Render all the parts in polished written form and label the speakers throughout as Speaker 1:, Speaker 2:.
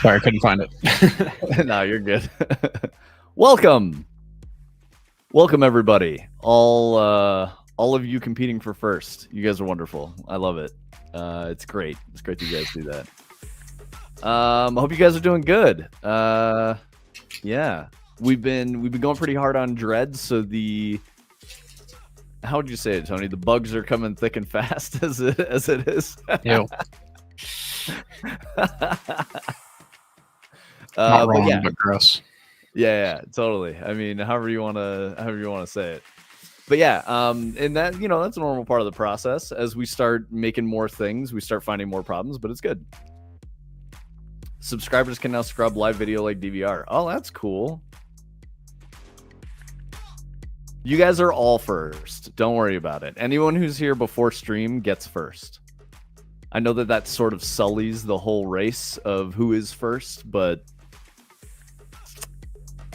Speaker 1: Sorry, I couldn't find it.
Speaker 2: No, you're good. Welcome everybody. All of you competing for first. You guys are wonderful. I love it. It's great. It's great that you guys do that. I hope you guys are doing good. Yeah, we've been going pretty hard on Dread. So how would you say it, Tony? The bugs are coming thick and fast as it is.
Speaker 1: Ew. Not wrong, but gross.
Speaker 2: Yeah, totally. I mean, however you want to say it. But yeah, and that, that's a normal part of the process. As we start making more things, we start finding more problems, but it's good. Subscribers can now scrub live video like DVR. Oh, that's cool. You guys are all first. Don't worry about it. Anyone who's here before stream gets first. I know that sort of sullies the whole race of who is first, but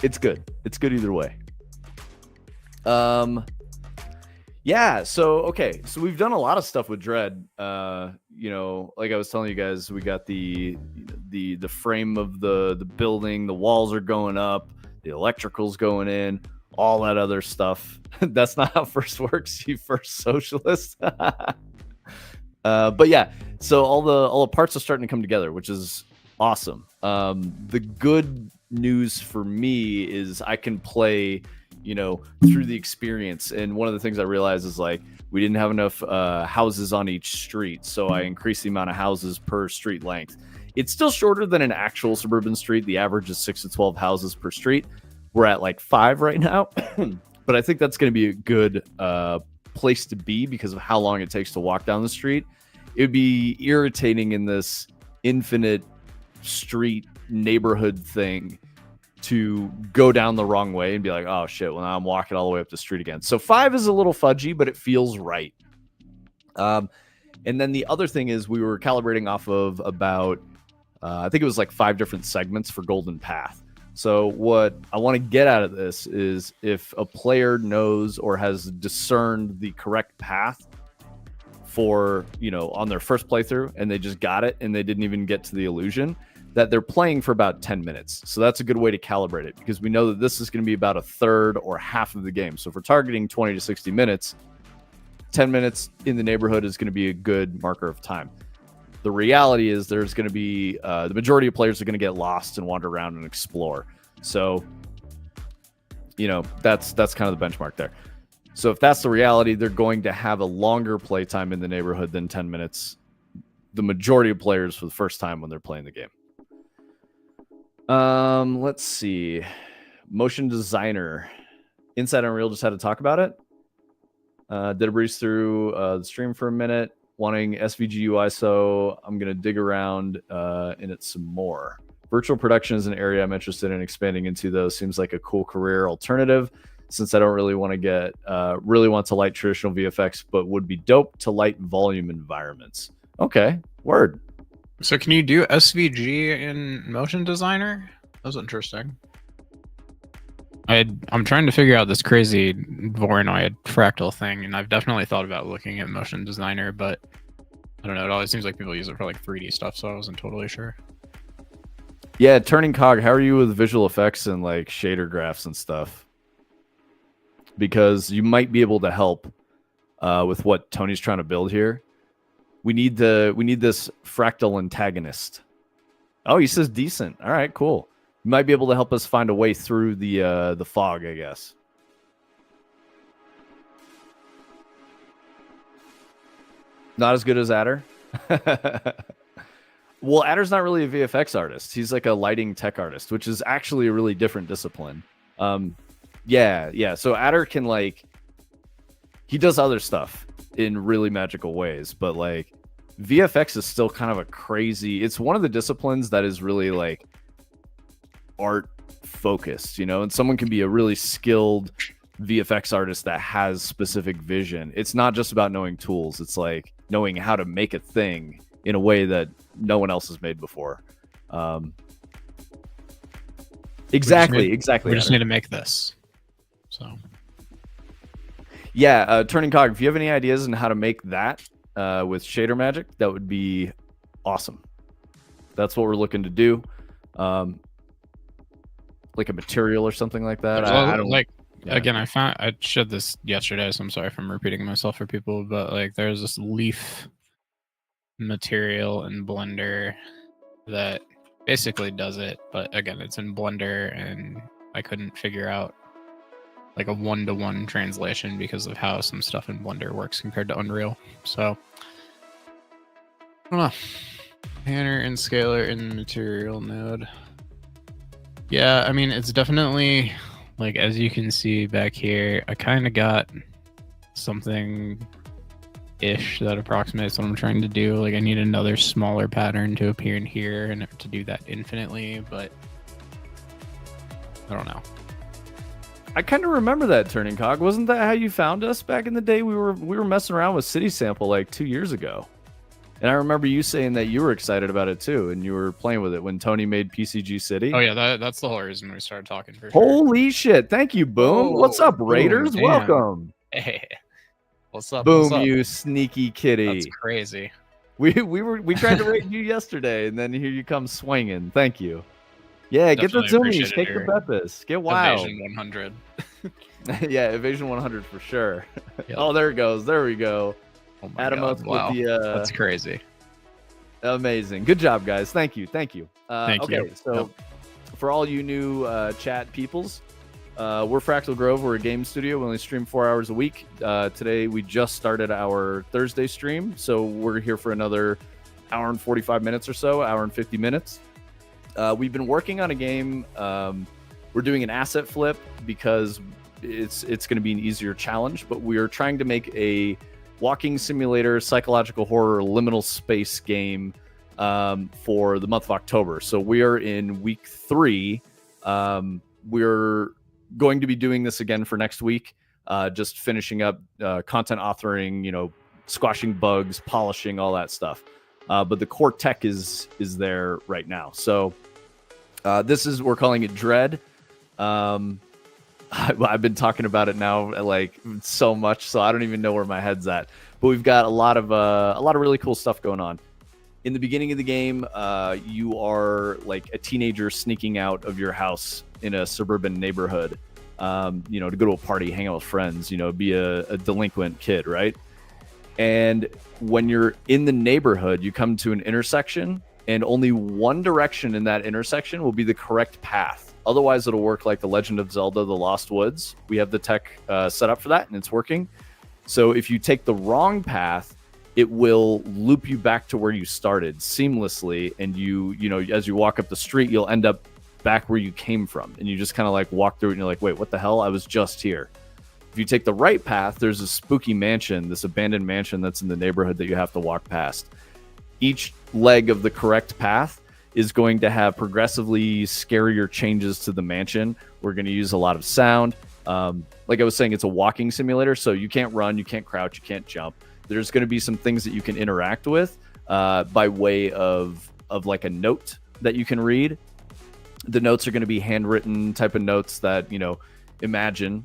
Speaker 2: it's good. It's good either way. Yeah, so we've done a lot of stuff with Dread. Like I was telling you guys, we got the frame of the building, the walls are going up, the electrical's going in, all that other stuff. That's not how first works, you first socialist. But yeah, so all the parts are starting to come together, which is awesome. The good news for me is I can play, through the experience. And one of the things I realized is we didn't have enough houses on each street, so I increased the amount of houses per street length. It's still shorter than an actual suburban street. The average is 6 to 12 houses per street. We're at 5 right now, but I think that's going to be a good place to be because of how long it takes to walk down the street. It would be irritating in this infinite street neighborhood thing to go down the wrong way and be like, oh shit, well now I'm walking all the way up the street again. So 5 is a little fudgy, but it feels right. And then the other thing is we were calibrating off of about, I think it was 5 different segments for Golden Path. So what I want to get out of this is if a player knows or has discerned the correct path for, on their first playthrough and they just got it and they didn't even get to the illusion, that they're playing for about 10 minutes. So that's a good way to calibrate it because we know that this is going to be about a third or half of the game. So if we're targeting 20 to 60 minutes, 10 minutes in the neighborhood is going to be a good marker of time. The reality is there's going to be the majority of players are going to get lost and wander around and explore. So, that's kind of the benchmark there. So if that's the reality, they're going to have a longer play time in the neighborhood than 10 minutes. The majority of players for the first time when they're playing the game. Let's see. Motion designer. Inside Unreal just had to talk about it. Did a breeze through the stream for a minute, wanting SVG UI, so I'm going to dig around in it some more. Virtual production is an area I'm interested in expanding into, though. Seems like a cool career alternative since I don't really want to light traditional VFX, but would be dope to light volume environments. Okay, word.
Speaker 1: So can you do SVG in Motion Designer? That was interesting. I'm trying to figure out this crazy Voronoi fractal thing, and I've definitely thought about looking at Motion Designer, but I don't know. It always seems like people use it for 3D stuff, so I wasn't totally sure.
Speaker 2: Yeah, Turning Cog, how are you with visual effects and shader graphs and stuff? Because you might be able to help with what Tony's trying to build here. We need this fractal antagonist. Oh, he says decent. All right, cool. You might be able to help us find a way through the fog, I guess. Not as good as Adder. Well, Adder's not really a VFX artist. He's a lighting tech artist, which is actually a really different discipline. Yeah. So Adder can he does other stuff in really magical ways, but VFX is still kind of a crazy. It's one of the disciplines that is really art focused, and someone can be a really skilled VFX artist that has specific vision. It's not just about knowing tools. It's knowing how to make a thing in a way that no one else has made before. Exactly.
Speaker 1: We just need to make this. So
Speaker 2: yeah, Turning Cog, if you have any ideas on how to make that with shader magic, that would be awesome. That's what we're looking to do. like a material or something like that.
Speaker 1: Well,
Speaker 2: I don't
Speaker 1: like.
Speaker 2: Yeah.
Speaker 1: Again, I shared this yesterday, so I'm sorry if I'm repeating myself for people, but like there's this leaf material in Blender that basically does it, but again, it's in Blender, and I couldn't figure out like a one-to-one translation because of how some stuff in Blender works compared to Unreal. So I don't know. Banner and scaler in material node. Yeah, I mean, it's definitely like, as you can see back here, I kind of got something ish that approximates what I'm trying to do. Like, I need another smaller pattern to appear in here and to do that infinitely, but I don't know.
Speaker 2: I kind of remember that, Turning Cog. Wasn't that how you found us back in the day? We were messing around with City Sample like 2 years ago. And I remember you saying that you were excited about it too, and you were playing with it when Tony made PCG City.
Speaker 1: Oh yeah, that's the whole reason we started talking for
Speaker 2: Holy shit. Thank you, Boom. What's up, Raiders?
Speaker 1: Boom,
Speaker 2: Welcome.
Speaker 1: Hey. What's up?
Speaker 2: Boom,
Speaker 1: what's up?
Speaker 2: you sneaky kitty.
Speaker 1: That's crazy.
Speaker 2: We tried to raid you yesterday, and then here you come swinging. Thank you. Yeah,
Speaker 1: Definitely
Speaker 2: get the zoomies, take the Beppis, get wild.
Speaker 1: Evasion 100.
Speaker 2: Yeah, Evasion 100 for sure.
Speaker 1: Yep.
Speaker 2: Oh, there it goes. There we go.
Speaker 1: Oh my
Speaker 2: Adam
Speaker 1: God.
Speaker 2: up
Speaker 1: Wow.
Speaker 2: with the
Speaker 1: That's crazy.
Speaker 2: Amazing. Good job, guys. Thank you.
Speaker 1: Thank
Speaker 2: okay,
Speaker 1: you.
Speaker 2: So for all you new chat peoples, we're Fractal Grove. We're a game studio. We only stream 4 hours a week. Today we just started our Thursday stream, so we're here for another hour and 45 minutes or so, hour and 50 minutes. We've been working on a game. We're doing an asset flip because it's going to be an easier challenge, but we are trying to make a walking simulator, psychological horror, liminal space game for the month of October. So we are in week 3. We're going to be doing this again for next week, just finishing up content authoring, squashing bugs, polishing, all that stuff. But the core tech is there right now. So we're calling it Dread. I've been talking about it now like so much, so I don't even know where my head's at. But we've got a lot of really cool stuff going on. In the beginning of the game, you are like a teenager sneaking out of your house in a suburban neighborhood, to go to a party, hang out with friends, be a delinquent kid, right? And when you're in the neighborhood, you come to an intersection, and only one direction in that intersection will be the correct path. Otherwise, it'll work like The Legend of Zelda: The Lost Woods. We have the tech set up for that, and it's working. So if you take the wrong path, it will loop you back to where you started seamlessly. And as you walk up the street, you'll end up back where you came from. And you just kind of like walk through it, and you're like, wait, what the hell? I was just here. If you take the right path, there's a spooky mansion, this abandoned mansion that's in the neighborhood that you have to walk past. Each leg of the correct path is going to have progressively scarier changes to the mansion. We're going to use a lot of sound. Like I was saying, it's a walking simulator, so you can't run, you can't crouch, you can't jump. There's going to be some things that you can interact with by way of like a note that you can read. The notes are going to be handwritten type of notes that, imagine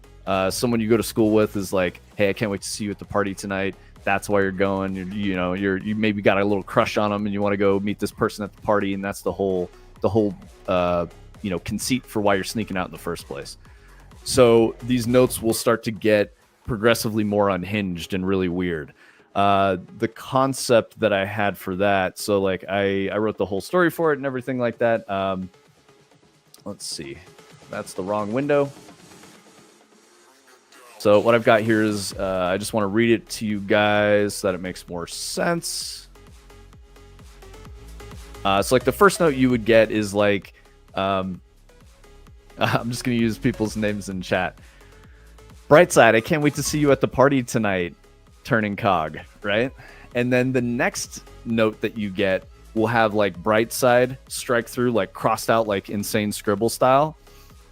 Speaker 2: someone you go to school with is like, hey, I can't wait to see you at the party tonight. That's why you're going. You maybe got a little crush on them, and you want to go meet this person at the party, and that's the whole conceit for why you're sneaking out in the first place. So these notes will start to get progressively more unhinged and really weird. The concept that I had for that, so like I wrote the whole story for it and everything like that. Let's see, that's the wrong window. So what I've got here is I just want to read it to you guys so that it makes more sense. So like the first note you would get is like, I'm just going to use people's names in chat. Brightside, I can't wait to see you at the party tonight, Turning Cog, right? And then the next note that you get will have like Brightside strike through, like crossed out, like insane scribble style.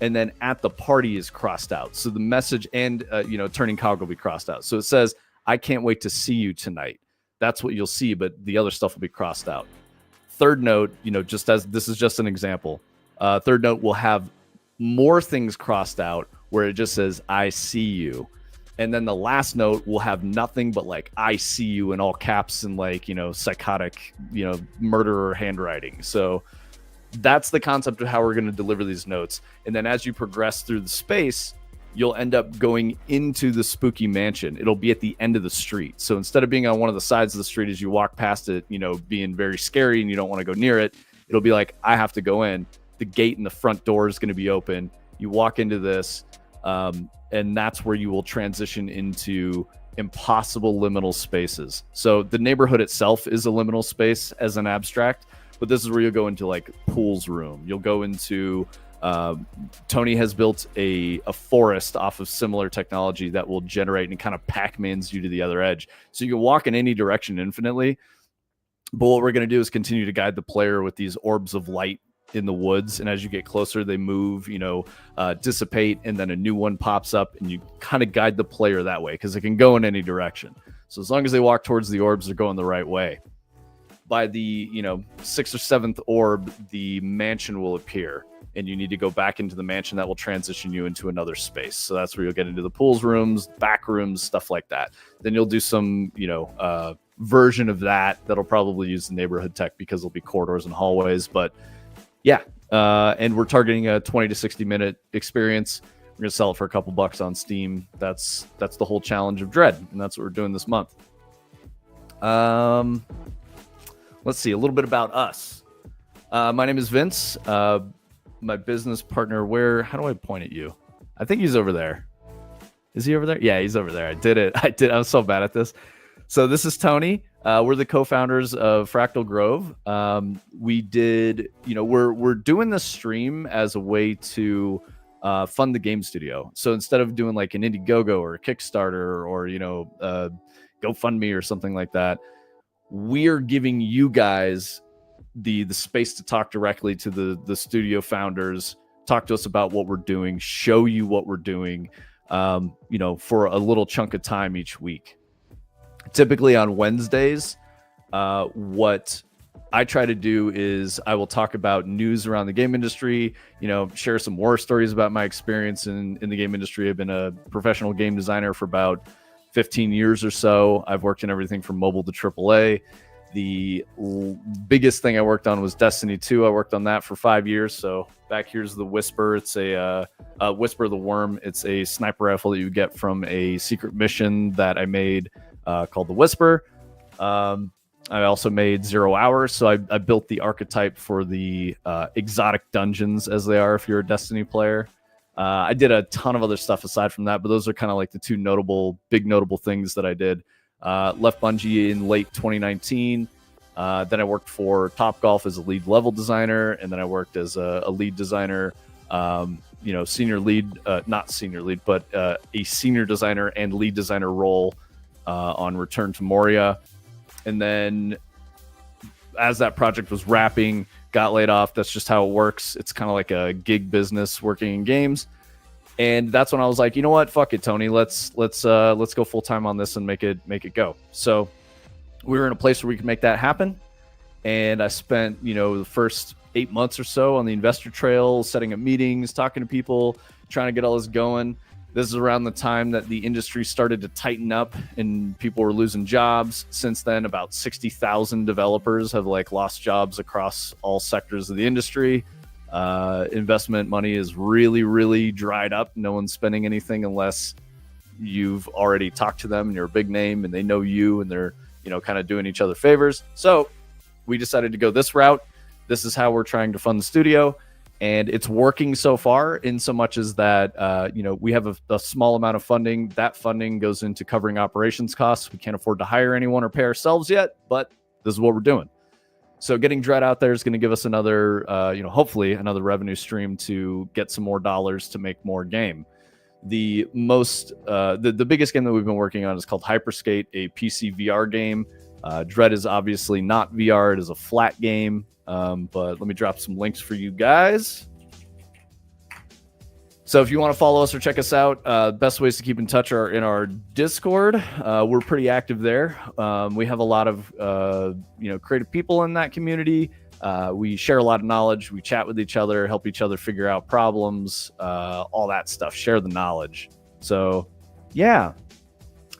Speaker 2: And then at the party is crossed out. So the message and, Turning Cog will be crossed out. So it says, I can't wait to see you tonight. That's what you'll see, but the other stuff will be crossed out. Third note, just as this is just an example, third note will have more things crossed out where it just says, I see you. And then the last note will have nothing but like, I see you in all caps and like, psychotic, murderer handwriting. So That's the concept of how we're going to deliver these notes. And then as you progress through the space, you'll end up going into the spooky mansion. It'll be at the end of the street. So instead of being on one of the sides of the street as you walk past it, being very scary and you don't want to go near it, it'll be like, I have to go in. The gate in the front door is going to be open. You walk into this, and that's where you will transition into impossible liminal spaces. So the neighborhood itself is a liminal space as an abstract, but this is where you'll go into like Pool's room. You'll go into Tony has built a forest off of similar technology that will generate and kind of Pac-Mans you to the other edge. So you can walk in any direction infinitely. But what we're going to do is continue to guide the player with these orbs of light in the woods. And as you get closer, they move, dissipate, and then a new one pops up, and you kind of guide the player that way because it can go in any direction. So as long as they walk towards the orbs, they're going the right way. By the, 6th or 7th orb, the mansion will appear, and you need to go back into the mansion. That will transition you into another space. So that's where you'll get into the Pool's rooms, back rooms, stuff like that. Then you'll do some, version of that'll probably use the neighborhood tech because there'll be corridors and hallways. But yeah, and we're targeting a 20 to 60 minute experience. We're gonna sell it for a couple bucks on Steam. That's the whole challenge of Dread, and that's what we're doing this month. Let's see a little bit about us. My name is Vince. My business partner. How do I point at you? I think he's over there. Is he over there? Yeah, he's over there. I did it. I'm so bad at this. So this is Tony. We're the co-founders of Fractal Grove. We did, we're doing this stream as a way to fund the game studio. So instead of doing like an Indiegogo or a Kickstarter or, GoFundMe or something like that, we're giving you guys the space to talk directly to the studio founders, talk to us about what we're doing, show you what we're doing, for a little chunk of time each week. Typically on Wednesdays, what I try to do is I will talk about news around the game industry, share some war stories about my experience in the game industry. I've been a professional game designer for about 15 years or so. I've worked in everything from mobile to AAA. The biggest thing I worked on was Destiny 2. I worked on that for 5 years. So back here's the Whisper. It's a Whisper the Worm. It's a sniper rifle that you get from a secret mission that I made called the Whisper. I also made 0 Hours. So I built the archetype for the exotic dungeons, as they are if you're a Destiny player. I did a ton of other stuff aside from that, but those are kind of like the two big notable things that I did. Left Bungie in late 2019. Then I worked for Topgolf as a lead level designer, and then I worked as a lead designer, senior lead, not senior lead, but a senior designer and lead designer role on Return to Moria. And then as that project was wrapping, got laid off. That's just how it works. It's kind of like a gig business working in games. And that's when I was like, you know what? Fuck it, Tony. Let's go full time on this and make it go. So we were in a place where we could make that happen. And I spent, the first 8 months or so on the investor trail, setting up meetings, talking to people, trying to get all this going. This is around the time that the industry started to tighten up and people were losing jobs. Since then, about 60,000 developers have lost jobs across all sectors of the industry. Investment money is really, really dried up. No one's spending anything unless you've already talked to them and you're a big name and they know you and they're, kind of doing each other favors. So we decided to go this route. This is how we're trying to fund the studio. And it's working so far in so much as that, we have a small amount of funding. That funding goes into covering operations costs. We can't afford to hire anyone or pay ourselves yet, but this is what we're doing. So getting Dread out there is going to give us another, hopefully another revenue stream to get some more dollars to make more game. The biggest game that we've been working on is called Hyperskate, a PC VR game. Dread is obviously not VR. It is a flat game. But let me drop some links for you guys. So if you want to follow us or check us out, best ways to keep in touch are in our Discord. We're pretty active there. We have a lot of creative people in that community. We share a lot of knowledge. We chat with each other, help each other figure out problems, all that stuff. Share the knowledge. So yeah,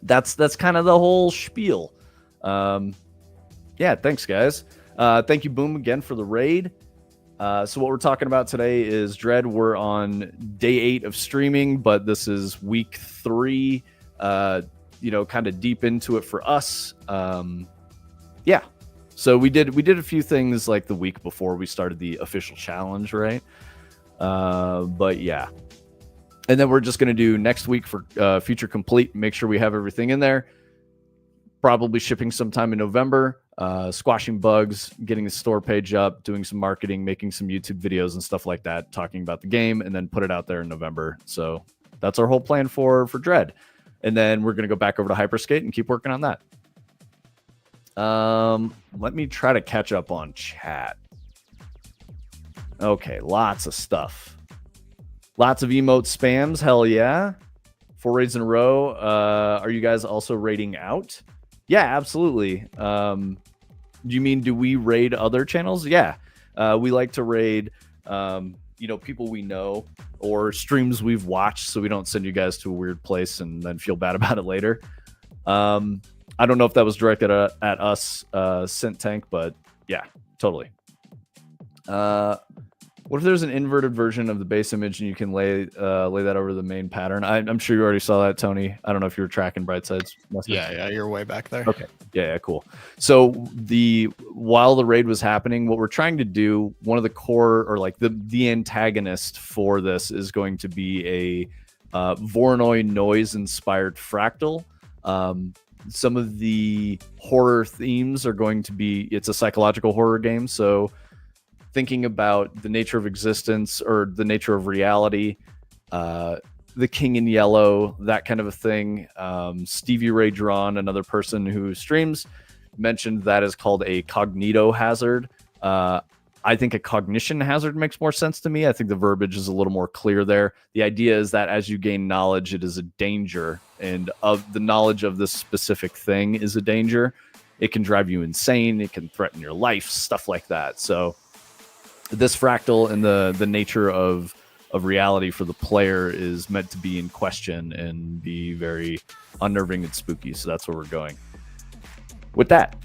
Speaker 2: that's kind of the whole spiel. Thanks guys. Thank you, Boom, again for the raid. So what we're talking about today is Dread. We're on day 8 of streaming, but this is week 3. Kind of deep into it for us. Yeah. So we did a few things like the week before we started the official challenge, right? But yeah. And then we're just going to do next week for feature complete. Make sure we have everything in there. Probably shipping sometime in November. Squashing bugs, getting the store page up, doing some marketing, making some YouTube videos and stuff like that, talking about the game, and then put it out there in November. So that's our whole plan for Dread. And then we're going to go back over to Hyperskate and keep working on that. Let me try to catch up on chat. Okay, lots of stuff. Lots of emote spams. Hell yeah. 4 raids in a row. Are you guys also raiding out? Yeah, absolutely. Do you mean, do we raid other channels? Yeah. We like to raid, people we know or streams we've watched, so we don't send you guys to a weird place and then feel bad about it later. I don't know if that was directed at us, Scent Tank, but yeah, totally. What if there's an inverted version of the base image and you can lay that over the main pattern? I'm sure you already saw that, Tony. I don't know if you were tracking Brightside's message.
Speaker 1: Yeah, you're way back there.
Speaker 2: Okay. Yeah, cool. So while the raid was happening, what we're trying to do, one of the core or like the antagonist for this is going to be a Voronoi noise inspired fractal. Some of the horror themes are going to be, it's a psychological horror game, so thinking about the nature of existence or the nature of reality, the King in Yellow, that kind of a thing. Stevie Ray Drawn, another person who streams, mentioned that is called a cognito hazard. I think a cognition hazard makes more sense to me. I think the verbiage is a little more clear there. The idea is that as you gain knowledge, it is a danger, and of the knowledge of this specific thing is a danger. It can drive you insane. It can threaten your life, stuff like that. So this fractal and the nature of reality for the player is meant to be in question and be very unnerving and spooky. So that's where we're going with that.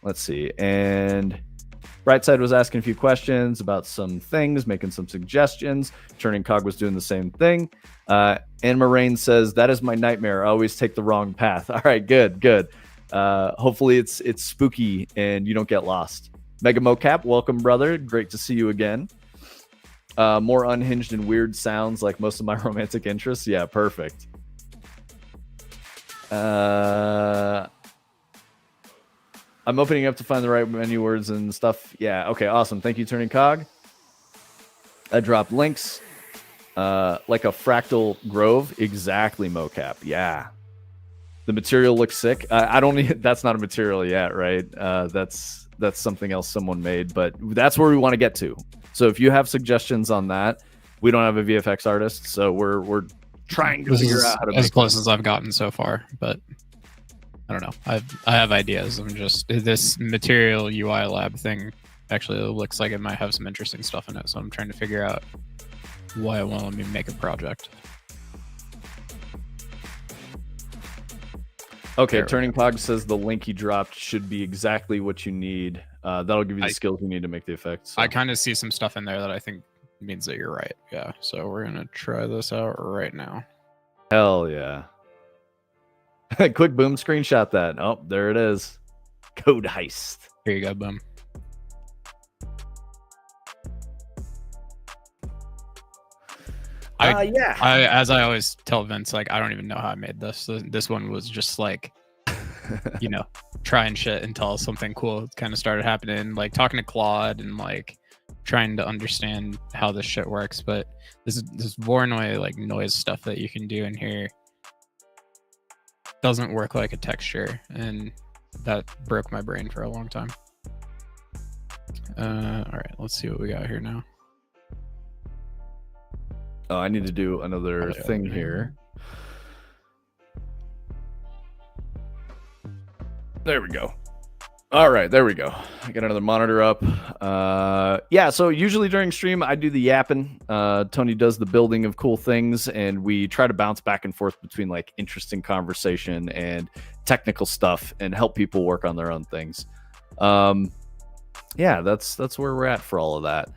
Speaker 2: Let's see. And Brightside was asking a few questions about some things, making some suggestions. Turning Cog was doing the same thing. Anne Moraine says, that is my nightmare. I always take the wrong path. All right, good. Hopefully it's spooky and you don't get lost. Mega Mocap, welcome, brother. Great to see you again. More unhinged and weird sounds like most of my romantic interests. Yeah, perfect. I'm opening up to find the right menu words and stuff. Yeah, okay, awesome. Thank you, Turning Cog. I dropped links. Like a fractal grove. Exactly, Mocap. Yeah. The material looks sick. That's not a material yet, right? That's something else someone made, but that's where we want to get to. So if you have suggestions on that, we don't have a VFX artist, so we're trying to figure out how to
Speaker 1: as close as I've gotten so far, but I don't know. I have ideas. I'm just, this material UI lab thing actually looks like it might have some interesting stuff in it, so I'm trying to figure out why it won't let me make a project.
Speaker 2: Okay, Turning Cog says the link he dropped should be exactly what you need. That'll give you the skills you need to make the effects. So.
Speaker 1: I kind of see some stuff in there that I think means that you're right. Yeah, so we're going to try this out right now.
Speaker 2: Hell yeah. Quick, Boom, screenshot that. Oh, there it is. Code Heist.
Speaker 1: Here you go, Boom. As I always tell Vince, like, I don't even know how I made this. This one was just like, trying shit until something cool kind of started happening, like talking to Claude and like trying to understand how this shit works. But this Voronoi like noise stuff that you can do in here doesn't work like a texture, and that broke my brain for a long time. All right, let's see what we got here now.
Speaker 2: Oh, I need to do another thing here. There we go. All right, there we go. I got another monitor up. Yeah, so usually during stream, I do the yapping. Tony does the building of cool things, and we try to bounce back and forth between like interesting conversation and technical stuff and help people work on their own things. yeah, that's where we're at for all of that.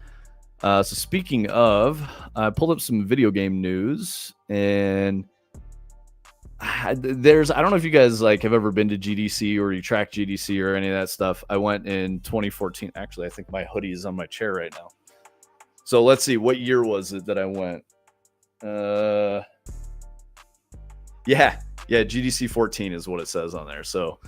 Speaker 2: So speaking of, I pulled up some video game news, and I don't know if you guys like have ever been to GDC or you track GDC or any of that stuff. I went in 2014. Actually, I think my hoodie is on my chair right now. So let's see, what year was it that I went? Yeah, GDC 14 is what it says on there. So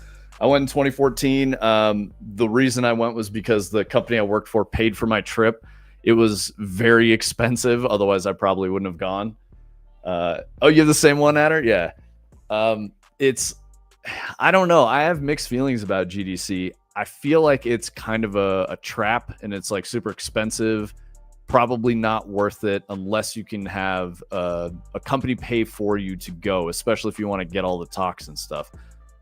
Speaker 2: I went in 2014. The reason I went was because the company I worked for paid for my trip. It was very expensive. Otherwise, I probably wouldn't have gone. Oh, you have the same one, Adder? Yeah. It's, I don't know. I have mixed feelings about GDC. I feel like it's kind of a trap, and it's like super expensive. Probably not worth it unless you can have a company pay for you to go, especially if you want to get all the talks and stuff.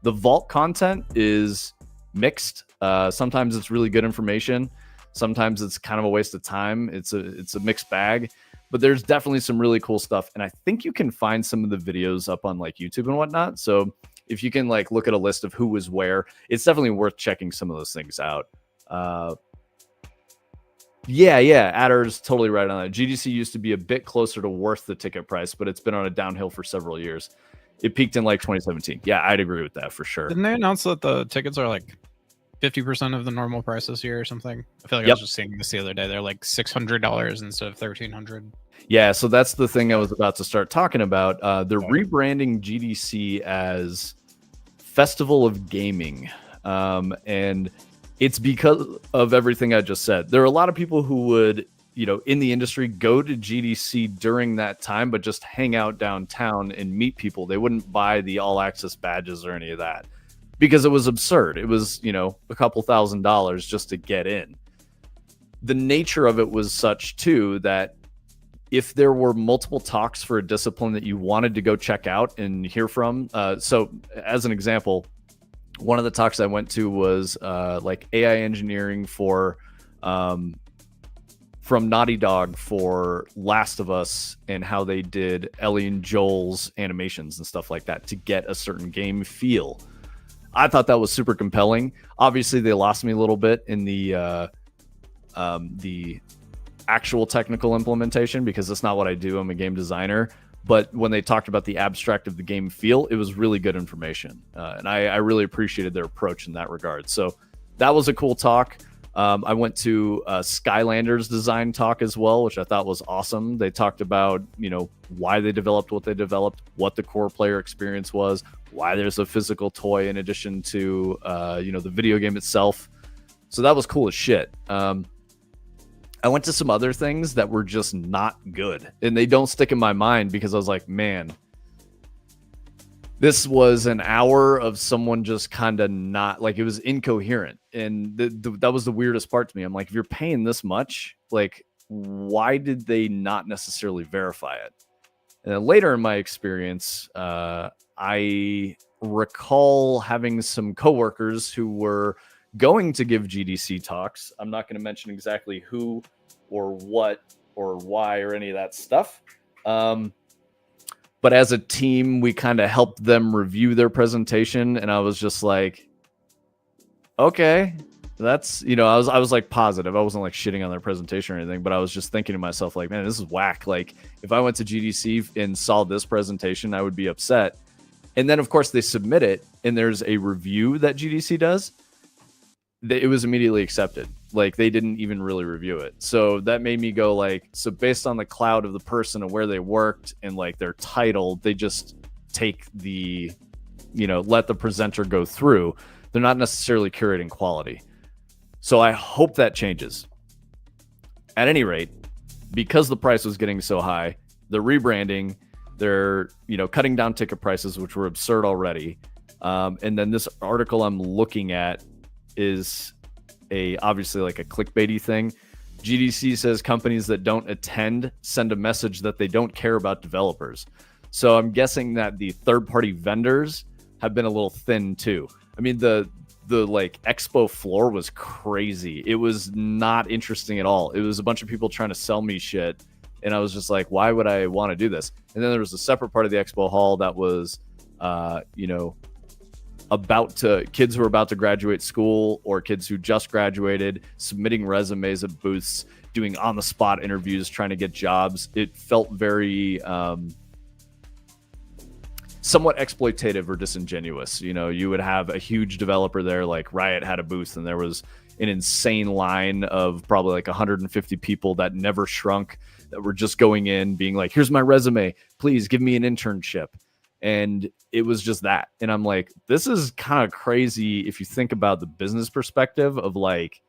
Speaker 2: The vault content is mixed. Sometimes it's really good information. Sometimes it's kind of a waste of time. It's a mixed bag, but there's definitely some really cool stuff. And I think you can find some of the videos up on like YouTube and whatnot. So if you can like look at a list of who was where, it's definitely worth checking some of those things out. Yeah, Adder's totally right on that. GDC used to be a bit closer to worth the ticket price, but it's been on a downhill for several years. It peaked in like 2017. Yeah, I'd agree with that for sure.
Speaker 1: Didn't they announce that the tickets are like 50% of the normal price this year or something? I feel like I
Speaker 2: Yep.
Speaker 1: was just seeing this the other day. They're like $600 instead of $1,300.
Speaker 2: Yeah, so that's the thing I was about to start talking about. They're rebranding GDC as Festival of Gaming. And it's because of everything I just said. There are a lot of people who would, in the industry, go to GDC during that time, but just hang out downtown and meet people. They wouldn't buy the all access badges or any of that because it was absurd. It was, a couple $1,000s just to get in. The nature of it was such too that if there were multiple talks for a discipline that you wanted to go check out and hear from, so as an example, one of the talks I went to was like AI engineering for from Naughty Dog for Last of Us and how they did Ellie and Joel's animations and stuff like that to get a certain game feel. I thought that was super compelling. Obviously, they lost me a little bit in the actual technical implementation because that's not what I do. I'm a game designer. But when they talked about the abstract of the game feel, it was really good information. And I really appreciated their approach in that regard. So that was a cool talk. I went to Skylanders design talk as well, which I thought was awesome. They talked about, why they developed what they developed, what the core player experience was, why there's a physical toy in addition to, the video game itself. So that was cool as shit. I went to some other things that were just not good, and they don't stick in my mind because I was like, man, this was an hour of someone just kind of not like, it was incoherent. And that was the weirdest part to me. I'm like, if you're paying this much, like, why did they not necessarily verify it? And then later in my experience, I recall having some coworkers who were going to give GDC talks. I'm not going to mention exactly who or what or why or any of that stuff. But as a team, we kind of helped them review their presentation. And I was just like, okay, that's, I was like positive. I wasn't like shitting on their presentation or anything, but I was just thinking to myself, like, man, this is whack. Like, if I went to GDC and saw this presentation, I would be upset. And then, of course, they submit it, and there's a review that GDC does. It was immediately accepted. Like, they didn't even really review it. So that made me go like, so based on the cloud of the person and where they worked and like their title, they just take the, let the presenter go through. They're not necessarily curating quality. So I hope that changes. At any rate, because the price was getting so high, the rebranding, they're, cutting down ticket prices, which were absurd already. And then this article I'm looking at is obviously like a clickbaity thing. GDC says companies that don't attend send a message that they don't care about developers. So I'm guessing that the third-party vendors have been a little thin too. I mean, the like expo floor was crazy. It was not interesting at all. It was a bunch of people trying to sell me shit. And I was just like, why would I want to do this? And then there was a separate part of the expo hall that was, kids who are about to graduate school or kids who just graduated, submitting resumes at booths, doing on the spot interviews, trying to get jobs. It felt very somewhat exploitative or disingenuous. You know, you would have a huge developer there, like Riot had a booth, and there was an insane line of probably like 150 people that never shrunk, that were just going in being like, here's my resume, please give me an internship. And it was just that. And I'm like, this is kind of crazy if you think about the business perspective of like,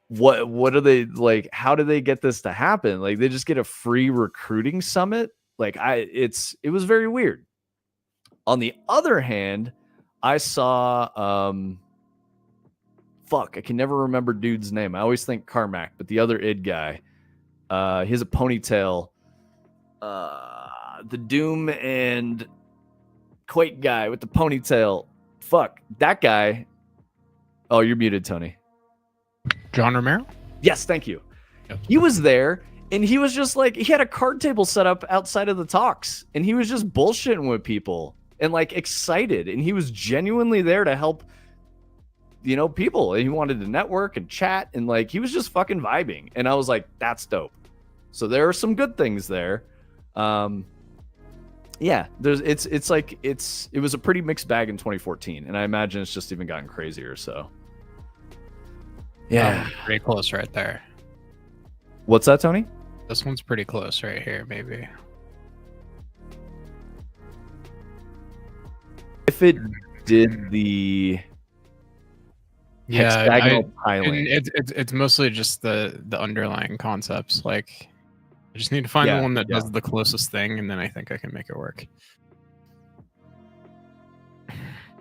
Speaker 2: what are they like? How do they get this to happen? Like, they just get a free recruiting summit. Like, it was very weird. On the other hand, I saw, I can never remember dude's name. I always think Carmack, but the other id guy, he has a ponytail. The Doom and Quake guy with the ponytail. Fuck, that guy. Oh, you're muted, Tony.
Speaker 1: John Romero?
Speaker 2: Yes, thank you.
Speaker 1: Yep.
Speaker 2: He was there, and he was just like, he had a card table set up outside of the talks, and he was just bullshitting with people and like excited, and he was genuinely there to help, you know, people. And he wanted to network and chat, and like he was just fucking vibing. And I was like, that's dope. So there are some good things there. Yeah, it was a pretty mixed bag in 2014, and I imagine it's just even gotten crazier. So yeah,
Speaker 1: pretty close right there.
Speaker 2: What's that, Tony?
Speaker 1: This one's pretty close right here, maybe.
Speaker 2: If it did the hexagonal tiling,
Speaker 1: it's mostly just the underlying concepts. Like, I just need to find the one that does the closest thing, and then I think I can make it work.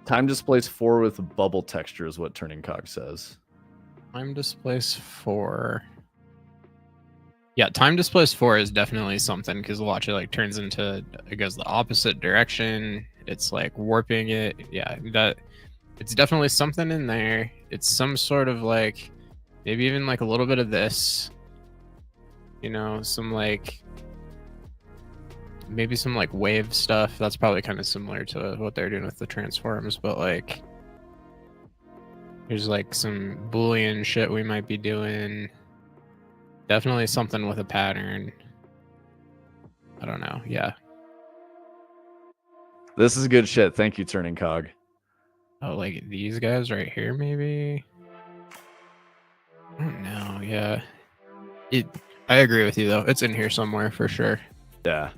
Speaker 2: Time displays 4 with a bubble texture is what Turning Cog says.
Speaker 1: Time displays 4. Yeah, time displays 4 is definitely something, because watch, it like turns into, it goes the opposite direction. It's like warping it. Yeah, it's definitely something in there. It's some sort of like, maybe even like a little bit of this. You know, some like, maybe some like wave stuff. That's probably kind of similar to what they're doing with the transforms, but like, there's like some Boolean shit we might be doing. Definitely something with a pattern. I don't know. Yeah.
Speaker 2: This is good shit. Thank you, Turning Cog.
Speaker 1: Oh, like these guys right here, maybe? I don't know. Yeah. I agree with you, though. It's in here somewhere for sure.
Speaker 2: Yeah.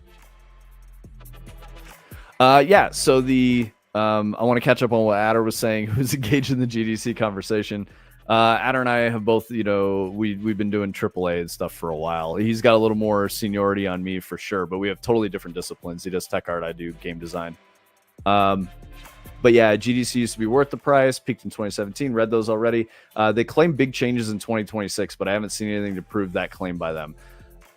Speaker 2: Yeah. So I want to catch up on what Adder was saying, who's engaged in the GDC conversation. Adder and I have both, you know, we've been doing AAA and stuff for a while. He's got a little more seniority on me for sure, but we have totally different disciplines. He does tech art, I do game design. But yeah, GDC used to be worth the price, peaked in 2017, read those already. They claim big changes in 2026, but I haven't seen anything to prove that claim by them.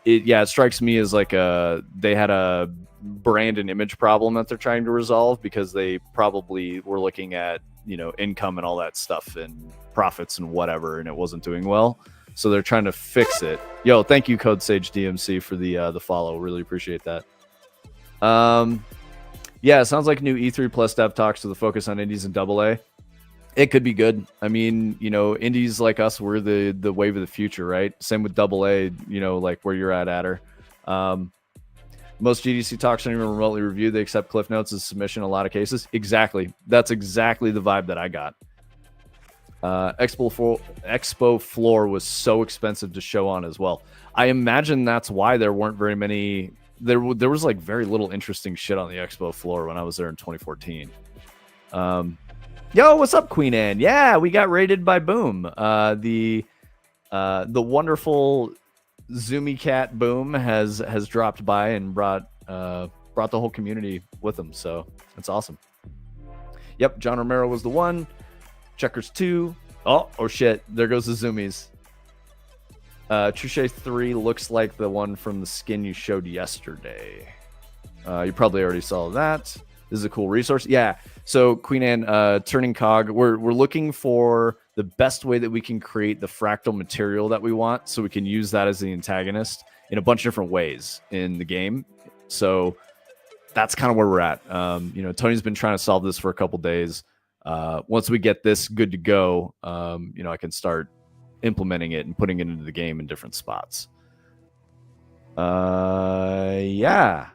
Speaker 2: It strikes me as like they had a brand and image problem that they're trying to resolve, because they probably were looking at, you know, income and all that stuff and profits and whatever, and it wasn't doing well. So they're trying to fix it. Yo, thank you, Code Sage DMC, for the follow. Really appreciate that. Yeah, it sounds like new E3 plus dev talks with a focus on indies and AA. It could be good. I mean, you know, indies like us, we're the wave of the future, right? Same with AA, you know, like where you're at, Adder. Most GDC talks aren't even remotely reviewed. They accept Cliff Notes as submission in a lot of cases. Exactly. That's exactly the vibe that I got. Expo floor was so expensive to show on as well. I imagine that's why there weren't very many. There was like very little interesting shit on the expo floor when I was there in 2014. Yo, what's up, Queen Anne? Yeah, we got raided by Boom. The wonderful Zoomy Cat Boom has dropped by and brought the whole community with him. So that's awesome. Yep, John Romero was the one. Checkers 2. Oh shit, there goes the zoomies. Touche 3 looks like the one from the skin you showed yesterday. You probably already saw that. This is a cool resource. Yeah. So Queen Anne, Turning Cog, we're looking for the best way that we can create the fractal material that we want, so we can use that as the antagonist in a bunch of different ways in the game. So that's kind of where we're at. Tony's been trying to solve this for a couple days. Once we get this good to go, I can start implementing it and putting it into the game in different spots. Yeah,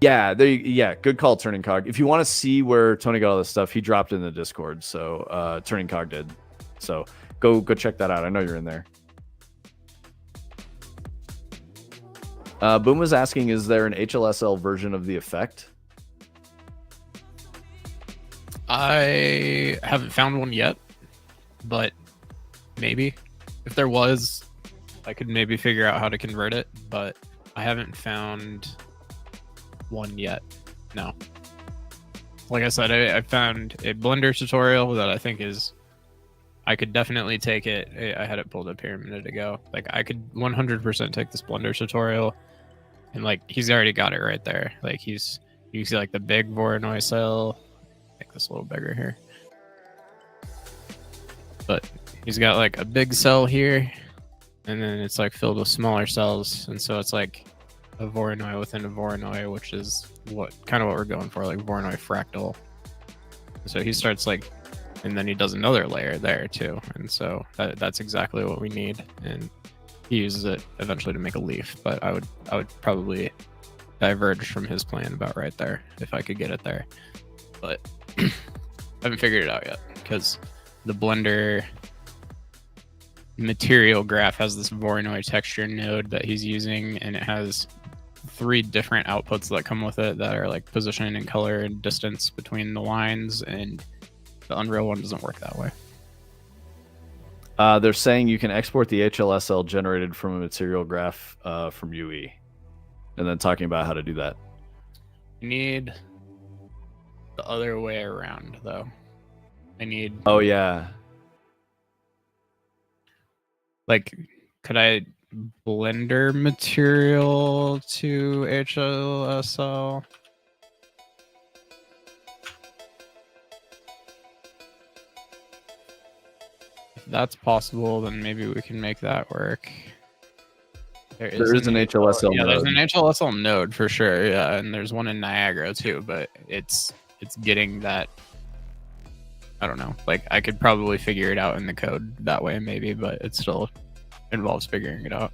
Speaker 2: good call, Turning Cog. If you want to see where Tony got all this stuff, he dropped it in the Discord. So Turning Cog did. So go check that out. I know you're in there. Boom was asking, is there an HLSL version of the effect?
Speaker 1: I haven't found one yet, but maybe if there was, I could maybe figure out how to convert it, but I haven't found one yet. No. Like I said, I found a Blender tutorial that I think I could definitely take it. I had it pulled up here a minute ago. Like I could 100% take this Blender tutorial, and like he's already got it right there. Like you can see like the big Voronoi cell. Make this a little bigger here. But he's got like a big cell here, and then it's like filled with smaller cells, and so it's like a Voronoi within a Voronoi, which is what we're going for, like Voronoi fractal. So he starts like, and then he does another layer there too, and so that's exactly what we need. And he uses it eventually to make a leaf, but I would probably diverge from his plan about right there if I could get it there. But I haven't figured it out yet because the Blender material graph has this Voronoi texture node that he's using, and it has 3 different outputs that come with it that are like position and color and distance between the lines, and the Unreal one doesn't work that way.
Speaker 2: They're saying you can export the HLSL generated from a material graph from UE, and then talking about how to do that.
Speaker 1: You need the other way around, though. I need...
Speaker 2: Oh, yeah.
Speaker 1: Like, could I Blender material to HLSL? If that's possible, then maybe we can make that work. There is an
Speaker 2: HLSL
Speaker 1: yeah,
Speaker 2: node.
Speaker 1: there's an HLSL node for sure. Yeah, and there's one in Niagara too, but it's getting that. I don't know. Like I could probably figure it out in the code that way, maybe, but it still involves figuring it out.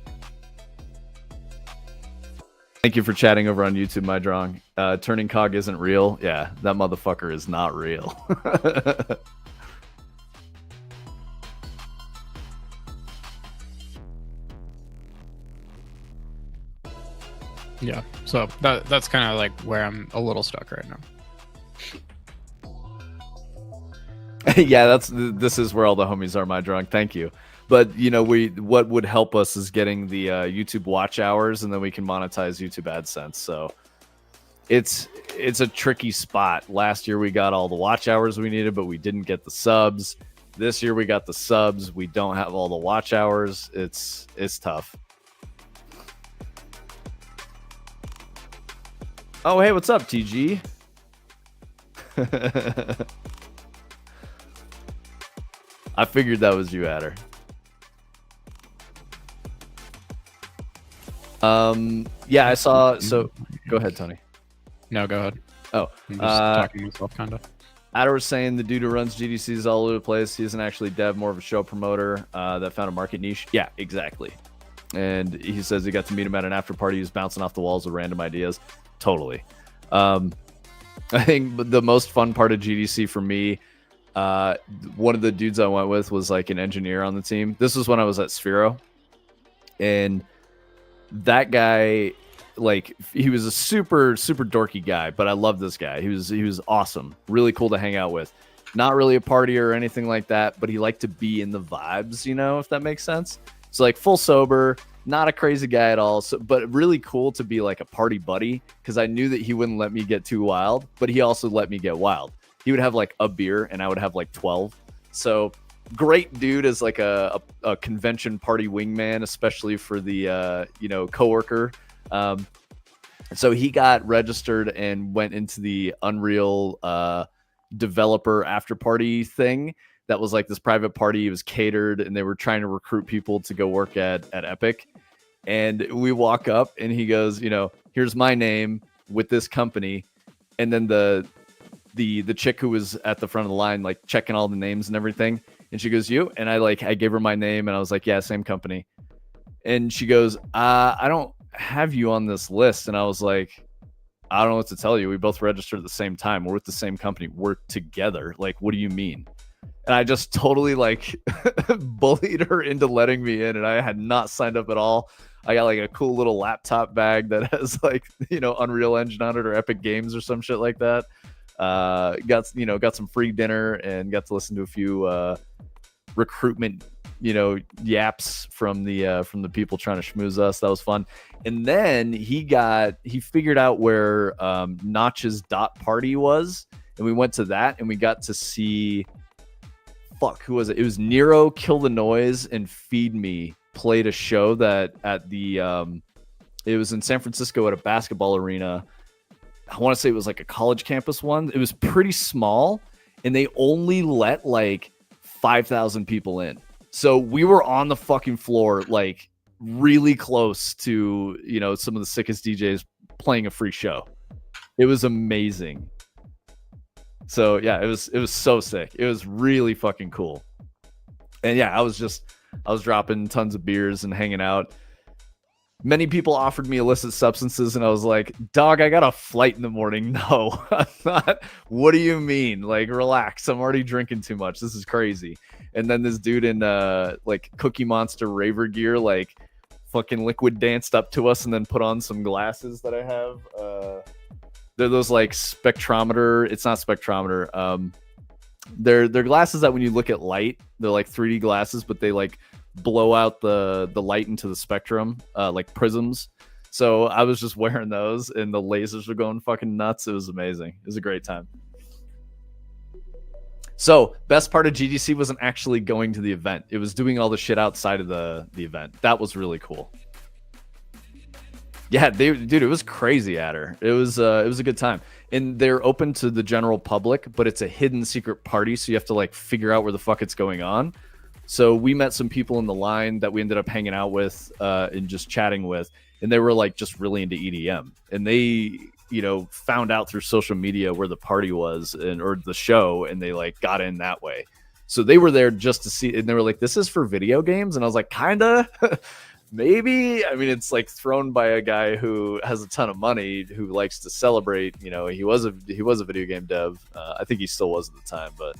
Speaker 2: Thank you for chatting over on YouTube, my drong. Turning Cog isn't real. Yeah, that motherfucker is not real.
Speaker 1: Yeah, so that's kind of like where I'm a little stuck right now.
Speaker 2: Yeah, this is where all the homies are, my drunk. Thank you. But what would help us is getting the YouTube watch hours, and then we can monetize YouTube AdSense. So it's a tricky spot. Last year we got all the watch hours we needed, but we didn't get the subs. This year we got the subs. We don't have all the watch hours. It's tough. Oh, hey, what's up, TG? I figured that was you, Adder. Yeah, I saw. So, go ahead, Tony.
Speaker 1: No, go ahead.
Speaker 2: Oh,
Speaker 1: I'm just talking to myself, kind of.
Speaker 2: Adder was saying the dude who runs GDC is all over the place. He isn't actually dev, more of a show promoter that found a market niche. Yeah, exactly. And he says he got to meet him at an after party. He was bouncing off the walls with random ideas. Totally. I think the most fun part of GDC for me, one of the dudes I went with was like an engineer on the team. This was when I was at Sphero, and that guy, like, he was a super dorky guy, but I love this guy. He was awesome, really cool to hang out with. Not really a partier or anything like that, but he liked to be in the vibes, if that makes sense. So like full sober, not a crazy guy at all, but really cool to be like a party buddy, because I knew that he wouldn't let me get too wild, but he also let me get wild. He would have like a beer and I would have like 12. So great dude as like a convention party wingman, especially for the coworker. So he got registered and went into the Unreal developer after party thing. That was like this private party. It was catered, and they were trying to recruit people to go work at Epic. And we walk up and he goes, you know, here's my name with this company. And then the chick who was at the front of the line, like checking all the names and everything. And she goes, you? And I gave her my name and I was like, yeah, same company. And she goes, I don't have you on this list. And I was like, I don't know what to tell you. We both registered at the same time. We're with the same company. We're together. Like, what do you mean? And I just totally like bullied her into letting me in. And I had not signed up at all. I got like a cool little laptop bag that has like, you know, Unreal Engine on it or Epic Games or some shit like that. Got some free dinner and got to listen to a few recruitment, you know, yaps from the people trying to schmooze us. That was fun. And then he figured out where Notch's dot party was, and we went to that and we got to see who was it? It was Nero, Kill the Noise, and Feed Me played a show that at the it was in San Francisco at a basketball arena. I want to say it was like a college campus one. It was pretty small, and they only let like 5,000 people in. So we were on the fucking floor, like really close to, you know, some of the sickest DJs playing a free show. It was amazing. So yeah, it was so sick. It was really fucking cool. And yeah, I was dropping tons of beers and hanging out. Many people offered me illicit substances, and I was like, dog, I got a flight in the morning. No, I'm not. What do you mean? Like, relax. I'm already drinking too much. This is crazy. And then this dude in like Cookie Monster raver gear, like fucking liquid danced up to us and then put on some glasses that I have. They're those like spectrometer. It's not spectrometer. They're glasses that when you look at light, they're like 3D glasses, but they like blow out the light into the spectrum, like prisms. So I was just wearing those and the lasers were going fucking nuts. It was amazing. It was a great time. So best part of GDC wasn't actually going to the event. It was doing all the shit outside of the event. That was really cool. Yeah, dude, it was crazy at her. It was a good time. And they're open to the general public, but it's a hidden secret party, so you have to like figure out where the fuck it's going on. So we met some people in the line that we ended up hanging out with and just chatting with, and they were like just really into EDM. And they, you know, found out through social media where the party was or the show, and they like got in that way. So they were there just to see, and they were like, "This is for video games," and I was like, "Kinda." Maybe. I mean, it's like thrown by a guy who has a ton of money, who likes to celebrate. You know, he was a video game dev. I think he still was at the time, but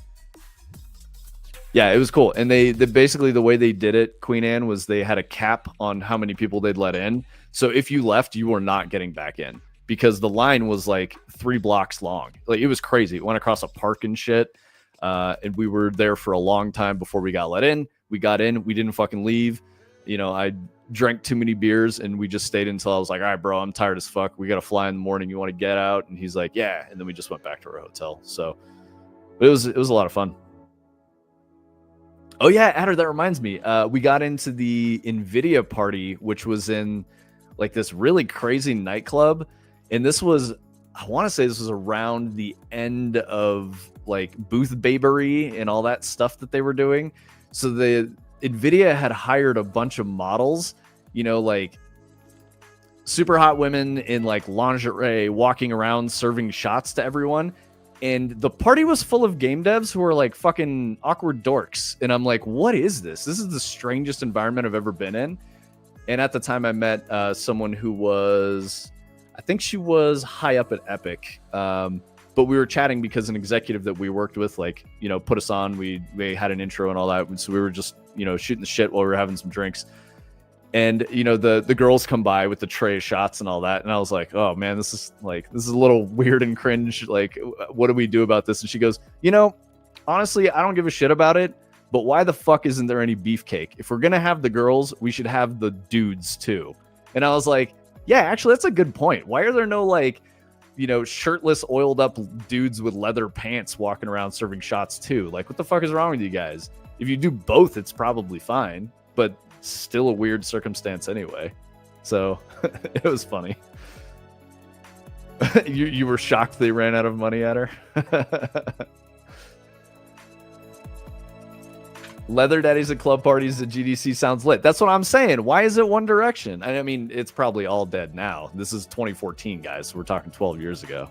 Speaker 2: yeah, it was cool. And they basically, the way they did it, Queen Anne, was they had a cap on how many people they'd let in. So if you left, you were not getting back in because the line was like 3 blocks long. Like, it was crazy. It went across a park and shit. And we were there for a long time before we got let in. We got in. We didn't fucking leave. You know, I drank too many beers and we just stayed until I was like, all right, bro, I'm tired as fuck. We got to fly in the morning. You want to get out? And he's like, yeah. And then we just went back to our hotel. So it was a lot of fun. Oh yeah, Adder, that reminds me. We got into the NVIDIA party, which was in like this really crazy nightclub. And this was, I want to say this was around the end of like booth babery and all that stuff that they were doing. So the NVIDIA had hired a bunch of models, you know, like super hot women in like lingerie walking around serving shots to everyone. And the party was full of game devs who were like fucking awkward dorks. And I'm like, what is this? This is the strangest environment I've ever been in. And at the time I met someone who was, I think she was high up at Epic. But we were chatting because an executive that we worked with, like, you know, put us on. We had an intro and all that. So we were just, you know, shooting the shit while we were having some drinks. And, you know, the girls come by with the tray of shots and all that. And I was like, oh, man, this is a little weird and cringe. Like, what do we do about this? And she goes, you know, honestly, I don't give a shit about it. But why the fuck isn't there any beefcake? If we're going to have the girls, we should have the dudes, too. And I was like, yeah, actually, that's a good point. Why are there no, like, you know, shirtless, oiled up dudes with leather pants walking around serving shots, too? Like, what the fuck is wrong with you guys? If you do both, it's probably fine. But still a weird circumstance anyway. So it was funny. you were shocked they ran out of money at her. Leather daddies at club parties at GDC sounds lit. That's what I'm saying. Why is it One Direction? I mean, it's probably all dead now. This is 2014, guys. So we're talking 12 years ago.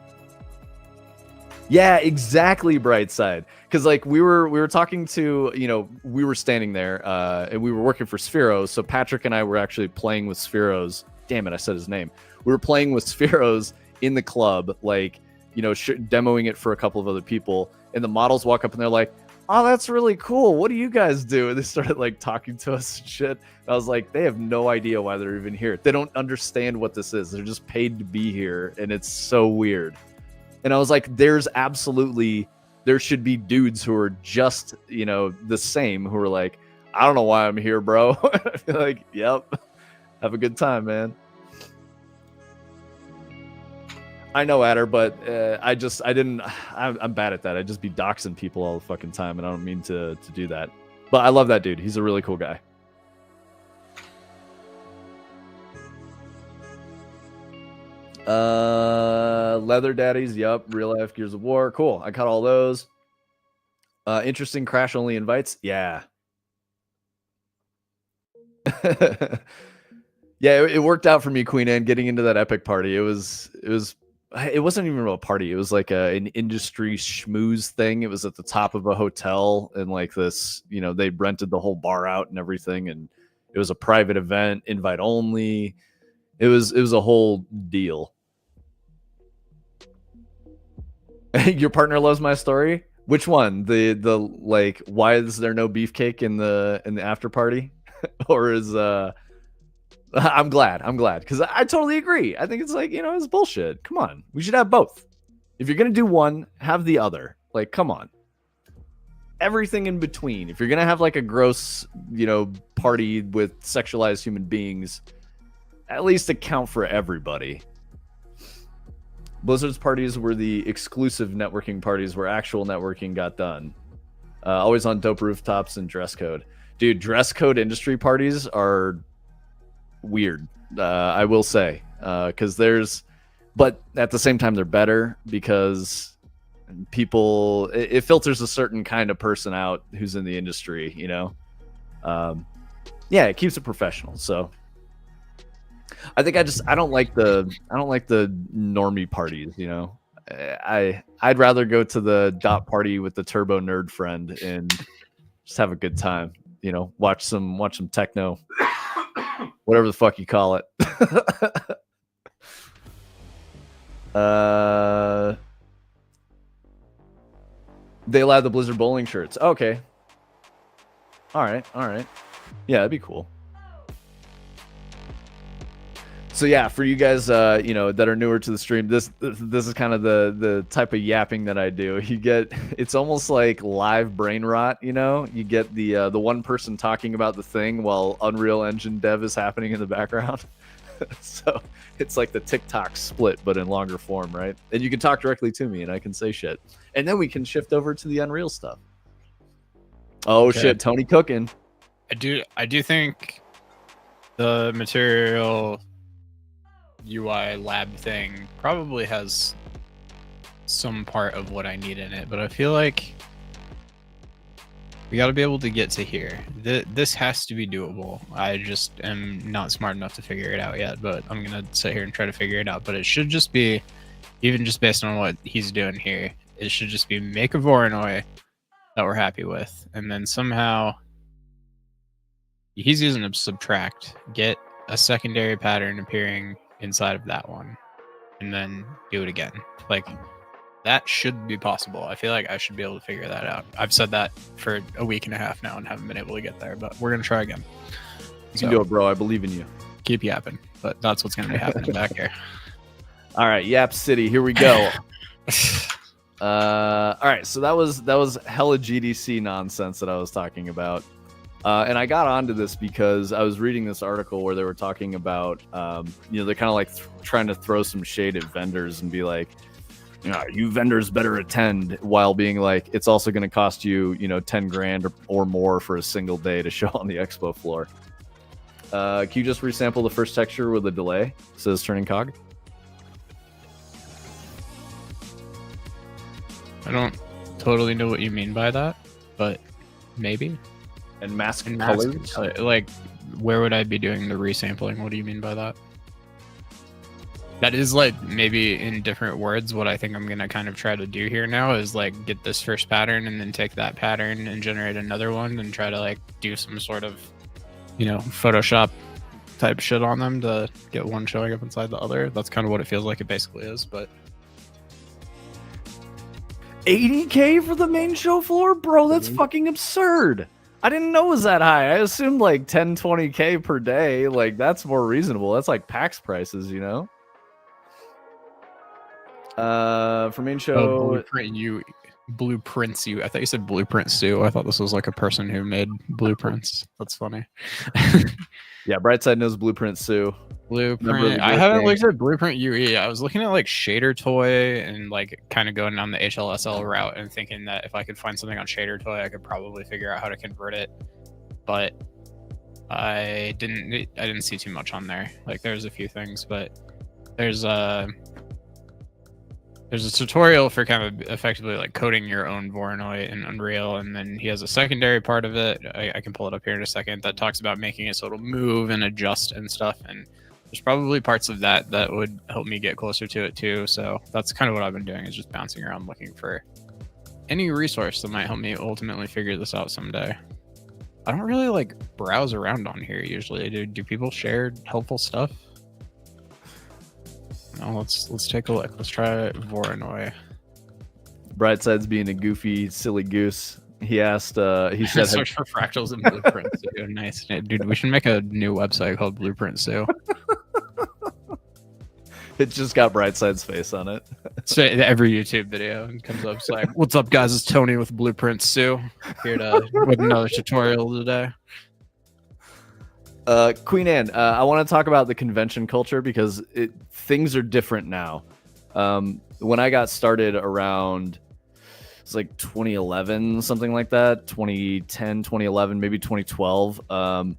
Speaker 2: Yeah, exactly, Brightside. Because like we were talking to, you know, we were standing there and we were working for Spheros. So Patrick and I were actually playing with Spheros. Damn it, I said his name. We were playing with Spheros in the club, like, you know, demoing it for a couple of other people. And the models walk up and they're like, "Oh, that's really cool. What do you guys do?" And they started like talking to us and shit. I was like, they have no idea why they're even here. They don't understand what this is. They're just paid to be here. And it's so weird. And I was like, there should be dudes who are just, you know, the same, who are like, "I don't know why I'm here, bro." I feel like, yep, have a good time, man. I know, Adder, but I'm bad at that. I just be doxing people all the fucking time, and I don't mean to do that. But I love that dude. He's a really cool guy. Leather daddies, yup. Real life Gears of War, cool. I caught all those. Interesting crash only invites, yeah. Yeah, it worked out for me, Queen Anne, getting into that epic party. It wasn't even a party. It was like an industry schmooze thing. It was at the top of a hotel, and like this, you know, they rented the whole bar out and everything, and it was a private event, invite only. It was a whole deal. Your partner loves my story. Which one? The like, why is there no beefcake in the after party? Or is I'm glad because I totally agree. I think it's like, you know, it's bullshit. Come on, we should have both. If you're gonna do one, have the other. Like, come on. Everything in between. If you're gonna have like a gross, you know, party with sexualized human beings, at least account for everybody. Blizzard's parties were the exclusive networking parties where actual networking got done. Always on dope rooftops and dress code. Dude, dress code industry parties are weird, I will say. Because but at the same time, they're better because people, it filters a certain kind of person out who's in the industry, you know? Yeah, it keeps it professional, so... I think I don't like the normie parties, you know. I'd rather go to the dot party with the turbo nerd friend and just have a good time, you know, watch some techno, whatever the fuck you call it. They allowed the Blizzard bowling shirts. Okay. All right. Yeah, that'd be cool. So yeah, for you guys, you know, that are newer to the stream, this is kind of the type of yapping that I do. You get, it's almost like live brain rot, you know. You get the one person talking about the thing while Unreal Engine dev is happening in the background. So it's like the TikTok split, but in longer form, right? And you can talk directly to me, and I can say shit, and then we can shift over to the Unreal stuff. Oh okay. Shit, Tony cooking.
Speaker 1: I do think the material UI lab thing probably has some part of what I need in it, but I feel like we got to be able to get to here. This has to be doable. I just am not smart enough to figure it out yet, but I'm gonna sit here and try to figure it out. But it should just be, even just based on what he's doing here, it should just be make a Voronoi that we're happy with, and then somehow he's using a subtract, get a secondary pattern appearing inside of that one, and then do it again. Like, that should be possible. I feel like I should be able to figure that out. I've said that for a week and a half now and haven't been able to get there, but we're gonna try again.
Speaker 2: You can do it, bro. I believe in you.
Speaker 1: Keep yapping, but that's what's gonna be happening back here.
Speaker 2: All right, Yap City, here we go. All right, so that was hella GDC nonsense that I was talking about. And I got onto this because I was reading this article where they were talking about, you know, they're kind of like trying to throw some shade at vendors and be like, you know, you vendors better attend, while being like, it's also going to cost you, you know, 10 grand or more for a single day to show on the expo floor. Can you just resample the first texture with a delay? Says turning cog.
Speaker 1: I don't totally know what you mean by that, but maybe.
Speaker 2: And mask
Speaker 1: And
Speaker 2: colors.
Speaker 1: like, where would I be doing the resampling? What do you mean by that? That is like maybe in different words. What I think I'm gonna kind of try to do here now is like get this first pattern and then take that pattern and generate another one and try to like do some sort of, Photoshop type shit on them to get one showing up inside the other. That's kind of what it feels like it basically is. But
Speaker 2: 80K for the main show floor, bro. That's fucking absurd. I didn't know it was that high. I assumed like 10, 20K per day. Like, that's more reasonable. That's like PAX prices, For main show.
Speaker 1: Blueprints you. I thought you said Blueprint Sue. I thought this was like a person who made blueprints. That's funny.
Speaker 2: Yeah, Brightside knows Blueprint Sue.
Speaker 1: Blueprint. I haven't looked at Blueprint UE. I was looking at like Shader Toy and like kind of going down the HLSL route and thinking that if I could find something on Shader Toy, I could probably figure out how to convert it. But I didn't see too much on there. Like there's a few things, but there's a tutorial for kind of effectively like coding your own Voronoi in Unreal, and then he has a secondary part of it. I can pull it up here in a second that talks about making it so it'll move and adjust and stuff. And there's probably parts of that would help me get closer to it too. So that's kind of what I've been doing, is just bouncing around looking for any resource that might help me ultimately figure this out someday. I don't really like browse around on here usually. Do people share helpful stuff? No, let's take a look. Let's try Voronoi.
Speaker 2: Brightside's being a goofy, silly goose. He asked. He said,
Speaker 1: "Search for fractals and blueprints." Nice, dude. We should make a new website called Blueprint Sue.
Speaker 2: It just got Brightside's face on it.
Speaker 1: So every YouTube video comes up. It's like, "What's up, guys? It's Tony with Blueprint Sue here with another tutorial today."
Speaker 2: Queen Anne, I want to talk about the convention culture because things are different now. When I got started around, it's like 2011, something like that, 2010, 2011, maybe 2012. Around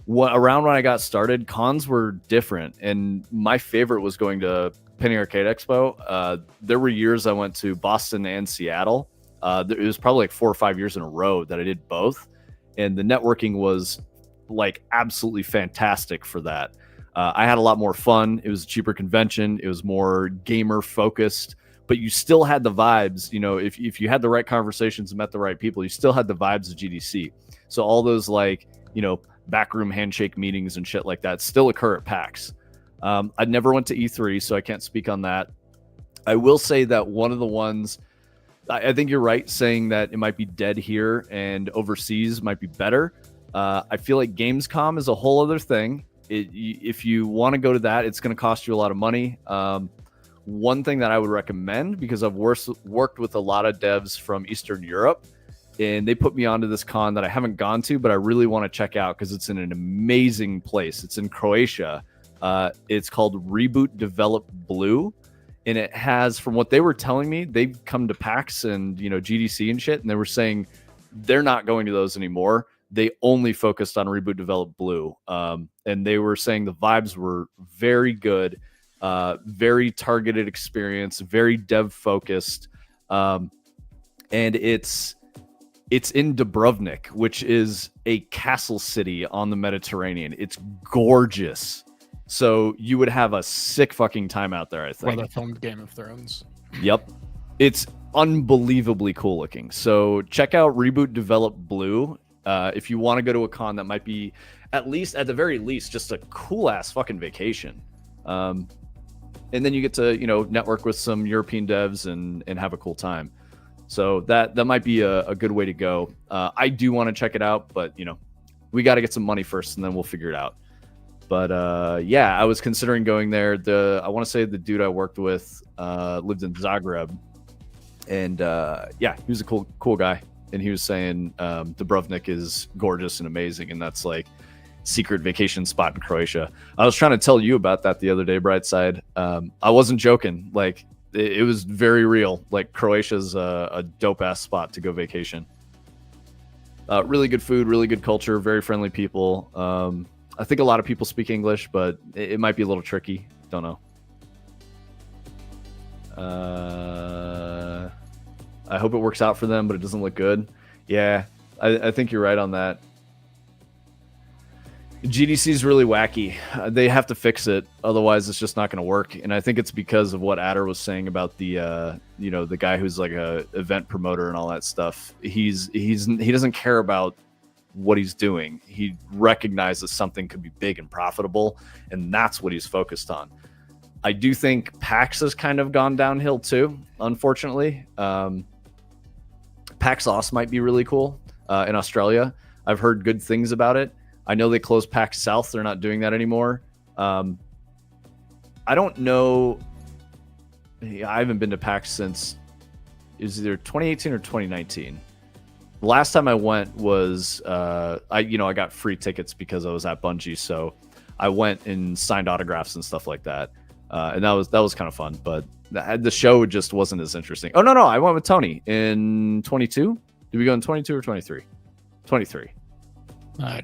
Speaker 2: when I got started, cons were different, and my favorite was going to Penny Arcade Expo. There were years I went to Boston and Seattle. It was probably like 4 or 5 years in a row that I did both, and the networking was like absolutely fantastic for that. I had a lot more fun. It was a cheaper convention. It was more gamer focused, but you still had the vibes. If you had the right conversations and met the right people, you still had the vibes of GDC. So all those like, backroom handshake meetings and shit like that still occur at PAX. I never went to E3, so I can't speak on that. I will say that one of the ones, I think you're right saying that it might be dead here and overseas might be better. I feel like Gamescom is a whole other thing. If you want to go to that, it's going to cost you a lot of money. One thing that I would recommend, because I've worked with a lot of devs from Eastern Europe, and they put me onto this con that I haven't gone to, but I really want to check out because it's in an amazing place. It's in Croatia. It's called Reboot Develop Blue. And it has, from what they were telling me, they've come to PAX and, GDC and shit, and they were saying they're not going to those anymore. They only focused on Reboot Develop Blue. And they were saying the vibes were very good, very targeted experience, very dev focused. And it's in Dubrovnik, which is a castle city on the Mediterranean. It's gorgeous. So you would have a sick fucking time out there, I think.
Speaker 1: Where they filmed Game of Thrones.
Speaker 2: Yep. It's unbelievably cool looking. So check out Reboot Develop Blue. If you want to go to a con that might be, at the very least, just a cool ass fucking vacation. And then you get to, network with some European devs and have a cool time. So that might be a good way to go. I do want to check it out, but we got to get some money first and then we'll figure it out. But yeah, I was considering going there. I want to say the dude I worked with lived in Zagreb, and yeah, he was a cool guy. And he was saying Dubrovnik is gorgeous and amazing, and that's like secret vacation spot in Croatia. I was trying to tell you about that the other day, Brightside. I wasn't joking. Like it was very real. Like Croatia's a dope ass spot to go vacation. Really good food, really good culture, very friendly people. I think a lot of people speak English, but it might be a little tricky. Don't know. I hope it works out for them, but it doesn't look good. Yeah, I think you're right on that. GDC is really wacky. They have to fix it, otherwise it's just not going to work. And I think it's because of what Adder was saying about the, the guy who's like a event promoter and all that stuff. He doesn't care about what he's doing. He recognizes something could be big and profitable, and that's what he's focused on. I do think PAX has kind of gone downhill too, unfortunately. PAX Aus might be really cool in Australia. I've heard good things about it. I know they closed PAX South. They're not doing that anymore. I don't know. I haven't been to PAX since it was either 2018 or 2019. The last time I went was I got free tickets because I was at Bungie, so I went and signed autographs and stuff like that, and that was kind of fun. But the show just wasn't as interesting. Oh no, I went with Tony in 22. Did we go in 22 or 23? 23.
Speaker 1: I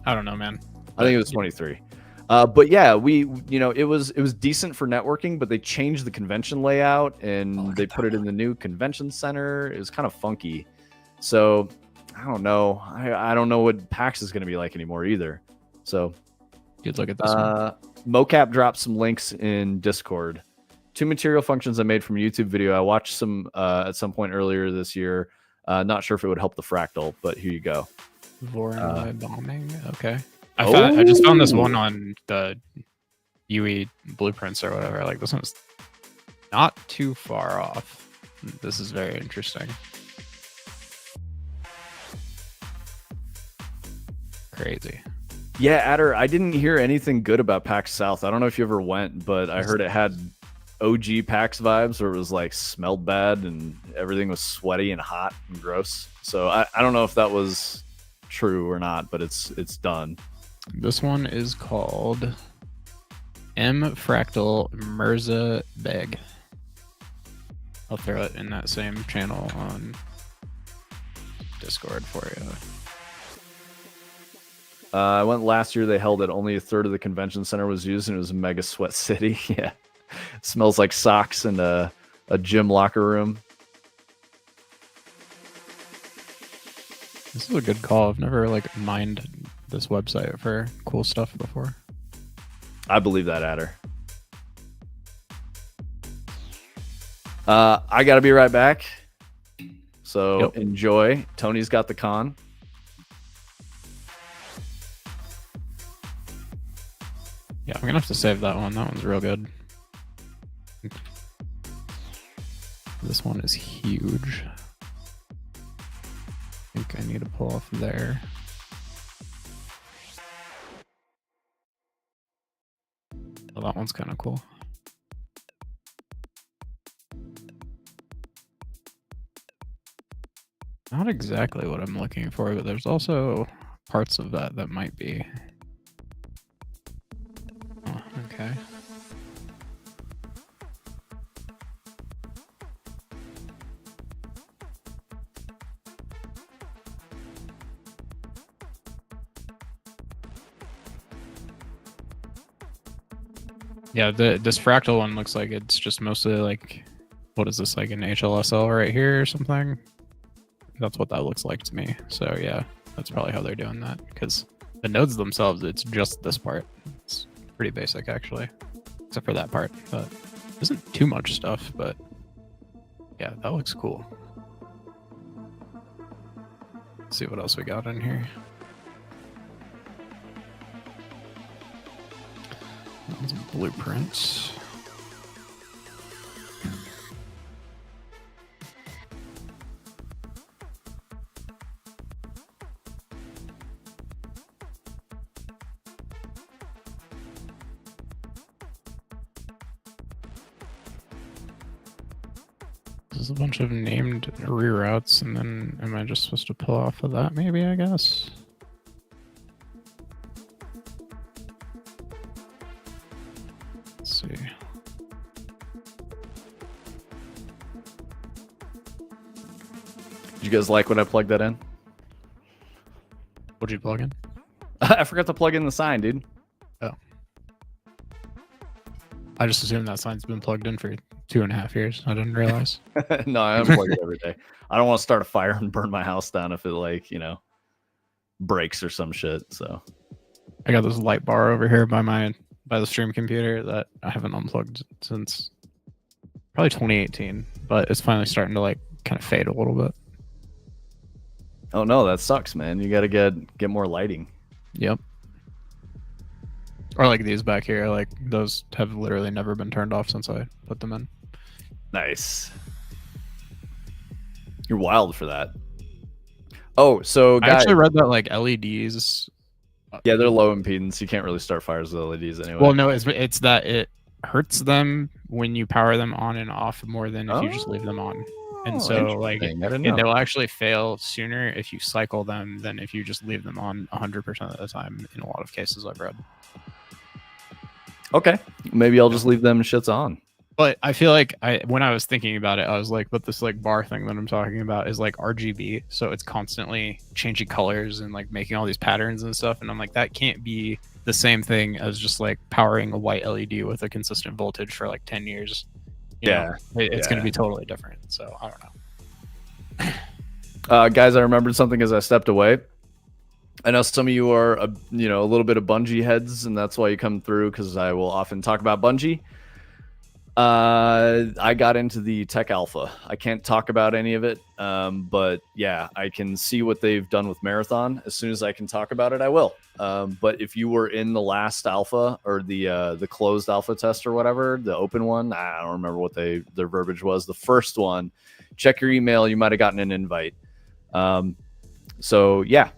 Speaker 1: don't know, man.
Speaker 2: I think it was 23. But yeah, it was decent for networking, but they changed the convention layout and they put it in the new convention center. It was kind of funky. So I don't know. I don't know what PAX is going to be like anymore either. So
Speaker 1: good look at this one.
Speaker 2: Mocap dropped some links in Discord. 2 material functions I made from a YouTube video. I watched some at some point earlier this year. Not sure if it would help the fractal, but here you go.
Speaker 1: Voron bombing. Okay. I just found this one on the UE blueprints or whatever. Like, this one's not too far off. This is very interesting. Crazy.
Speaker 2: Yeah, Adder, I didn't hear anything good about PAX South. I don't know if you ever went, but I heard it had OG PAX vibes where it was like smelled bad and everything was sweaty and hot and gross. So I don't know if that was true or not, but it's done.
Speaker 1: This one is called M Fractal Mirza Beg. I'll throw it in that same channel on Discord for you.
Speaker 2: I went last year. They held it. Only a third of the convention center was used, and it was a mega sweat city. Yeah, it smells like socks and a gym locker room.
Speaker 1: This is a good call. I've never mined this website for cool stuff before.
Speaker 2: I believe that, Adder. I gotta be right back. So enjoy. Tony's got the con.
Speaker 1: Yeah, I'm gonna have to save that one. That one's real good. This one is huge. I think I need to pull off there. Oh, that one's kind of cool. Not exactly what I'm looking for, but there's also parts of that might be. Oh, okay. Yeah, this fractal one looks like it's just mostly what is this, like an HLSL right here or something? That's what that looks like to me. So yeah, that's probably how they're doing that, because the nodes themselves, it's just this part. It's pretty basic actually, except for that part. But isn't too much stuff, but yeah, that looks cool. Let's see what else we got in here. Some blueprints. There's a bunch of named reroutes, and then am I just supposed to pull off of that maybe, I guess? Let's see.
Speaker 2: Did you guys like when I plugged that in?
Speaker 1: What'd you plug in?
Speaker 2: I forgot to plug in the sign, dude.
Speaker 1: Oh. I just assumed that sign's been plugged in for 2.5 years. I didn't realize.
Speaker 2: No, I unplug it every day. I don't want to start a fire and burn my house down if it breaks or some shit. So
Speaker 1: I got this light bar over here by the stream computer that I haven't unplugged since probably 2018, but it's finally starting to like kind of fade a little bit.
Speaker 2: Oh no, that sucks, man. You got to get more lighting.
Speaker 1: Yep. Or like these back here, like those have literally never been turned off since I put them in.
Speaker 2: Nice. You're wild for that. Oh, so
Speaker 1: I actually read that like LEDs.
Speaker 2: Yeah, they're low impedance. You can't really start fires with LEDs anyway.
Speaker 1: Well, no, it's that it hurts them when you power them on and off more than if you just leave them on. And so like they'll actually fail sooner if you cycle them than if you just leave them on 100% of the time in a lot of cases I've read.
Speaker 2: Okay, maybe I'll just leave them shits on.
Speaker 1: But I feel like when I was thinking about it, I was like, but this like bar thing that I'm talking about is like RGB. So it's constantly changing colors and like making all these patterns and stuff. And I'm like, that can't be the same thing as just like powering a white LED with a consistent voltage for like 10 years. You know, it's going to be totally different. So I don't
Speaker 2: know. Guys, I remembered something as I stepped away. I know some of you are, a little bit of Bungie heads, and that's why you come through, because I will often talk about Bungie. I got into the tech alpha. I can't talk about any of it, but yeah, I can see what they've done with Marathon. As soon as I can talk about it, I will. But if you were in the last alpha or the closed alpha test or whatever, the open one, I don't remember what their verbiage was. The first one, check your email. You might have gotten an invite. So yeah,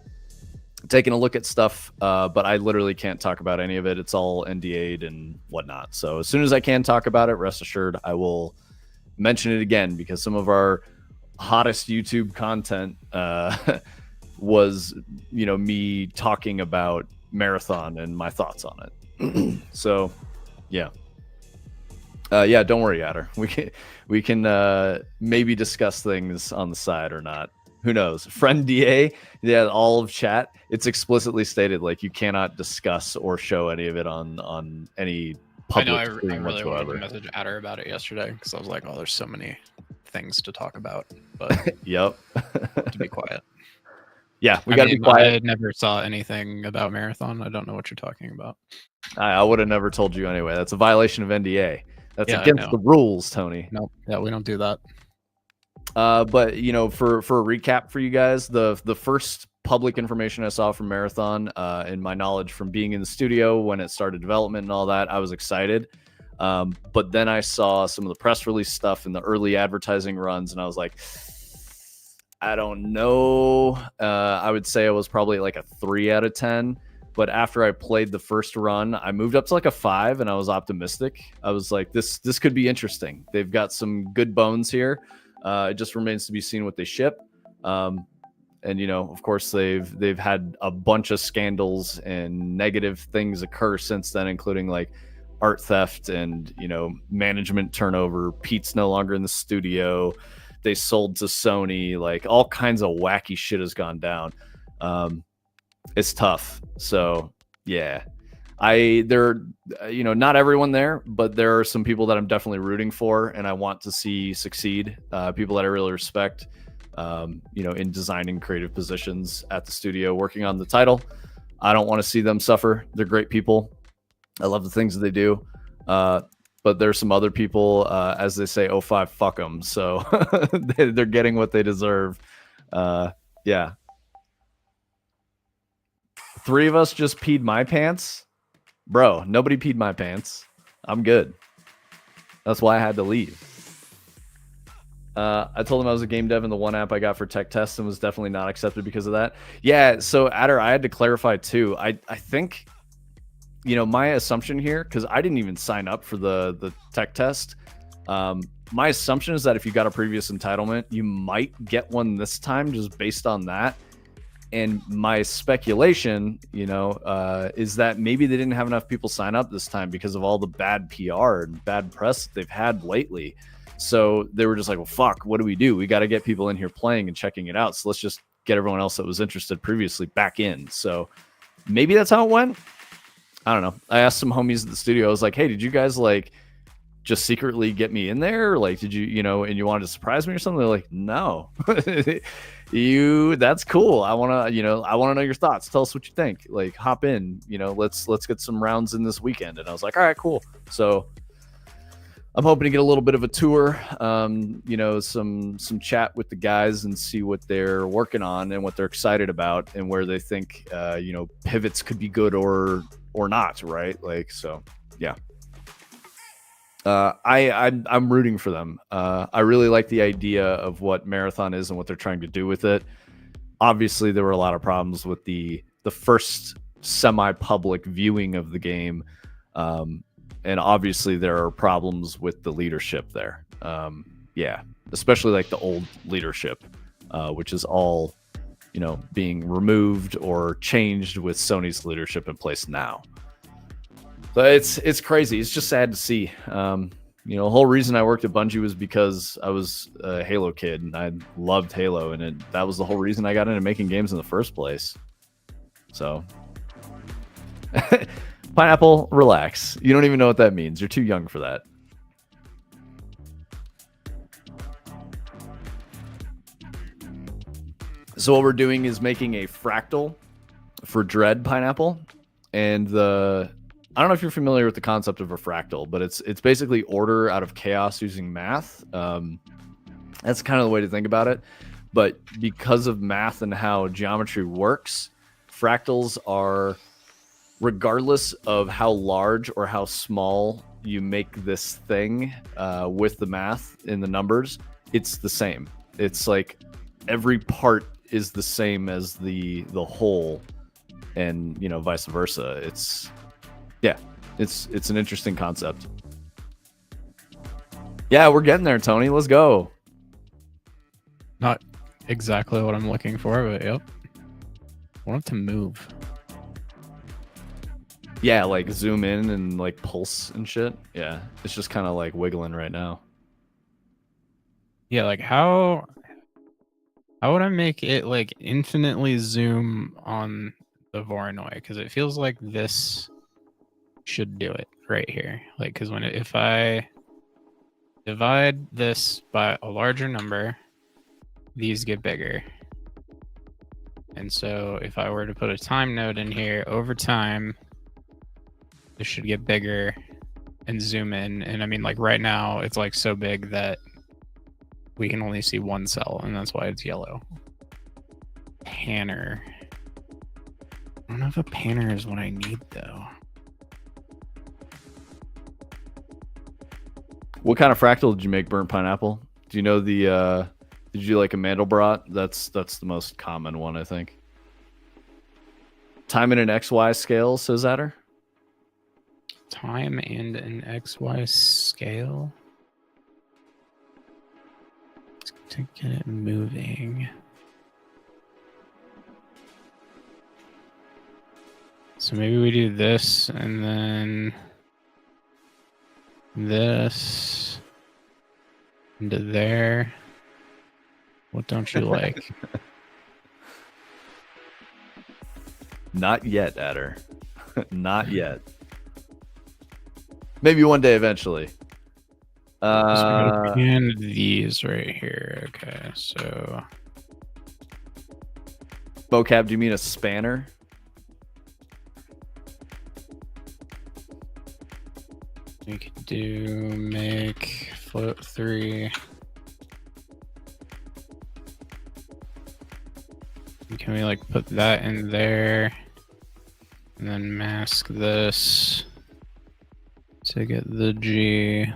Speaker 2: taking a look at stuff, but I literally can't talk about any of it. It's all NDA'd and whatnot. So as soon as I can talk about it, rest assured I will mention it again, because some of our hottest YouTube content was, me talking about Marathon and my thoughts on it. So yeah. Don't worry, Adder. We can maybe discuss things on the side or not. Who knows? Friend DA, all of chat, it's explicitly stated like you cannot discuss or show any of it on any public stream.
Speaker 1: I really wanted to message Adder about it yesterday because I was like, oh, there's so many things to talk about. But
Speaker 2: yep.
Speaker 1: To be quiet.
Speaker 2: Yeah, we got to be quiet.
Speaker 1: I never saw anything about Marathon. I don't know what you're talking about.
Speaker 2: I would have never told you anyway. That's a violation of NDA. That's against the rules, Tony.
Speaker 1: No, yeah, we don't do that.
Speaker 2: But for a recap for you guys, the first public information I saw from Marathon, in my knowledge from being in the studio when it started development and all that, I was excited. But then I saw some of the press release stuff and the early advertising runs, and I was like, I don't know. I would say I was probably like a 3 out of 10. But after I played the first run, I moved up to like a 5, and I was optimistic. I was like, this could be interesting. They've got some good bones here. It just remains to be seen what they ship. And of course, they've had a bunch of scandals and negative things occur since then, including like art theft and management turnover. Pete's no longer in the studio. They sold to Sony. Like all kinds of wacky shit has gone down. It's tough. So yeah. Not everyone there, but there are some people that I'm definitely rooting for and I want to see succeed. People that I really respect, in designing creative positions at the studio, working on the title. I don't want to see them suffer. They're great people. I love the things that they do. But there's some other people, as they say, UE5, fuck them. So they're getting what they deserve. Yeah. 3 of us just peed my pants. Bro, nobody peed my pants. I'm good. That's why I had to leave. I told him I was a game dev in the one app I got for tech tests and was definitely not accepted because of that. Yeah, so Adder, I had to clarify too. I think, my assumption here, because I didn't even sign up for the tech test. My assumption is that if you got a previous entitlement, you might get one this time just based on that. And my speculation, is that maybe they didn't have enough people sign up this time because of all the bad PR and bad press that they've had lately. So they were just like, well, fuck, what do? We got to get people in here playing and checking it out. So let's just get everyone else that was interested previously back in. So maybe that's how it went. I don't know. I asked some homies at the studio. I was like, hey, did you guys just secretly get me in there? Like, did you, and you wanted to surprise me or something? They're like, no, that's cool. I want to, I want to know your thoughts. Tell us what you think. Like, hop in, let's get some rounds in this weekend. And I was like, all right, cool. So I'm hoping to get a little bit of a tour, some chat with the guys and see what they're working on and what they're excited about and where they think, pivots could be good or not, right? Like, so yeah. I'm rooting for them. I really like the idea of what Marathon is and what they're trying to do with it. Obviously, there were a lot of problems with the first semi-public viewing of the game, and obviously there are problems with the leadership there. Yeah, especially like the old leadership, which is all being removed or changed with Sony's leadership in place now. So it's crazy. It's just sad to see. The whole reason I worked at Bungie was because I was a Halo kid and I loved Halo, and that was the whole reason I got into making games in the first place. So, Pineapple, relax. You don't even know what that means. You're too young for that. So what we're doing is making a fractal for Dread, Pineapple, and I don't know if you're familiar with the concept of a fractal, but it's basically order out of chaos using math. That's kind of the way to think about it. But because of math and how geometry works, fractals are, regardless of how large or how small you make this thing with the math in the numbers, it's the same. It's like every part is the same as the whole, and vice versa. It's an interesting concept. Yeah, we're getting there, Tony. Let's go.
Speaker 1: Not exactly what I'm looking for, but yep. I want it to move.
Speaker 2: Yeah, like zoom in and like pulse and shit. Yeah, it's just kind of like wiggling right now.
Speaker 1: Yeah, like how would I make it like infinitely zoom on the Voronoi? Because it feels like this should do it right here. Like, because if I divide this by a larger number, these get bigger. And so if I were to put a time node in here, over time, this should get bigger and zoom in. And I mean, like right now, it's like so big that we can only see one cell, and that's why it's yellow. Panner. I don't know if a panner is what I need, though.
Speaker 2: What kind of fractal did you make, Burnt Pineapple? Do you know the did you do like a Mandelbrot? That's the most common one, I think. Time in an XY scale, says Adder.
Speaker 1: Time and an XY scale to get it moving. So maybe we do this and then this into there. What don't you like?
Speaker 2: Not yet, Adder. Not yet. Maybe one day eventually.
Speaker 1: And these right here. Okay, so
Speaker 2: Vocab, do you mean a spanner?
Speaker 1: we could do make float 3. Can we like put that in there and then mask this to get the G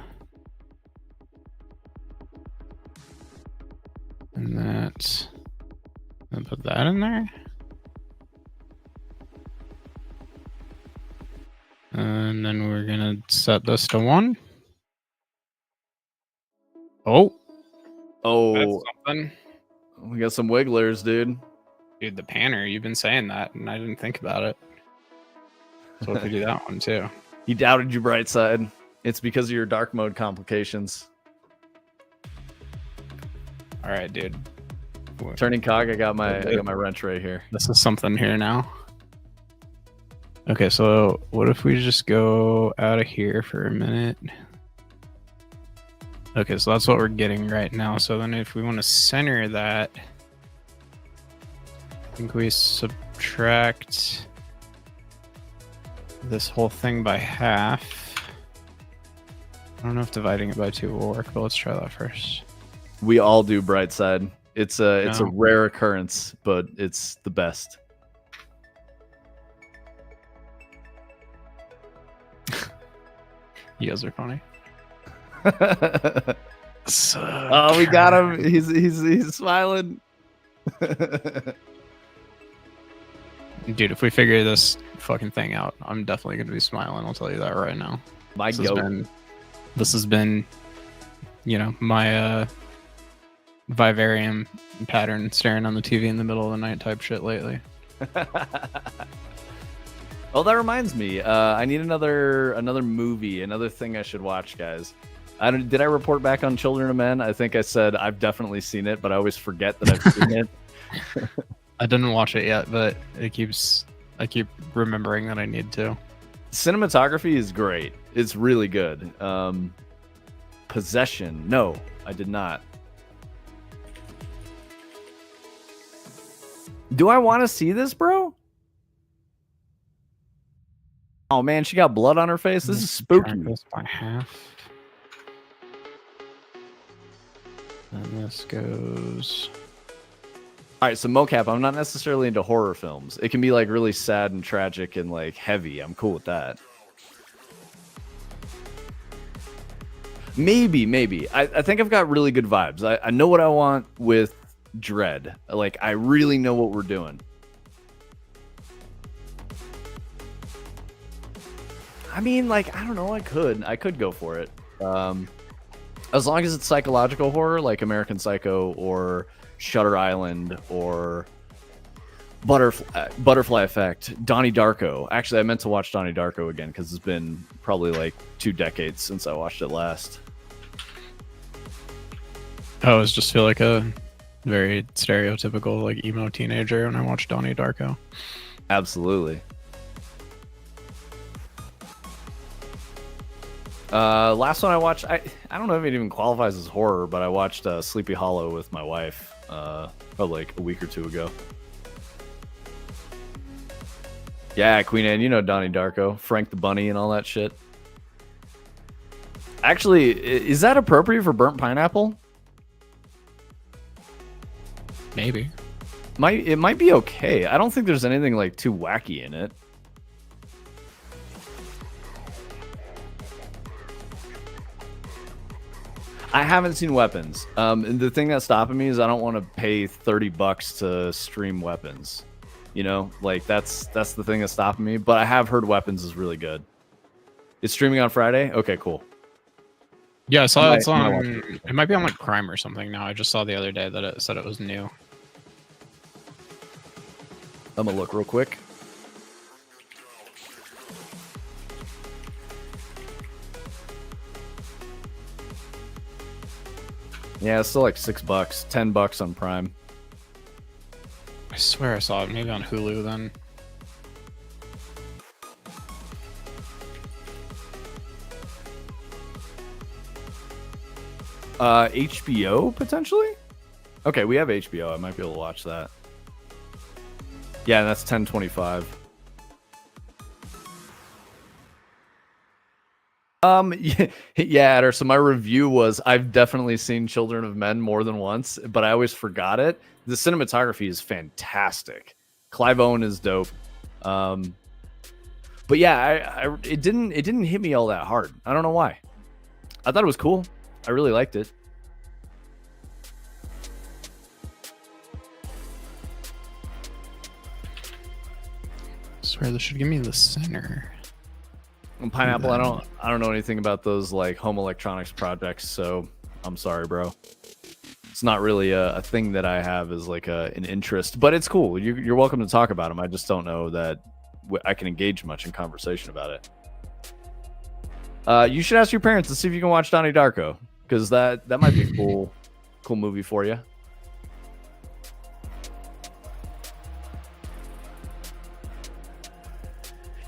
Speaker 1: and that, and put that in there? And then we're gonna set this to 1. Oh, that's something.
Speaker 2: We got some wigglers, dude.
Speaker 1: Dude, the panner, you've been saying that, and I didn't think about it. So if we do that one too.
Speaker 2: He doubted you, Brightside. It's because of your dark mode complications.
Speaker 1: All right, dude.
Speaker 2: Turning cog, I got my wrench right here.
Speaker 1: This is something here now. Okay, so what if we just go out of here for a minute? Okay, so that's what we're getting right now. So then if we want to center that, I think we subtract this whole thing by half. I don't know if dividing it by 2 will work, but let's try that first.
Speaker 2: We all do bright side. It's a
Speaker 1: No.
Speaker 2: rare occurrence, but it's the best.
Speaker 1: You guys are funny.
Speaker 2: Oh, we got him. He's smiling.
Speaker 1: Dude, if we figure this fucking thing out, I'm definitely gonna be smiling. I'll tell you that right now. This has been, you know, my vivarium pattern staring on the TV in the middle of the night type shit lately.
Speaker 2: Oh, that reminds me. I need another movie, another thing I should watch, guys. Did I report back on Children of Men? I think I said I've definitely seen it, but I always forget that I've seen it.
Speaker 1: I didn't watch it yet, but I keep remembering that I need to.
Speaker 2: Cinematography is great. It's really good. Possession. No, I did not. Do I want to see this, bro? Oh man, she got blood on her face. This is spooky.
Speaker 1: This by half. And this goes.
Speaker 2: All right, so mocap. I'm not necessarily into horror films. It can be like really sad and tragic and like heavy. I'm cool with that. Maybe. I think I've got really good vibes. I know what I want with Dread. Like, I really know what we're doing. I mean, like, I don't know. I could go for it. As long as it's psychological horror, like American Psycho or Shutter Island or Butterfly Effect, Donnie Darko. Actually, I meant to watch Donnie Darko again because it's been probably like 2 decades since I watched it last.
Speaker 1: I always just feel like a very stereotypical like emo teenager when I watch Donnie Darko.
Speaker 2: Absolutely. Last one I watched, I don't know if it even qualifies as horror, but I watched Sleepy Hollow with my wife probably like a week or 2 ago. Yeah, Queen Anne, you know Donnie Darko, Frank the Bunny and all that shit. Actually, is that appropriate for burnt pineapple?
Speaker 1: Maybe.
Speaker 2: It might be okay. I don't think there's anything like too wacky in it. I haven't seen Weapons. And the thing that's stopping me is I don't want to pay $30 to stream Weapons. You know, like that's the thing that's stopping me. But I have heard Weapons is really good. It's streaming on Friday. Okay, cool.
Speaker 1: Yeah, I saw it's on. It might be on like Prime or something now. I just saw the other day that it said it was new.
Speaker 2: I'm gonna look real quick. Yeah, it's still like $6, $10 on Prime.
Speaker 1: I swear I saw it maybe on Hulu then.
Speaker 2: HBO potentially? Okay, we have HBO. I might be able to watch that. Yeah, that's 10.25. Yeah, Adder, so my review was I've definitely seen Children of Men more than once, but I always forgot it. The cinematography is fantastic. Clive Owen is dope. But yeah, it didn't hit me all that hard. I don't know why. I thought it was cool. I really liked it.
Speaker 1: I swear this should give me the center.
Speaker 2: And Pineapple, I don't know anything about those like home electronics projects, so I'm sorry, bro. It's not really a thing that I have as like an interest, but it's cool. You're welcome to talk about them. I just don't know that I can engage much in conversation about it. You should ask your parents to see if you can watch Donnie Darko, because that might be a cool movie for you.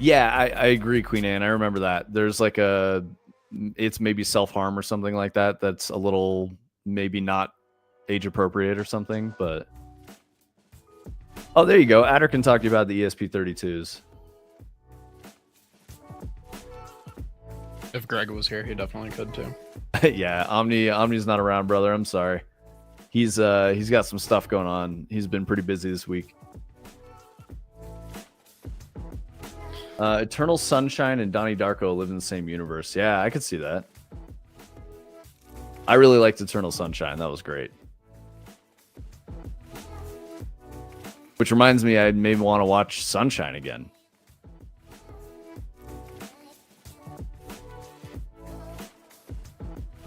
Speaker 2: Yeah, I agree, Queen Anne. I remember that. There's like a it's maybe self-harm or something like that. That's a little maybe not age appropriate or something, but oh, there you go. Adder can talk to you about the ESP32s.
Speaker 1: If Greg was here, he definitely could too.
Speaker 2: Yeah, Omni's not around, brother. I'm sorry. He's got some stuff going on. He's been pretty busy this week. Eternal Sunshine and Donnie Darko live in the same universe. Yeah, I could see that. I really liked Eternal Sunshine. That was great. Which reminds me, I maybe want to watch Sunshine again.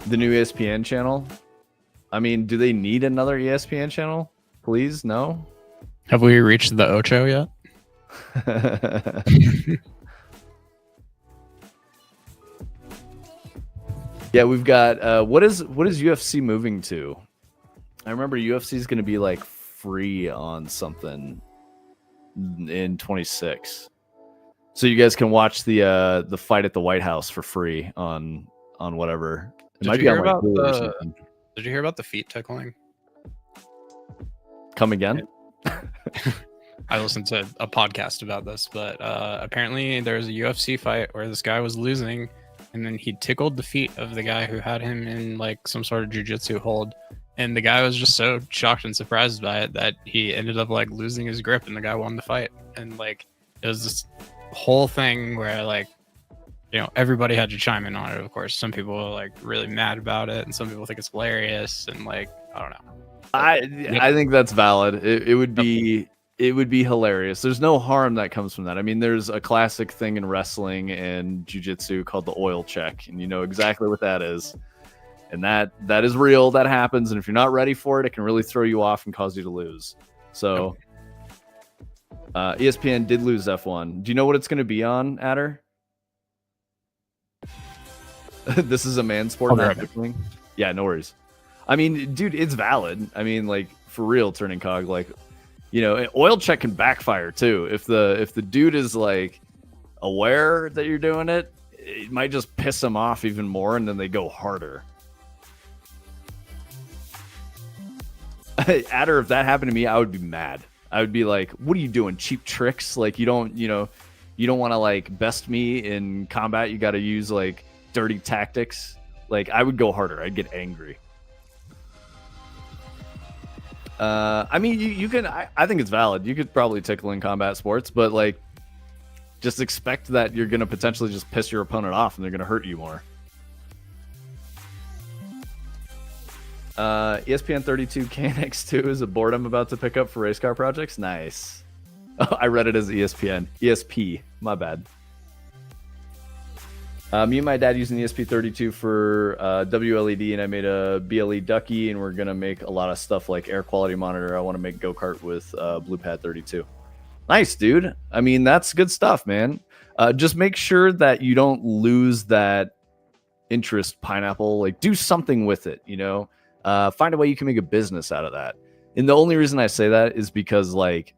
Speaker 2: The new ESPN channel. I mean, do they need another ESPN channel? Please, no.
Speaker 1: Have we reached the Ocho yet?
Speaker 2: Yeah, we've got what is UFC moving to? I remember UFC is going to be like free on something in 26. So you guys can watch the fight at the White House for free on whatever.
Speaker 1: Did you hear about the feet tickling?
Speaker 2: Come again?
Speaker 1: I listened to a podcast about this, but apparently there's a UFC fight where this guy was losing, and then he tickled the feet of the guy who had him in like some sort of jiu-jitsu hold, and the guy was just so shocked and surprised by it that he ended up like losing his grip, and the guy won the fight. And like it was this whole thing where like, you know, everybody had to chime in on it. Of course, some people were like really mad about it, and some people think it's hilarious, and like I don't know.
Speaker 2: I think that's valid. It would be hilarious. There's no harm that comes from that. I mean, there's a classic thing in wrestling and jiu-jitsu called the oil check, and you know exactly what that is. And that is real. That happens, and if you're not ready for it, it can really throw you off and cause you to lose. So, ESPN did lose F1. Do you know what it's going to be on, Adder? This is a man sport, not tickling. Yeah, no worries. I mean, dude, it's valid. I mean, like for real, turning cog. Like, you know, an oil check can backfire too. If the dude is like aware that you're doing it, it might just piss them off even more, and then they go harder. Adder, if that happened to me, I would be mad. I would be like, "What are you doing? Cheap tricks? Like you don't want to like best me in combat. You got to use like dirty tactics." Like I would go harder. I'd get angry. I mean, you can. I think it's valid. You could probably tickle in combat sports, but like, just expect that you're gonna potentially just piss your opponent off, and they're gonna hurt you more. ESPN 32 KNX2 is a board I'm about to pick up for race car projects. Nice. Oh, I read it as ESPN. ESP. My bad. Me and my dad using the ESP32 for WLED, and I made a BLE ducky, and we're gonna make a lot of stuff like air quality monitor. I want to make go-kart with BluePad 32. Nice, dude. I mean, that's good stuff, man. Just make sure that you don't lose that interest, Pineapple. Like, do something with it, you know? Find a way you can make a business out of that. And the only reason I say that is because, like,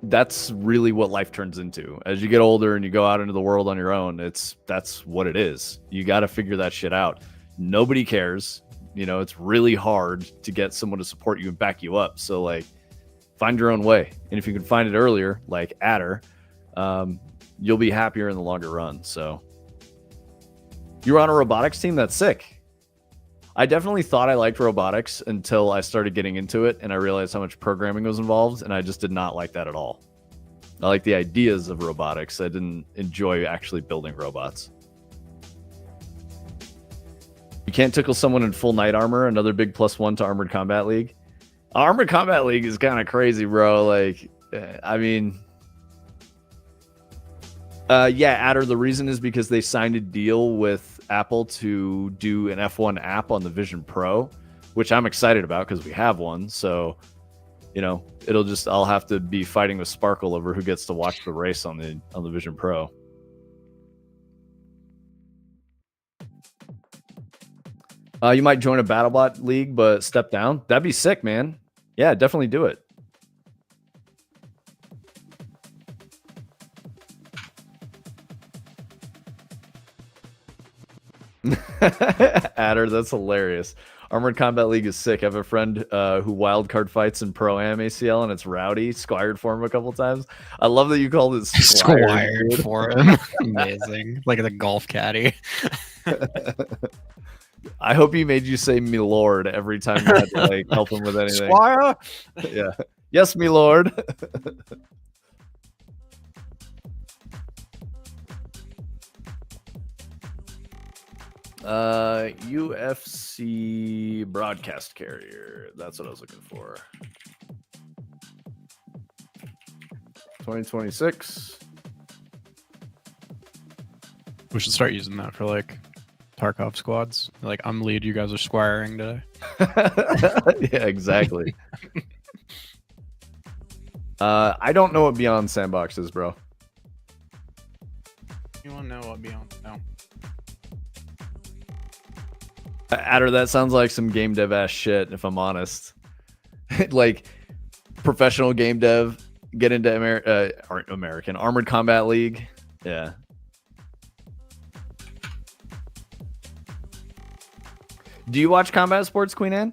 Speaker 2: that's really what life turns into. As you get older and you go out into the world on your own, that's what it is. You got to figure that shit out. Nobody cares. You know, it's really hard to get someone to support you and back you up. So, like, find your own way. And if you can find it earlier, like Adder, you'll be happier in the longer run. So you're on a robotics team? That's sick. I definitely thought I liked robotics until I started getting into it and I realized how much programming was involved, and I just did not like that at all. I like the ideas of robotics. I didn't enjoy actually building robots. You can't tickle someone in full knight armor, another big +1 to Armored Combat League. Armored Combat League is kind of crazy, bro. Like, I mean... yeah, Adder, the reason is because they signed a deal with Apple to do an F1 app on the Vision Pro, which I'm excited about because we have one. So, you know, I'll have to be fighting with Sparkle over who gets to watch the race on the Vision Pro. You might join a BattleBot league, but step down. That'd be sick, man. Yeah, definitely do it. Adder, that's hilarious. Armored Combat League is sick. I have a friend who wildcard fights in Pro-Am ACL, and it's Rowdy. Squired for him a couple times. I love that you called it
Speaker 1: Squired for him. Amazing. Like the golf caddy.
Speaker 2: I hope he made you say "me lord" every time you had to like help him with anything.
Speaker 1: Squire?
Speaker 2: Yeah. Yes, me lord. UFC broadcast carrier. That's what I was looking for. 2026.
Speaker 1: We should start using that for like Tarkov squads. Like, I'm lead, you guys are squiring today.
Speaker 2: Yeah, exactly. I don't know what Beyond Sandbox is, bro.
Speaker 1: You want to know what Beyond? No.
Speaker 2: Adder, that sounds like some game dev ass shit, if I'm honest. Like, professional game dev, get into American Armored Combat League. Yeah. Do you watch combat sports, Queen Anne?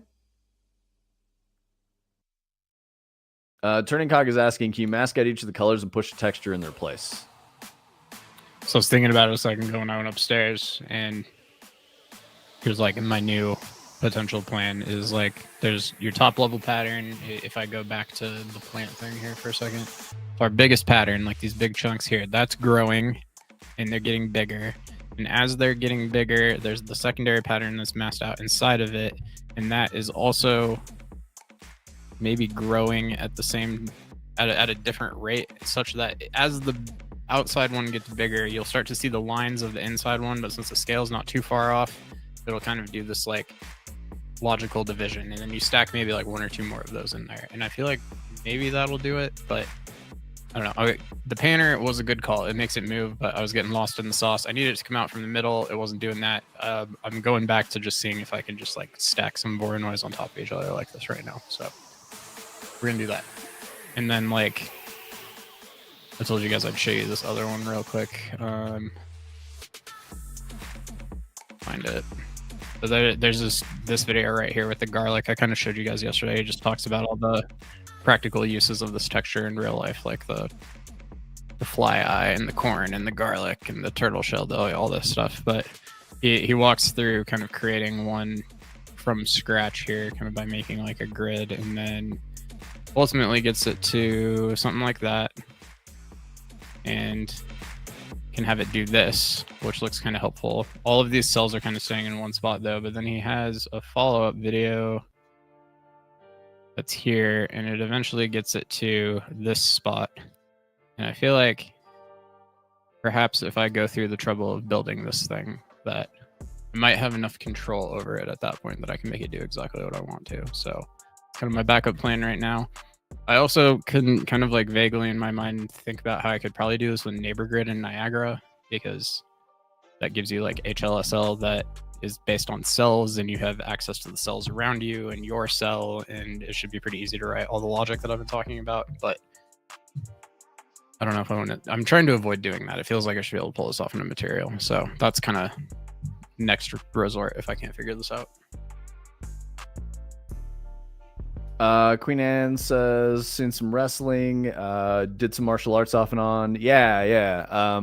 Speaker 2: Turning Cog is asking, can you mask out each of the colors and push the texture in their place?
Speaker 1: So I was thinking about it a second ago when I went upstairs, and here's like my new potential plan is like there's your top level pattern. If I go back to the plant thing here for a second, our biggest pattern, like these big chunks here, that's growing and they're getting bigger. And as they're getting bigger, there's the secondary pattern that's masked out inside of it, and that is also maybe growing at the same at a different rate, such that as the outside one gets bigger, you'll start to see the lines of the inside one, but since the scale's not too far off, it'll kind of do this like logical division, and then you stack maybe like one or two more of those in there, and I feel like maybe that'll do it, but I don't know. The panner was a good call. It makes it move, but I was getting lost in the sauce. I needed it to come out from the middle. It wasn't doing that. I'm going back to just seeing if I can just like stack some Voronoi on top of each other like this right now. So we're gonna do that. And then like I told you guys I'd show you this other one real quick. Find it. So there's this video right here with the garlic. I kind of showed you guys yesterday. It just talks about all the practical uses of this texture in real life, like the fly eye and the corn and the garlic and the turtle shell, all this stuff. But he walks through kind of creating one from scratch here, kind of by making like a grid, and then ultimately gets it to something like that, and can have it do this, which looks kind of helpful. All of these cells are kind of staying in one spot though, but then he has a follow-up video that's here, and it eventually gets it to this spot. And I feel like perhaps if I go through the trouble of building this thing, that I might have enough control over it at that point that I can make it do exactly what I want to. So it's kind of my backup plan right now. I also couldn't kind of like vaguely in my mind think about how I could probably do this with Neighbor Grid and Niagara, because that gives you like HLSL that is based on cells, and you have access to the cells around you and your cell, and it should be pretty easy to write all the logic that I've been talking about. But I don't know if I want to. I'm trying to avoid doing that. It feels like I should be able to pull this off in a material. So that's kind of next resort if I can't figure this out.
Speaker 2: Queen Anne says, seen some wrestling, did some martial arts off and on. Yeah.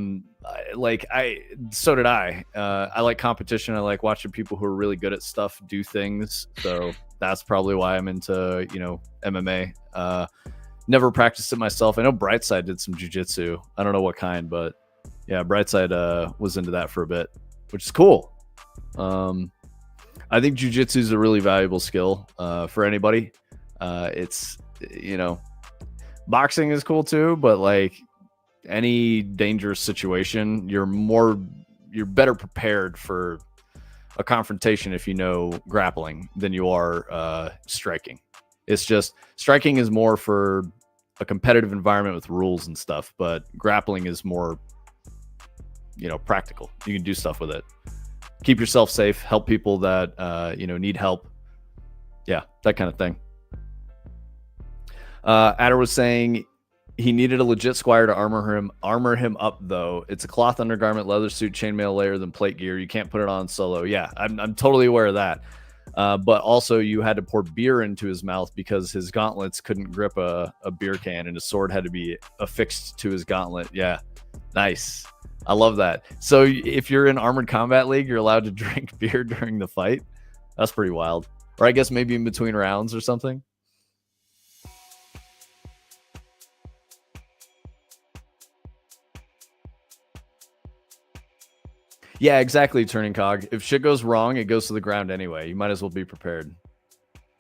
Speaker 2: So did I. I like competition. I like watching people who are really good at stuff do things. So that's probably why I'm into, MMA. Never practiced it myself. I know Brightside did some jiu-jitsu. I don't know what kind, but yeah, Brightside was into that for a bit, which is cool. I think jiu-jitsu is a really valuable skill for anybody. It's, boxing is cool too, but like any dangerous situation, you're better prepared for a confrontation if you know grappling than you are striking. It's just striking is more for a competitive environment with rules and stuff, but grappling is more, practical. You can do stuff with it. Keep yourself safe, help people that, need help. Yeah, that kind of thing. Adder was saying He needed a legit squire to armor him up, though. It's a cloth undergarment, leather suit, chainmail layer, then plate gear. You can't put it on solo. Yeah, I'm totally aware of that. But also, you had to pour beer into his mouth because his gauntlets couldn't grip a beer can, and his sword had to be affixed to his gauntlet. Yeah, nice. I love that. So if you're in Armored Combat League, you're allowed to drink beer during the fight. That's pretty wild. Or I guess maybe in between rounds or something. Yeah, exactly, Turning Cog. If shit goes wrong, it goes to the ground anyway. You might as well be prepared.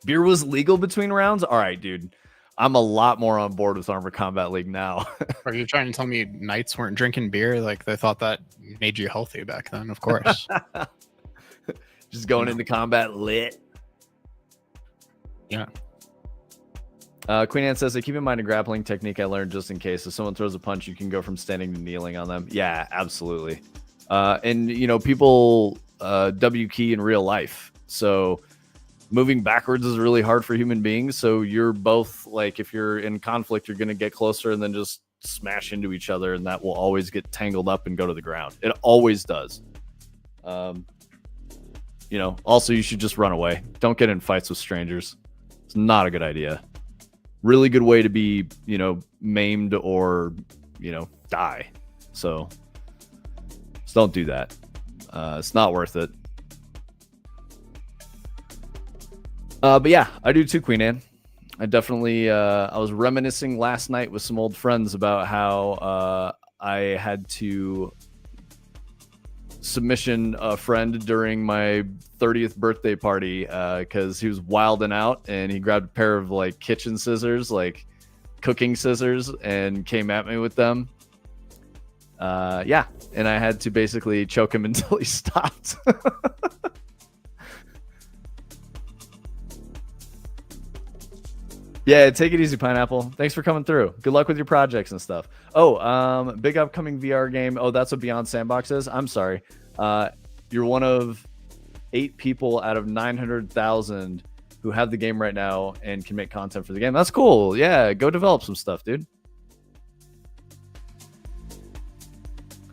Speaker 2: Beer was legal between rounds? All right, dude. I'm a lot more on board with Armored Combat League now.
Speaker 1: Are you trying to tell me knights weren't drinking beer? Like they thought that made you healthy back then, of course.
Speaker 2: Just going into combat lit.
Speaker 1: Yeah.
Speaker 2: Queen Anne says, keep in mind a grappling technique I learned just in case. If someone throws a punch, you can go from standing to kneeling on them. Yeah, absolutely. And, you know, people W key in real life. So moving backwards is really hard for human beings. So you're both like, if you're in conflict, you're going to get closer and then just smash into each other. And that will always get tangled up and go to the ground. It always does. You know, also you should just run away. Don't get in fights with strangers. It's not a good idea. Really good way to be, you know, maimed or, you know, die. So just don't do that. It's not worth it. But yeah, I do too, Queen Anne. I definitely, I was reminiscing last night with some old friends about how I had to submission a friend during my 30th birthday party because he was wilding out and he grabbed a pair of like kitchen scissors, like cooking scissors, and came at me with them. Yeah, and I had to basically choke him until he stopped. Yeah, take it easy, Pineapple. Thanks for coming through. Good luck with your projects and stuff. Oh, big upcoming VR game. Oh, that's what Beyond Sandbox is? I'm sorry. You're one of 8 people out of 900,000 who have the game right now and can make content for the game. That's cool. Yeah, go develop some stuff, dude.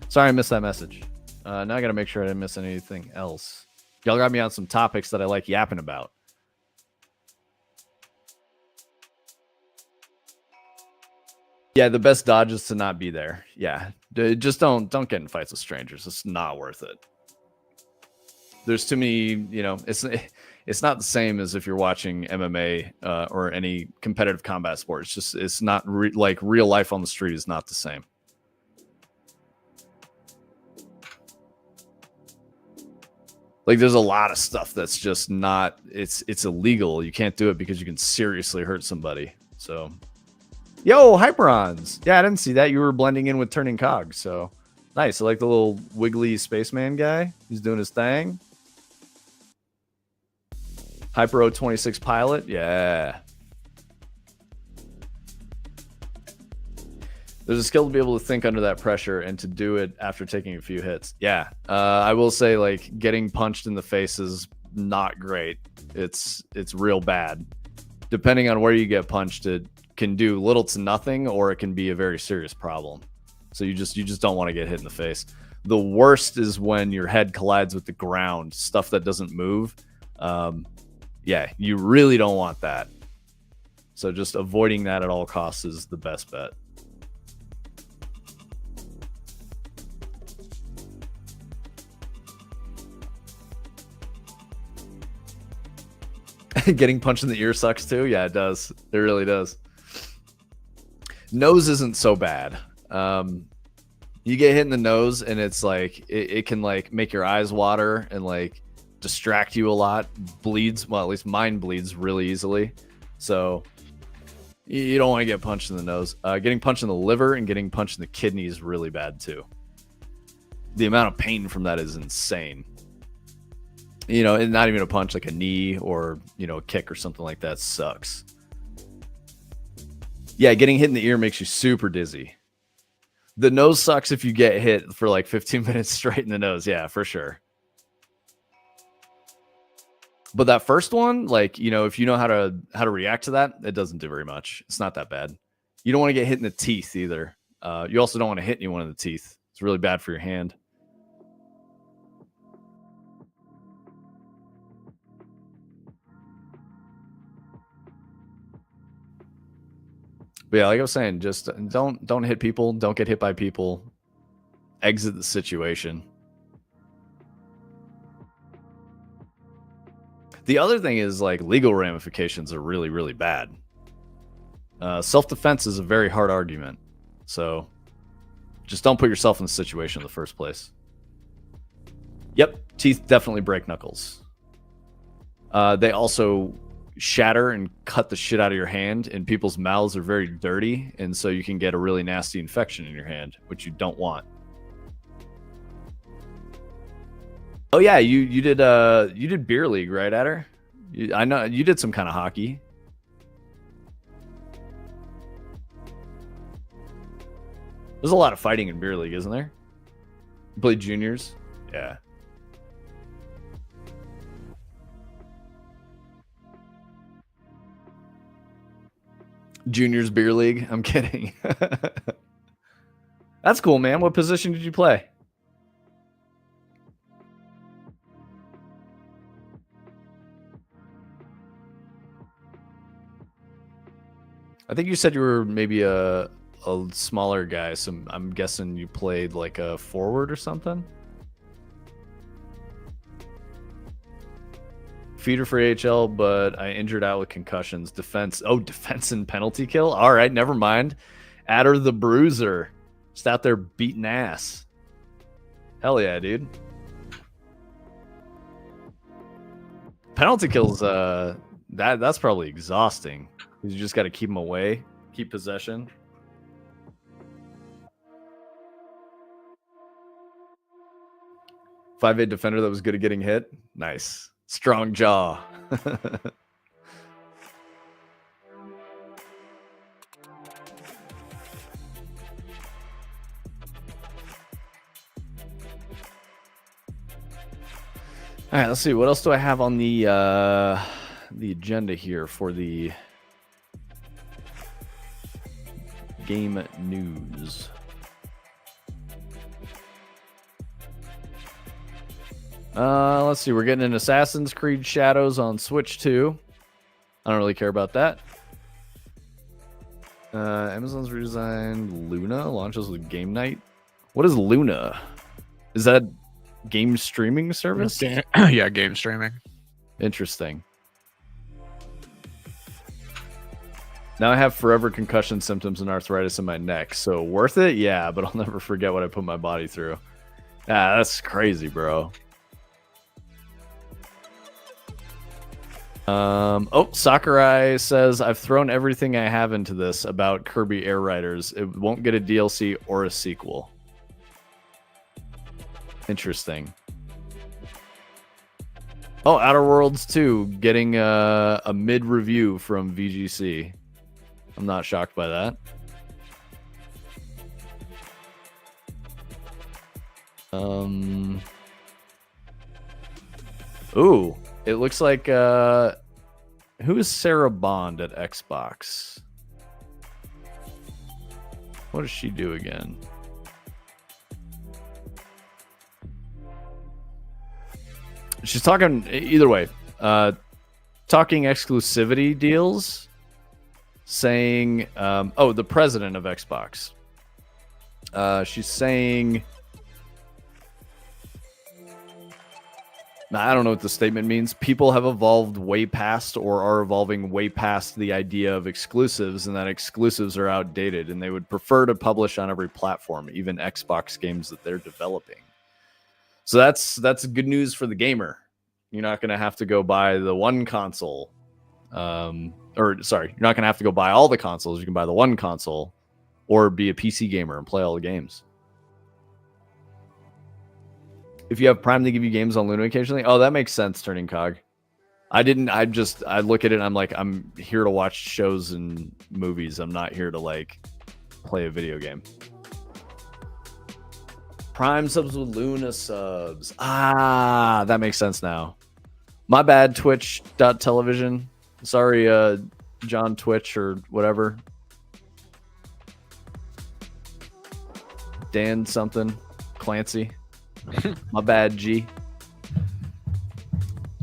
Speaker 2: Sorry I missed that message. Now I got to make sure I didn't miss anything else. Y'all got me on some topics that I like yapping about. Yeah, the best dodge is to not be there. Yeah, just don't get in fights with strangers. It's not worth it. There's too many, you know, it's not the same as if you're watching MMA or any competitive combat sport. It's just, it's not like real life on the street is not the same. Like there's a lot of stuff that's just not, it's illegal. You can't do it because you can seriously hurt somebody. So, yo, Hyperons. Yeah, I didn't see that. You were blending in with Turning Cog. So nice. I like the little wiggly spaceman guy. He's doing his thing. Hyper 026 pilot. Yeah. There's a skill to be able to think under that pressure and to do it after taking a few hits. Yeah. I will say, like, getting punched in the face is not great. It's real bad. Depending on where you get punched, it can do little to nothing, or it can be a very serious problem. So you just don't want to get hit in the face. The worst is when your head collides with the ground, stuff that doesn't move. Yeah, you really don't want that. So just avoiding that at all costs is the best bet. Getting punched in the ear sucks too. Yeah, it does. It really does. Nose isn't so bad. You get hit in the nose and it's like it can like make your eyes water and like distract you a lot. Bleeds, well, at least mine bleeds really easily. So you don't want to get punched in the nose. Getting punched in the liver and getting punched in the kidney is really bad too. The amount of pain from that is insane. You know, and not even a punch, like a knee or, you know, a kick or something like that sucks. Yeah, getting hit in the ear makes you super dizzy. The nose sucks if you get hit for like 15 minutes straight in the nose. Yeah, for sure. But that first one, like, you know, if you know how to react to that, it doesn't do very much. It's not that bad. You don't want to get hit in the teeth either. You also don't want to hit anyone in the teeth. It's really bad for your hand. But yeah, like I was saying, just don't hit people. Don't get hit by people. Exit the situation. The other thing is like legal ramifications are really, really bad. Self-defense is a very hard argument. So just don't put yourself in the situation in the first place. Yep, teeth definitely break knuckles. They also shatter and cut the shit out of your hand, and people's mouths are very dirty, and so you can get a really nasty infection in your hand, which you don't want. Oh yeah, you did beer league, right, Adder? I know you did some kind of hockey. There's a lot of fighting in beer league, isn't there? You played juniors? Yeah. Juniors beer league? I'm kidding. That's cool, man. What position did you play? I think you said you were maybe a smaller guy, so I'm guessing you played like a forward or something. Feeder for AHL, but I injured out with concussions. Defense. Oh, defense and penalty kill. All right, never mind. Adder the Bruiser, just out there beating ass. Hell yeah, dude. Penalty kills. That's probably exhausting. You just got to keep them away, keep possession. Five-8 defender that was good at getting hit. Nice. Strong jaw. All right, let's see. What else do I have on the agenda here for the game news? Let's see. We're getting an Assassin's Creed Shadows on Switch 2. I don't really care about that. Amazon's redesigned Luna launches with Game Night. What is Luna? Is that game streaming service?
Speaker 1: Yeah, game streaming.
Speaker 2: Interesting. Now I have forever concussion symptoms and arthritis in my neck. So worth it? Yeah, but I'll never forget what I put my body through. Ah, that's crazy, bro. Oh, Sakurai says, I've thrown everything I have into this about Kirby Air Riders. It won't get a DLC or a sequel. Interesting. Oh, Outer Worlds 2 getting a mid review from VGC. I'm not shocked by that. Ooh, it looks like who is Sarah Bond at Xbox? What does she do again? She's talking either way. Talking exclusivity deals, saying, oh, the president of Xbox. She's saying, I don't know what the statement means. People have evolved way past or are evolving way past the idea of exclusives, and that exclusives are outdated, and they would prefer to publish on every platform, even Xbox games that they're developing. So that's good news for the gamer. You're not going to have to go buy the one console. You're not going to have to go buy all the consoles. You can buy the one console or be a PC gamer and play all the games. If you have Prime, they give you games on Luna occasionally. Oh, that makes sense, Turning Cog. I look at it and I'm like, I'm here to watch shows and movies. I'm not here to like play a video game. Prime subs with Luna subs. Ah, that makes sense now. My bad, Twitch.television. Sorry, John Twitch or whatever. Dan something. Clancy. My bad, G.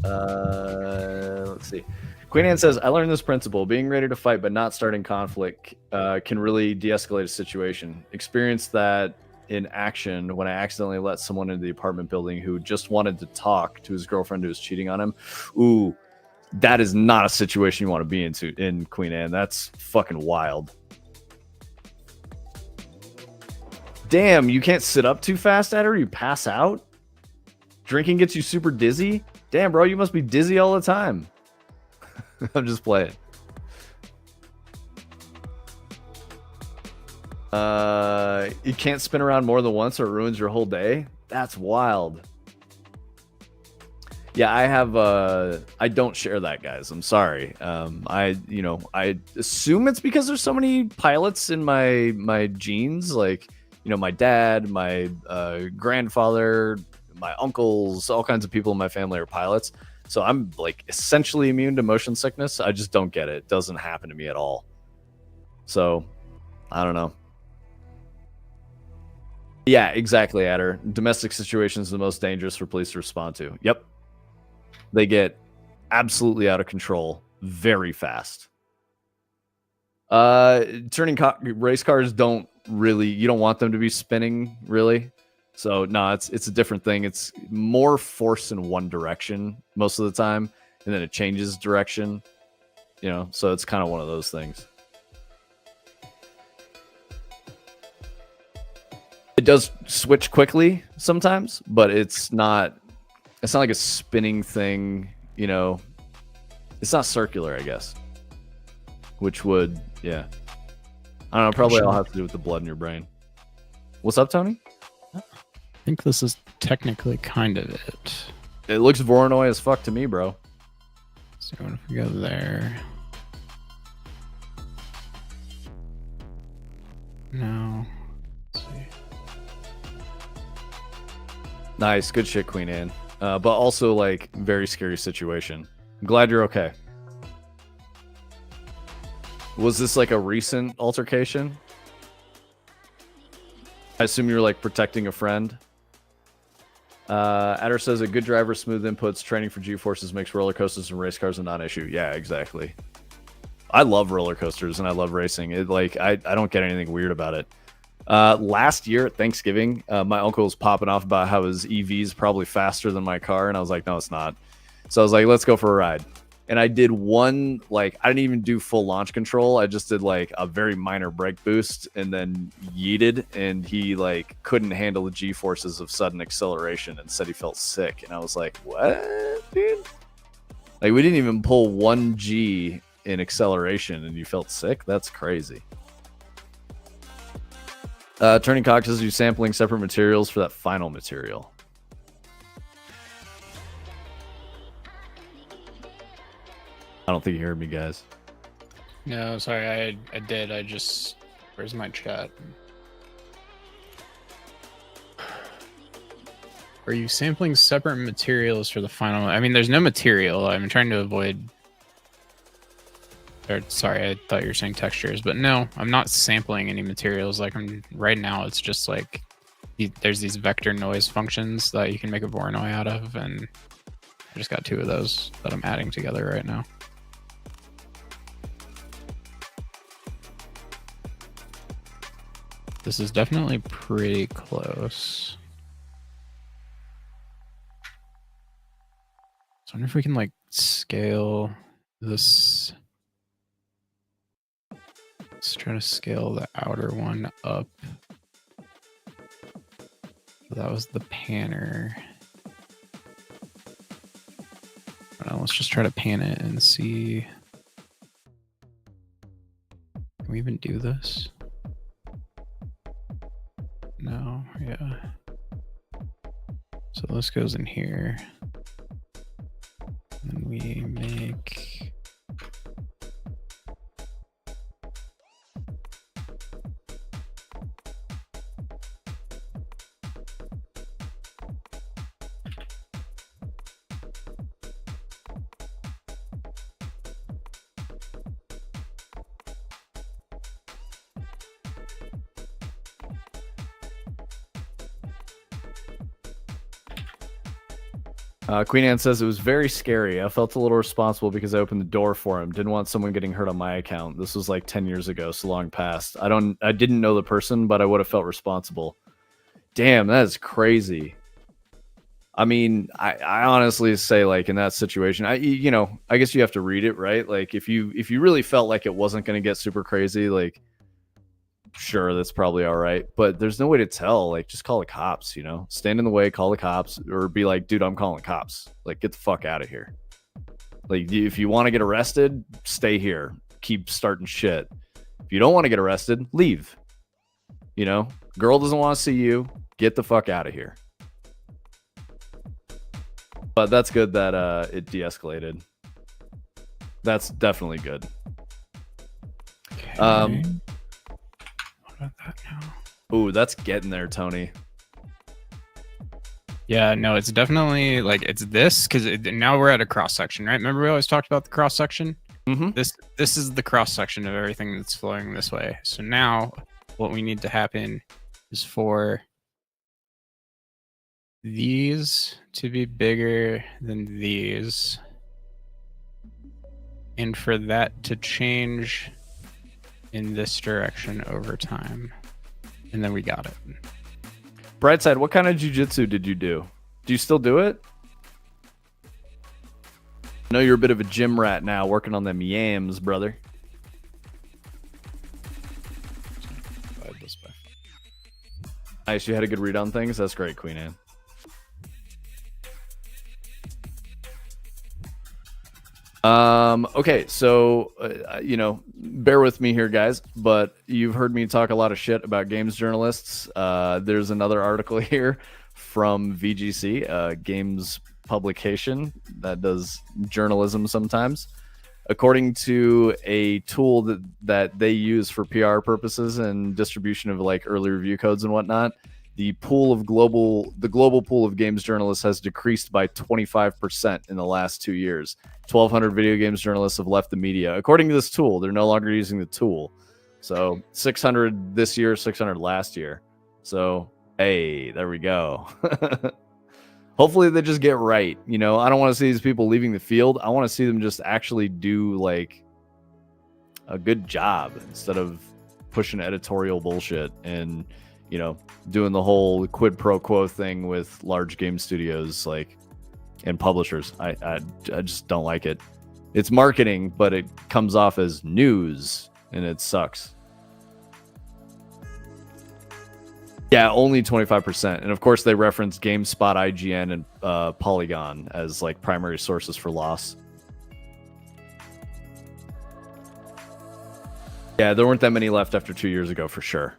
Speaker 2: Let's see. Queen Anne says, I learned this principle. Being ready to fight but not starting conflict can really de-escalate a situation. Experience that in action when I accidentally let someone into the apartment building who just wanted to talk to his girlfriend who was cheating on him. Ooh, that is not a situation you want to be in Queen Anne. That's fucking wild. Damn, you can't sit up too fast at her? You pass out? Drinking gets you super dizzy? Damn, bro, you must be dizzy all the time. I'm just playing. You can't spin around more than once or it ruins your whole day? That's wild. Yeah, I don't share that, guys. I'm sorry. I assume it's because there's so many pilots in my genes, like, my dad, my grandfather, my uncles, all kinds of people in my family are pilots. So I'm like essentially immune to motion sickness. I just don't get it. It doesn't happen to me at all. So I don't know. Yeah, exactly, Adder. Domestic situations are the most dangerous for police to respond to. Yep. They get absolutely out of control very fast. Race cars don't really, you don't want them to be spinning, really. So no, it's a different thing. It's more force in one direction most of the time, and then it changes direction. So it's kind of one of those things. It does switch quickly sometimes, but it's not like a spinning thing, It's not circular, I guess. Which would, yeah. I don't know, probably all have to do with the blood in your brain. What's up, Tony?
Speaker 1: I think this is technically kind of it.
Speaker 2: It looks Voronoi as fuck to me, bro.
Speaker 1: So what if we go there? No. Let's see.
Speaker 2: Nice, good shit, Queen Anne. But also, like, very scary situation. I'm glad you're okay. Was this like a recent altercation? I assume you were like protecting a friend. Adder says a good driver, smooth inputs, training for G-forces makes roller coasters and race cars a non-issue. Yeah, exactly. I love roller coasters and I love racing. I don't get anything weird about it. Last year at Thanksgiving, my uncle was popping off about how his EV is probably faster than my car, and I was like, no, it's not. So I was like, let's go for a ride. And I did one, like, I didn't even do full launch control. I just did like a very minor brake boost and then yeeted, and he like couldn't handle the G-forces of sudden acceleration and said he felt sick. And I was like, what, dude? Like, we didn't even pull 1 G in acceleration and you felt sick? That's crazy. Turning Cock says you sampling separate materials for that final material. I don't think you heard me, guys.
Speaker 1: No, sorry, I did. I just... Where's my chat? Are you sampling separate materials for the final... I mean, there's no material. I'm trying to avoid... Or, sorry, I thought you were saying textures. But no, I'm not sampling any materials. Like, right now, it's just like... There's these vector noise functions that you can make a Voronoi out of, and I just got 2 of those that I'm adding together right now. This is definitely pretty close. So I wonder if we can like scale this. Let's try to scale the outer one up. So that was the panner. Let's just try to pan it and see. Can we even do this? No, yeah. So this goes in here. And we make...
Speaker 2: Queen Anne says it was very scary. I felt a little responsible because I opened the door for him. Didn't want someone getting hurt on my account. This was like 10 years ago, so long past. I didn't know the person, but I would have felt responsible. Damn, that is crazy. I mean, I honestly say, like, in that situation, I guess you have to read it, right? Like, if you really felt like it wasn't going to get super crazy, like, sure, that's probably all right. But there's no way to tell. Like, just call the cops, stand in the way, call the cops, or be like, dude, I'm calling the cops. Like, get the fuck out of here. Like, if you want to get arrested, stay here. Keep starting shit. If you don't want to get arrested, leave. Girl doesn't want to see you. Get the fuck out of here. But that's good that it de-escalated. That's definitely good.
Speaker 1: Okay. What about that now?
Speaker 2: Ooh, that's getting there, Tony.
Speaker 1: Yeah, no, it's definitely like it's this because now we're at a cross section, right? Remember we always talked about the cross section?
Speaker 2: Mm-hmm.
Speaker 1: This is the cross section of everything that's flowing this way. So now what we need to happen is for these to be bigger than these, and for that to change in this direction over time. And then we got it.
Speaker 2: Brightside, what kind of jiu-jitsu did you do? Do you still do it? I know you're a bit of a gym rat now, working on them yams, brother. Nice, you had a good read on things? That's great, Queen Anne. Okay, so, bear with me here, guys, but you've heard me talk a lot of shit about games journalists. There's another article here from VGC, a games publication that does journalism sometimes. According to a tool that they use for PR purposes and distribution of like early review codes and whatnot, the global pool of games journalists has decreased by 25% in the last 2 years. 1,200 video games journalists have left the media. According to this tool, they're no longer using the tool. So 600 this year, 600 last year. So, hey, there we go. Hopefully they just get right. I don't want to see these people leaving the field. I want to see them just actually do like a good job instead of pushing editorial bullshit and doing the whole quid pro quo thing with large game studios and publishers. I just don't like it. It's marketing, but it comes off as news and it sucks. Yeah, only 25%. And of course they reference GameSpot, IGN, and Polygon as like primary sources for loss. Yeah, there weren't that many left after 2 years ago for sure.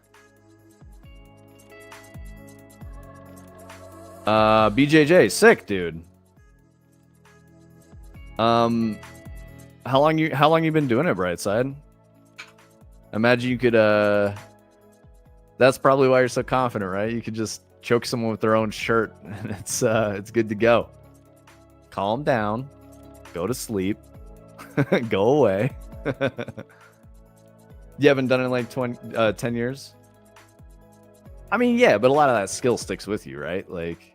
Speaker 2: BJJ, sick, dude. How long you been doing it, Brightside? Imagine you could that's probably why you're so confident, right? You could just choke someone with their own shirt and it's good to go. Calm down, go to sleep, go away. You haven't done it in like 10 years? I mean, yeah, but a lot of that skill sticks with you, right? Like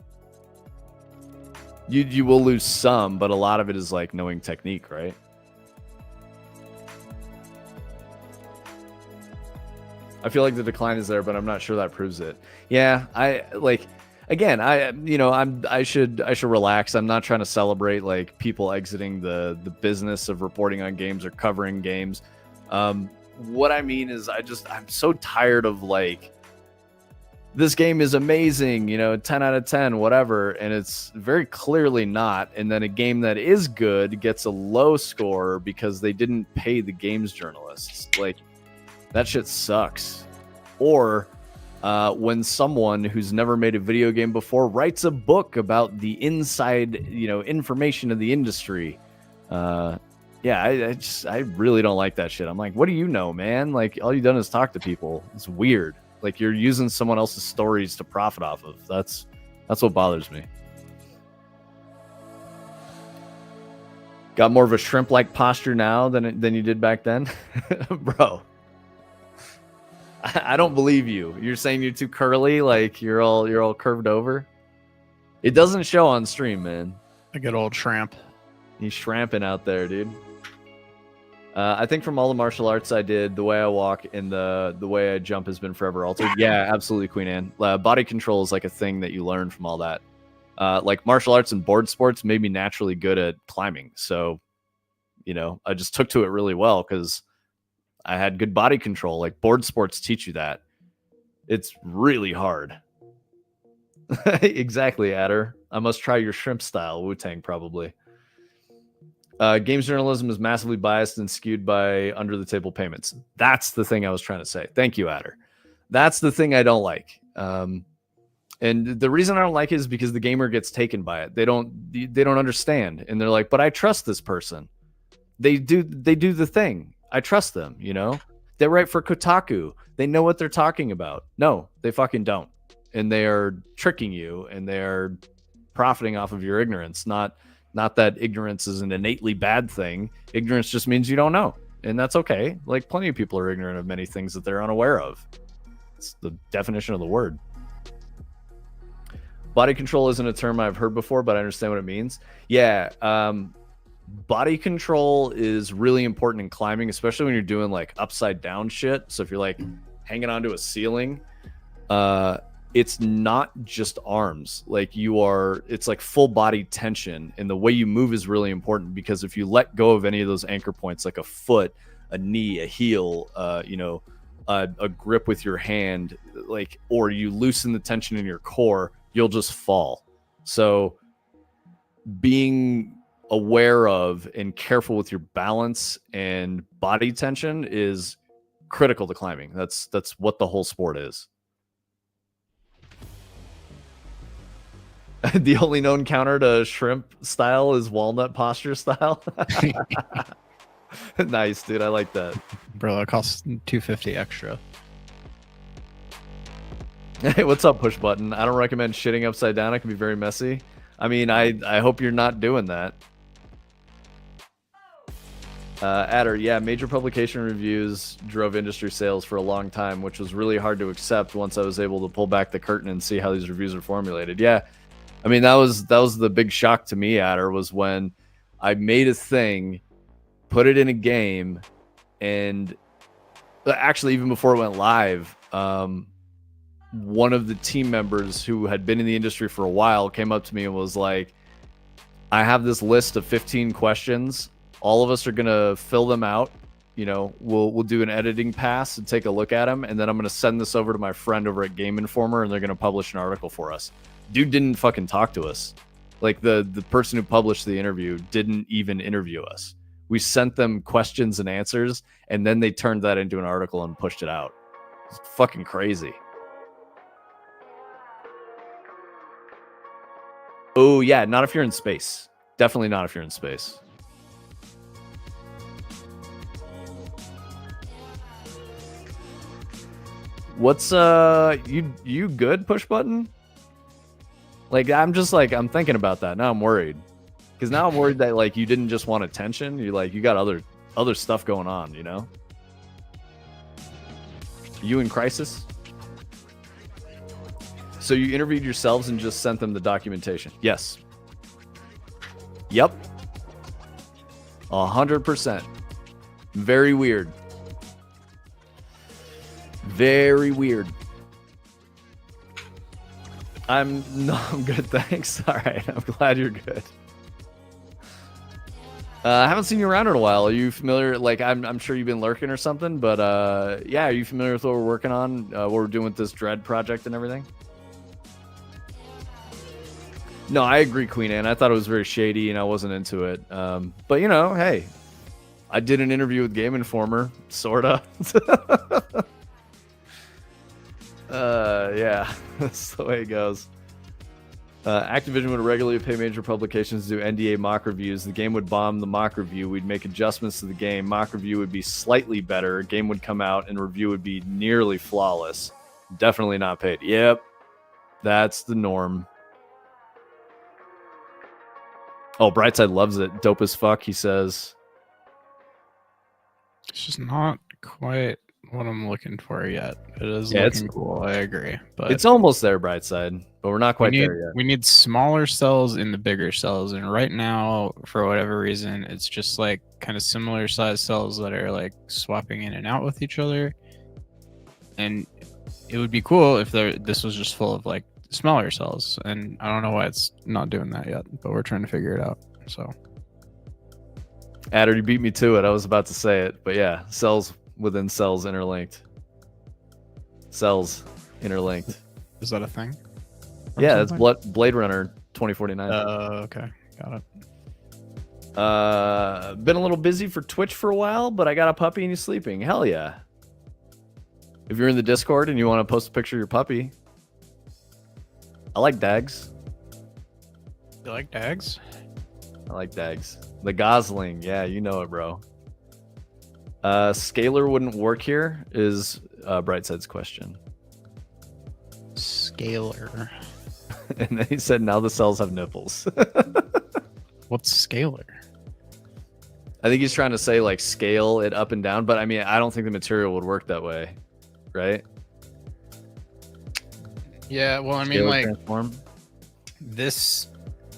Speaker 2: you will lose some, but a lot of it is like knowing technique, right? I feel like the decline is there, but I'm not sure that proves it. Yeah, I should relax. I'm not trying to celebrate like people exiting the business of reporting on games or covering games. What I mean is I'm so tired of like, this game is amazing, 10 out of 10, whatever, and it's very clearly not. And then a game that is good gets a low score because they didn't pay the games journalists. Like, that shit sucks. Or when someone who's never made a video game before writes a book about the inside, information of the industry. I really don't like that shit. I'm like, what do you know, man? Like, all you've done is talk to people. It's weird. Like, you're using someone else's stories to profit off of. That's what bothers me. Got more of a shrimp-like posture now than you did back then, bro. I don't believe you. You're saying you're too curly, like you're all curved over. It doesn't show on stream, man.
Speaker 1: A good old shrimp.
Speaker 2: He's shramping out there, dude. I think from all the martial arts I did, the way I walk and the way I jump has been forever altered. Yeah, absolutely, Queen Anne. Body control is like a thing that you learn from all that. Like martial arts and board sports made me naturally good at climbing. So, you know, I just took to it really well because I had good body control. Like board sports teach you that. It's really hard. Exactly, Adder. I must try your shrimp style, Wu-Tang, probably. Games journalism is massively biased and skewed by under-the-table payments. That's the thing I was trying to say. Thank you, Adder. That's the thing I don't like. And the reason I don't like it is because the gamer gets taken by it. They don't understand, and they're like, "But I trust this person. They do the thing. I trust them." You know, they write for Kotaku. They know what they're talking about. No, they fucking don't, and they are tricking you, and they are profiting off of your ignorance. Not that ignorance is an innately bad thing. Ignorance just means you don't know, and that's okay. Like plenty of people are ignorant of many things that they're unaware of. It's the definition of the word. Body control isn't a term I've heard before, but I understand what it means. Yeah, body control is really important in climbing, especially when you're doing like upside down shit. So if you're like hanging onto a ceiling, it's not just arms. Like it's like full body tension, and the way you move is really important because if you let go of any of those anchor points, like a foot, a knee, a heel, a grip with your hand, like, or you loosen the tension in your core, you'll just fall. So being aware of and careful with your balance and body tension is critical to climbing. That's what the whole sport is. The only known counter to shrimp style is walnut posture style. Nice, dude. I like that.
Speaker 1: Bro, it costs $250 extra.
Speaker 2: Hey, what's up, push button? I don't recommend shitting upside down. It can be very messy. I mean, I hope you're not doing that. Adder, yeah, major publication reviews drove industry sales for a long time, which was really hard to accept once I was able to pull back the curtain and see how these reviews are formulated. Yeah, I mean, that was the big shock to me, Adder, was when I made a thing, put it in a game, and actually even before it went live, one of the team members who had been in the industry for a while came up to me and was like, I have this list of 15 questions. All of us are going to fill them out. You know, we'll do an editing pass and take a look at them. And then I'm going to send this over to my friend over at Game Informer, and they're going to publish an article for us. Dude didn't fucking talk to us. Like the person who published the interview didn't even interview us. We sent them questions and answers, and then they turned that into an article and pushed it out. It's fucking crazy. Oh, yeah, not if you're in space. Definitely not if you're in space. What's you good, push button? Like I'm thinking about that. Now I'm worried. Because now I'm worried that like you didn't just want attention, you got other stuff going on, you know? You in crisis? So you interviewed yourselves and just sent them the documentation? Yes. Yep. 100%. Very weird. Very weird. I'm good, thanks. All right, I'm glad you're good. I haven't seen you around in a while. Are you familiar? Like, I'm sure you've been lurking or something, but yeah, are you familiar with what we're working on? What we're doing with this Dread project and everything? No, I agree, Queen Anne. I thought it was very shady, and I wasn't into it. But you know, hey, I did an interview with Game Informer, sorta. Yeah, that's the way it goes. Activision would regularly pay major publications to do NDA mock reviews. The game would bomb the mock review. We'd make adjustments to the game. Mock review would be slightly better. Game would come out and review would be nearly flawless. Definitely not paid. Yep, that's the norm. Oh, Brightside loves it. Dope as fuck, he says.
Speaker 1: It's just not quite what I'm looking for yet. It is
Speaker 2: Yeah,
Speaker 1: looking cool. I agree, but
Speaker 2: it's almost there, Brightside, but we're not quite there yet.
Speaker 1: we need smaller cells in the bigger cells, and right now, for whatever reason, it's just like kind of similar size cells that are like swapping in and out with each other. And it would be cool if this was just full of like smaller cells, and I don't know why it's not doing that yet, but we're trying to figure it out. So,
Speaker 2: Adder, you beat me to it. I was about to say it, but yeah, cells within cells interlinked. Cells interlinked.
Speaker 1: is that a thing?
Speaker 2: Yeah, it's Blade Runner 2049.
Speaker 1: Okay, got it.
Speaker 2: Been a little busy for Twitch for a while, but I got a puppy and he's sleeping. Hell yeah. If you're in the Discord and you want to post a picture of your puppy, I like Dags.
Speaker 1: You like Dags?
Speaker 2: I like Dags. The Gosling, yeah, you know it, bro. Scalar wouldn't work here is Brightside's question.
Speaker 1: Scalar.
Speaker 2: And then he said, now the cells have nipples.
Speaker 1: What's scalar?
Speaker 2: I think he's trying to say like scale it up and down, but I mean, I don't think the material would work that way, right?
Speaker 1: Yeah, well, I mean, like
Speaker 2: transform.
Speaker 1: This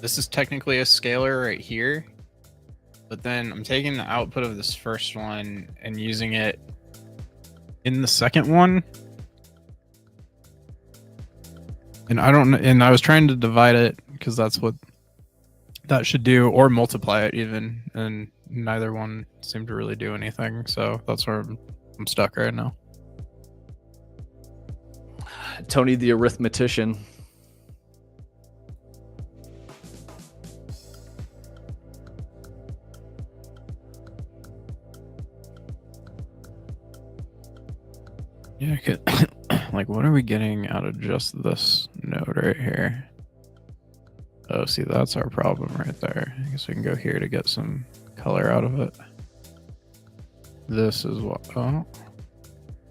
Speaker 1: is technically a scalar right here, but then I'm taking the output of this first one and using it in the second one. And I was trying to divide it because that's what that should do, or multiply it even, and neither one seemed to really do anything. So that's where I'm stuck right now.
Speaker 2: Tony the arithmetician.
Speaker 1: Yeah, like, what are we getting out of just this node right here? Oh, see, that's our problem right there. I guess we can go here to get some color out of it. This is what? Oh,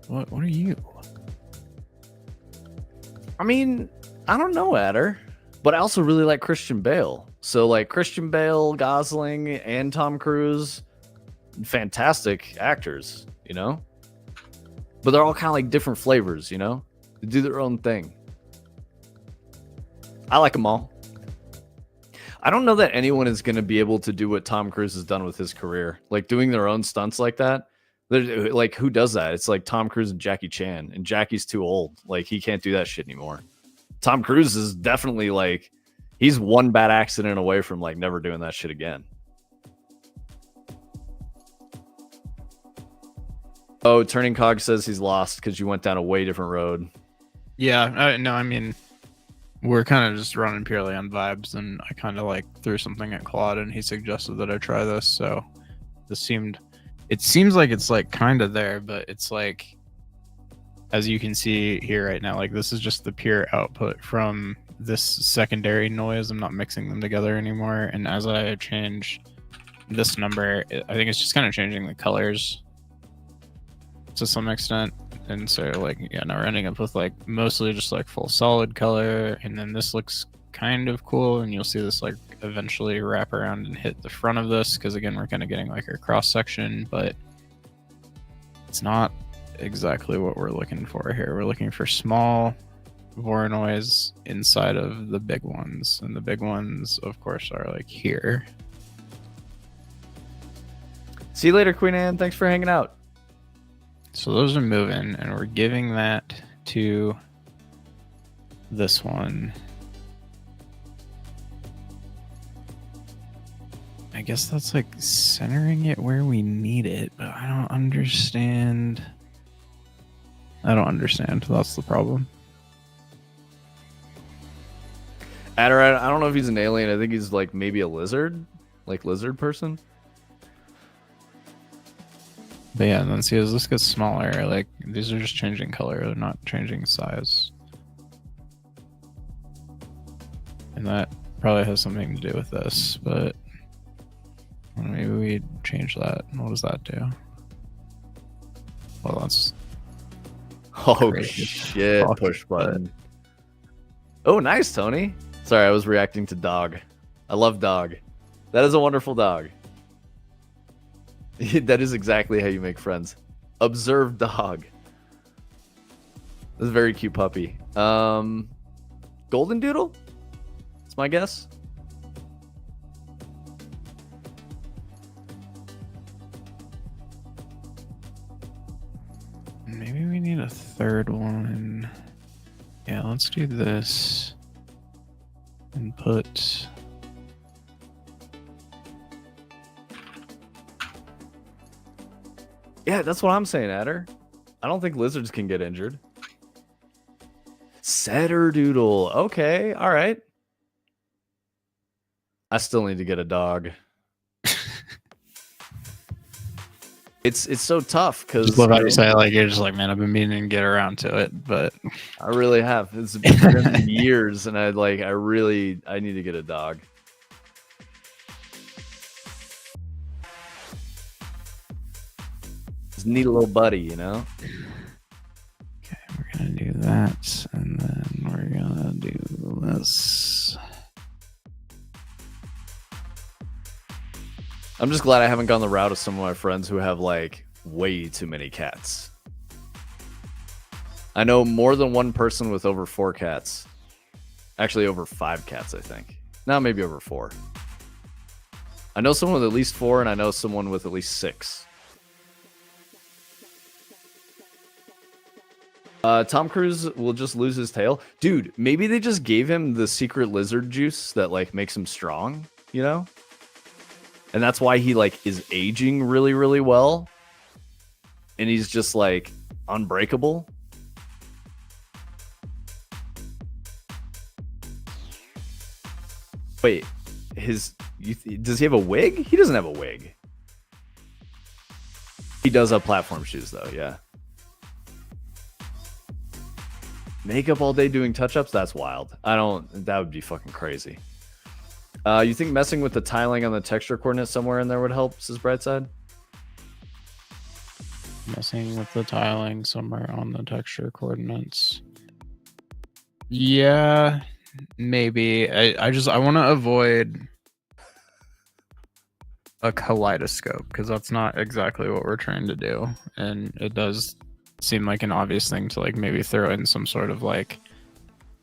Speaker 1: what are you?
Speaker 2: I mean, I don't know, Adder, but I also really like Christian Bale. So, like, Christian Bale, Gosling, and Tom Cruise, fantastic actors, you know? But they're all kind of like different flavors, you know? They do their own thing. I like them all. I don't know that anyone is going to be able to do what Tom Cruise has done with his career. Like, doing their own stunts like that. Like, who does that? It's like Tom Cruise and Jackie Chan, and Jackie's too old. Like, he can't do that shit anymore. Tom Cruise is definitely like, he's one bad accident away from like never doing that shit again. Oh, Turning Cog says he's lost because you went down a way different road.
Speaker 1: Yeah, no, I mean, we're kind of just running purely on vibes, and I kind of like threw something at Claude, and he suggested that I try this. So it seems like it's like kind of there, but it's like, as you can see here right now, like this is just the pure output from this secondary noise. I'm not mixing them together anymore. And as I change this number, I think it's just kind of changing the colors to some extent. And so like, yeah, now we're ending up with like mostly just like full solid color. And then this looks kind of cool. And you'll see this like eventually wrap around and hit the front of this, because again, we're kind of getting like a cross section, but it's not exactly what we're looking for here. We're looking for small Voronoi inside of the big ones, and the big ones of course are like here.
Speaker 2: See you later, Queen Anne. Thanks for hanging out.
Speaker 1: So those are moving, and we're giving that to this one. I guess that's like centering it where we need it, but I don't understand. That's the problem.
Speaker 2: Adder, I don't know if he's an alien. I think he's like maybe a lizard, like lizard person.
Speaker 1: But yeah, and then see, as this gets smaller, like these are just changing color, they're not changing size. And that probably has something to do with this, but maybe we change that. What does that do? Well, that's...
Speaker 2: Oh shit, push button. Oh, nice, Tony. Sorry, I was reacting to dog. I love dog. That is a wonderful dog. That is exactly how you make friends. Observe dog. This is a very cute puppy. Golden Doodle? That's my guess.
Speaker 1: Maybe we need a third one. Yeah, let's do this. And put...
Speaker 2: Yeah, that's what I'm saying, Adder. I don't think lizards can get injured. Setter Doodle. Okay, all right. I still need to get a dog. It's so tough because
Speaker 1: Just love how you say, like, you're just like, man, I've been meaning to get around to it, but
Speaker 2: I really have. It's been years, and I need to get a dog. Just need a little buddy, you know.
Speaker 1: okay, we're gonna do that, and then we're gonna do this.
Speaker 2: I'm just glad I haven't gone the route of some of my friends who have like way too many cats. I know more than one person with over 4 cats. Actually, over 5 cats, I think. No, maybe over 4. I know someone with at least 4, and I know someone with at least 6. Tom Cruise will just lose his tail. Dude, maybe they just gave him the secret lizard juice that like makes him strong, you know? And that's why he like is aging really, really well. And he's just like unbreakable. Wait, does he have a wig? He doesn't have a wig. He does have platform shoes though, yeah. Makeup all day doing touch-ups? That's wild. That would be fucking crazy. You think messing with the tiling on the texture coordinate somewhere in there would help, says Brightside?
Speaker 1: Messing with the tiling somewhere on the texture coordinates. Yeah, maybe. I want to avoid a kaleidoscope because that's not exactly what we're trying to do, and it does seem like an obvious thing to like maybe throw in some sort of like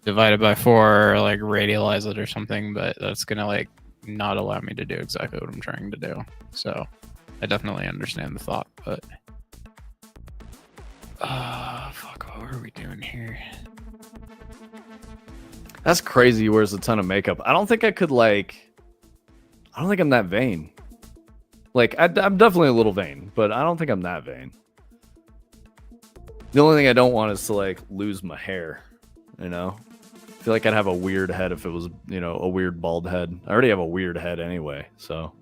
Speaker 1: divided by 4 or like radialize it or something, but that's gonna like not allow me to do exactly what I'm trying to do. So I definitely understand the thought, but fuck, what are we doing here?
Speaker 2: That's crazy. He wears a ton of makeup. I don't think I could like. I don't think I'm that vain. Like I'm definitely a little vain, but I don't think I'm that vain. The only thing I don't want is to like lose my hair, you know. I feel like I'd have a weird head if it was, you know, a weird bald head. I already have a weird head anyway, so.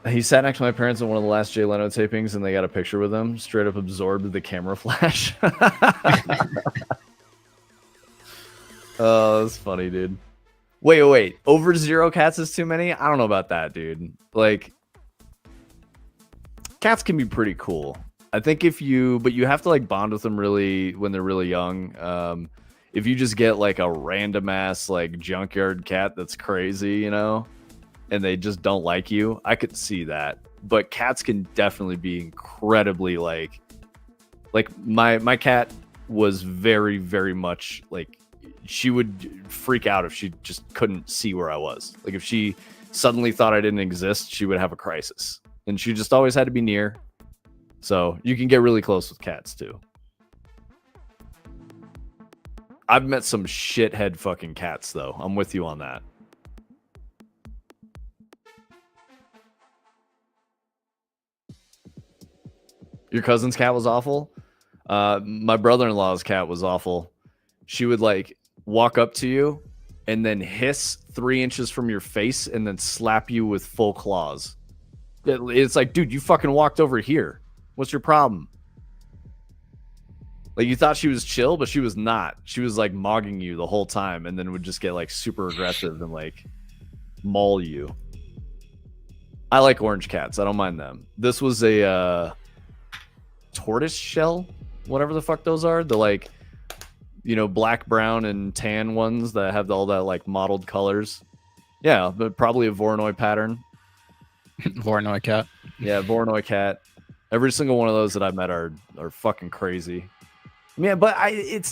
Speaker 2: He sat next to my parents in one of the last Jay Leno tapings, and they got a picture with him. Straight up absorbed the camera flash. Oh, that's funny, dude. Wait. Over 0 cats is too many? I don't know about that, dude. Like, cats can be pretty cool. I think but you have to like bond with them really when they're really young. If you just get like a random ass like junkyard cat that's crazy, you know, and they just don't like you, I could see that. But cats can definitely be incredibly like my cat was very, very much like she would freak out if she just couldn't see where I was. Like if she suddenly thought I didn't exist, she would have a crisis, and she just always had to be near. So you can get really close with cats too. I've met some shithead fucking cats though. I'm with you on that. Your cousin's cat was awful? My brother-in-law's cat was awful. She would like walk up to you and then hiss 3 inches from your face and then slap you with full claws. It's like, dude, you fucking walked over here. What's your problem? Like, you thought she was chill, but she was not. She was like mogging you the whole time, and then would just get like super aggressive and like maul you. I like orange cats. I don't mind them. This was a tortoise shell, whatever the fuck those are. The like, you know, black, brown, and tan ones that have all that like mottled colors. Yeah, but probably a Voronoi pattern.
Speaker 1: Voronoi cat.
Speaker 2: Yeah, Voronoi cat. Every single one of those that I've met are fucking crazy. Yeah, but I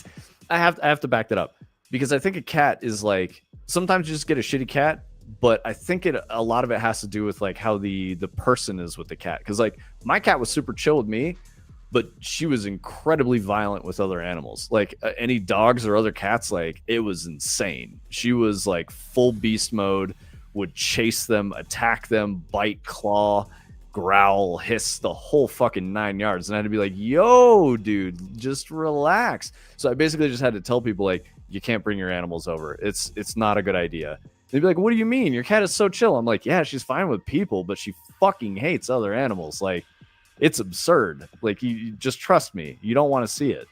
Speaker 2: have to back that up because I think a cat is like sometimes you just get a shitty cat, but I think a lot of it has to do with like how the person is with the cat. Because like my cat was super chill with me, but she was incredibly violent with other animals. Like any dogs or other cats, like it was insane. She was like full beast mode, would chase them, attack them, bite, claw, growl, hiss, the whole fucking 9 yards. And I had to be like, yo, dude, just relax. So I basically just had to tell people like, you can't bring your animals over. It's not a good idea. They'd be like, what do you mean? Your cat is so chill. I'm like, yeah, she's fine with people, but she fucking hates other animals. Like, it's absurd. Like, you just trust me. You don't want to see it.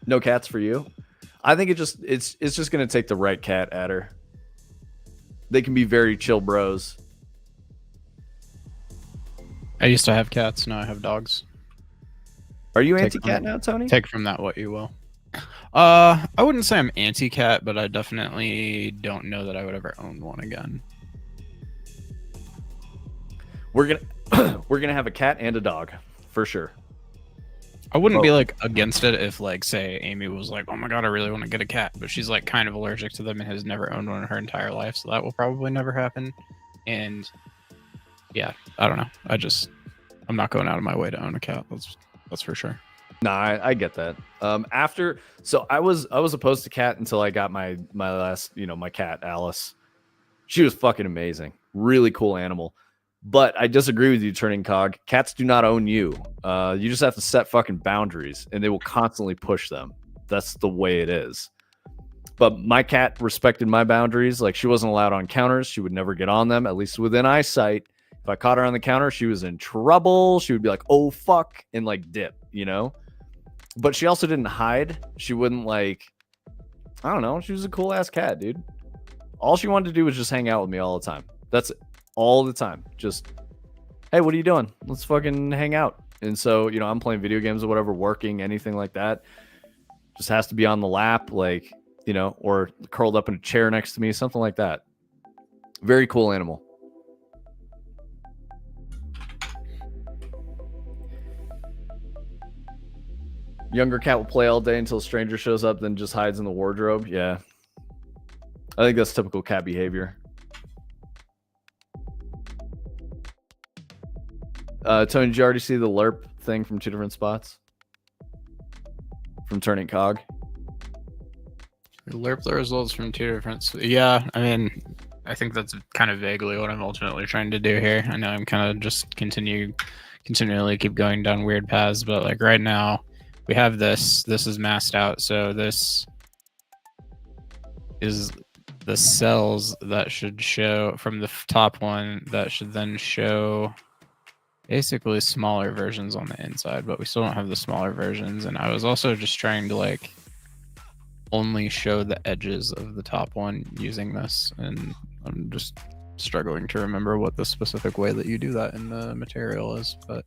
Speaker 2: No cats for you? I think it's just gonna take the right cat at her. They can be very chill bros.
Speaker 1: I used to have cats. Now I have dogs.
Speaker 2: Are you anti-cat now, Tony?
Speaker 1: Take from that what you will. I wouldn't say I'm anti-cat, but I definitely don't know that I would ever own one again.
Speaker 2: We're gonna have a cat and a dog for sure.
Speaker 1: I wouldn't be like against it if like say Amy was like, oh my god, I really want to get a cat, but she's like kind of allergic to them and has never owned one in her entire life, so that will probably never happen. And yeah, I don't know. I'm not going out of my way to own a cat. That's for sure.
Speaker 2: Nah, I get that. So I was opposed to cat until I got my last, my cat Alice. She was fucking amazing, really cool animal. But I disagree with you, Turning Cog. Cats do not own you. You just have to set fucking boundaries, and they will constantly push them. That's the way it is. But my cat respected my boundaries. Like, she wasn't allowed on counters. She would never get on them, at least within eyesight. If I caught her on the counter, she was in trouble. She would be like, oh, fuck, and, like, dip, But she also didn't hide. She wouldn't, like, I don't know. She was a cool-ass cat, dude. All she wanted to do was just hang out with me all the time. That's it. All the time. Just, hey, what are you doing? Let's fucking hang out. And so, I'm playing video games or whatever, working, anything like that. Just has to be on the lap, like, or curled up in a chair next to me, something like that. Very cool animal. Younger cat will play all day until a stranger shows up, then just hides in the wardrobe. Yeah. I think that's typical cat behavior. Tony, did you already see the LERP thing from 2 different spots? From Turning Cog?
Speaker 1: LERP the results from 2 different... Yeah, I mean, I think that's kind of vaguely what I'm ultimately trying to do here. I know I'm kind of just continually keep going down weird paths, but like right now, we have this. This is masked out, so this is the cells that should show from the top one that should then show basically smaller versions on the inside, but we still don't have the smaller versions. And I was also just trying to like only show the edges of the top one using this, and I'm just struggling to remember what the specific way that you do that in the material is, but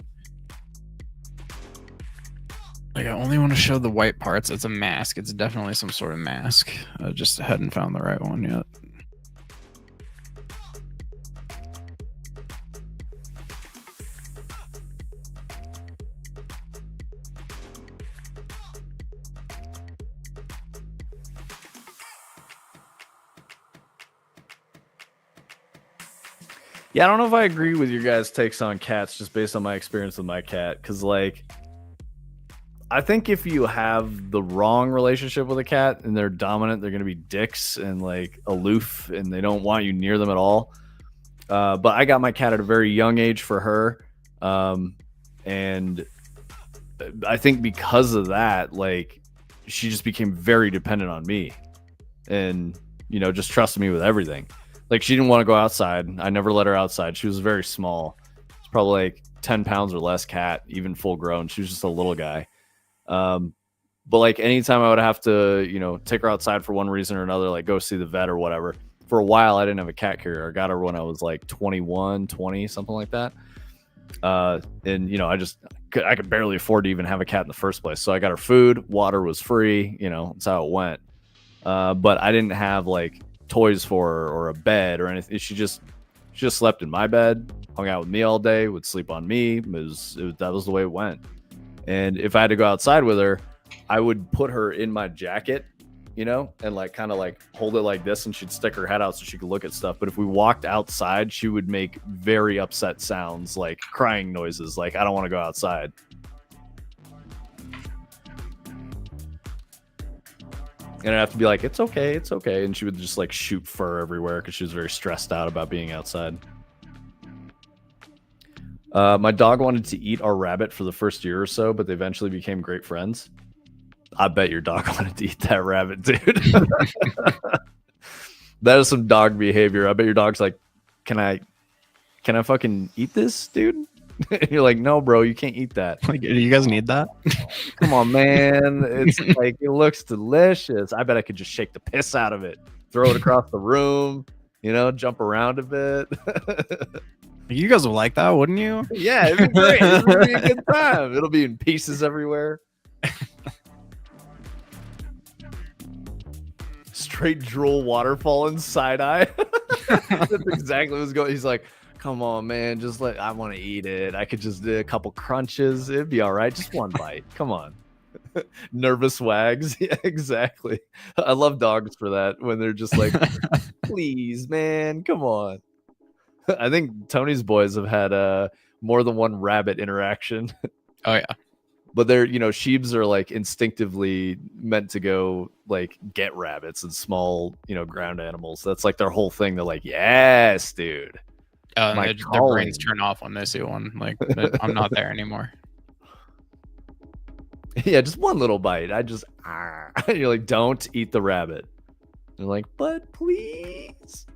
Speaker 1: like I only want to show the white parts. It's a mask. It's definitely some sort of mask. I just hadn't found the right one yet.
Speaker 2: Yeah, I don't know if I agree with your guys' takes on cats just based on my experience with my cat. Because, like, I think if you have the wrong relationship with a cat and they're dominant, they're going to be dicks and, like, aloof, and they don't want you near them at all. But I got my cat at a very young age for her. And I think because of that, like, she just became very dependent on me and, just trusted me with everything. Like, she didn't want to go outside. I never let her outside. She was very small. It's probably like 10 pounds or less cat, even full grown. She was just a little guy. But like anytime I would have to, take her outside for one reason or another, like go see the vet or whatever. For a while, I didn't have a cat carrier. I got her when I was like 21, 20, something like that. And, I could barely afford to even have a cat in the first place. So I got her food. Water was free. That's how it went. But I didn't have like toys for her or a bed or anything. She She just slept in my bed, hung out with me all day, would sleep on me. That was the way it went. And if I had to go outside with her, I would put her in my jacket, you know, and like kind of like hold it like this, and she'd stick her head out so she could look at stuff. But if we walked outside, she would make very upset sounds, like crying noises, like I don't want to go outside. And I'd have to be like, it's okay, it's okay. And she would just like shoot fur everywhere because she was very stressed out about being outside. My dog wanted to eat our rabbit for the first year or so, but they eventually became great friends. I bet your dog wanted to eat that rabbit, dude. That is some dog behavior. I bet your dog's like, can I fucking eat this, dude? You're like, no, bro, you can't eat that.
Speaker 1: Like, do you guys need that?
Speaker 2: Come on, man. It's like, it looks delicious. I bet I could just shake the piss out of it, throw it across the room, you know, jump around a bit.
Speaker 1: You guys will like that, wouldn't you?
Speaker 2: Yeah, it'd be great. It'll be a good time. It'll be in pieces everywhere. Straight drool waterfall and side eye. That's exactly what's going. He's like, come on, man, just I want to eat it. I could just do a couple crunches. It'd be all right. Just one bite. Come on. Nervous wags. Yeah, exactly. I love dogs for that, when they're just like, please, man, come on. I think Tony's boys have had more than one rabbit interaction.
Speaker 1: Oh yeah.
Speaker 2: But they're, you know, sheebs are like instinctively meant to go like get rabbits and small, you know, ground animals. That's like their whole thing. They're like, yes, dude.
Speaker 1: Their brains turn off when they see one. Like, I'm not there anymore.
Speaker 2: Yeah, just one little bite. You're like, don't eat the rabbit. They're like, but please.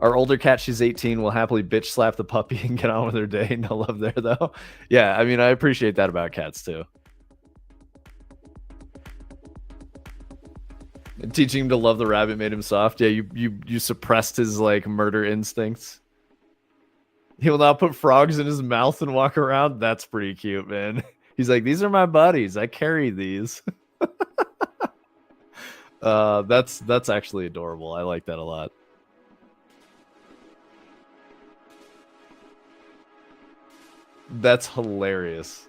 Speaker 2: Our older cat, she's 18, will happily bitch slap the puppy and get on with her day. No love there, though. Yeah, I mean, I appreciate that about cats, too. And teaching him to love the rabbit made him soft. Yeah, you suppressed his, like, murder instincts. He will now put frogs in his mouth and walk around. That's pretty cute, man. He's like, these are my buddies. I carry these. That's actually adorable. I like that a lot. That's hilarious.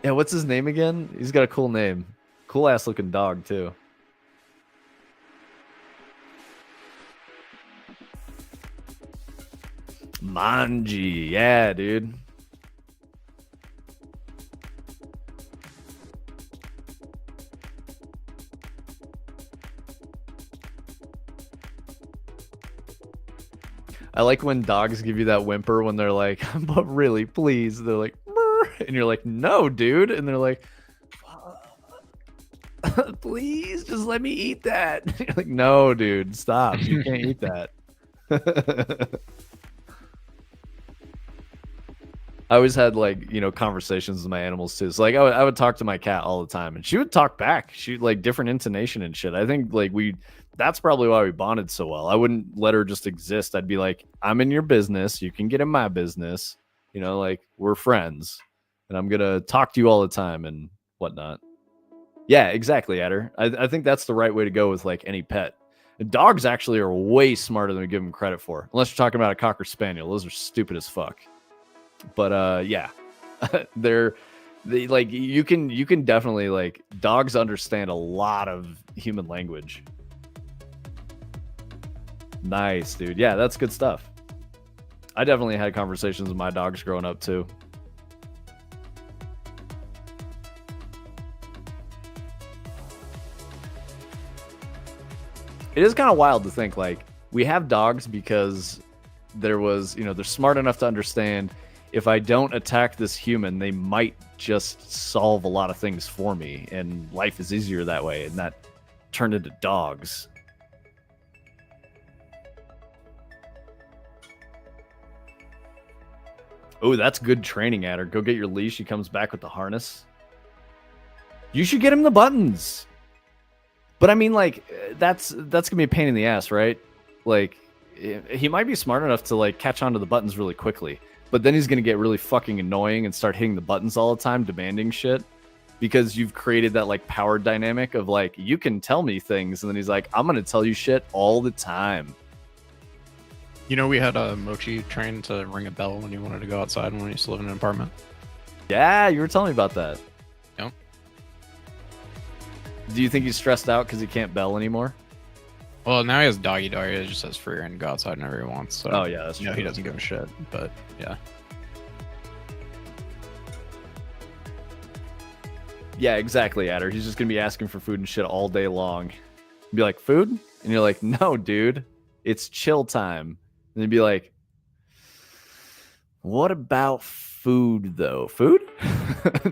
Speaker 2: Yeah, what's his name again? He's got a cool name. Cool ass looking dog too. Manji, yeah, dude. I like when dogs give you that whimper when they're like, but really, please. They're like, Murr. And you're like, no, dude. And they're like, please, just let me eat that. You're like, no, dude, stop. You can't eat that. I always had, like, you know, conversations with my animals too. So like I would talk to my cat all the time and she would talk back. She like different intonation and shit. I think like that's probably why we bonded so well. I wouldn't let her just exist. I'd be like, I'm in your business. You can get in my business. You know, like, we're friends and I'm going to talk to you all the time and whatnot. Yeah, exactly, Adder. I think that's the right way to go with like any pet. And dogs actually are way smarter than we give them credit for. Unless you're talking about a Cocker Spaniel. Those are stupid as fuck. But yeah, they like, you can definitely, like, dogs understand a lot of human language. Nice, dude. Yeah, that's good stuff. I definitely had conversations with my dogs growing up too. It is kind of wild to think, like, we have dogs because there was, you know, they're smart enough to understand, if I don't attack this human, they might just solve a lot of things for me, and life is easier that way, and that turned into dogs. Oh, that's good training, Adder. Go get your leash. He comes back with the harness. You should get him the buttons. But I mean, like, that's gonna be a pain in the ass, right? Like, he might be smart enough to, like, catch onto the buttons really quickly, but then he's gonna get really fucking annoying and start hitting the buttons all the time, demanding shit, because you've created that, like, power dynamic of, like, you can tell me things, and then he's like, I'm gonna tell you shit all the time.
Speaker 1: You know, we had a Mochi trained to ring a bell when he wanted to go outside when he used to live in an apartment.
Speaker 2: Yeah, you were telling me about that.
Speaker 1: Yep.
Speaker 2: Do you think he's stressed out because he can't bell anymore?
Speaker 1: Well, now he has doggy dog. He just has free reign to go outside whenever he wants. So,
Speaker 2: Oh yeah, that's
Speaker 1: you
Speaker 2: true.
Speaker 1: know, he doesn't give a shit. But yeah.
Speaker 2: Yeah, exactly, Adder. He's just gonna be asking for food and shit all day long. Be like, food? And you're like, no, dude, it's chill time. And he'd be like, what about food though? Food?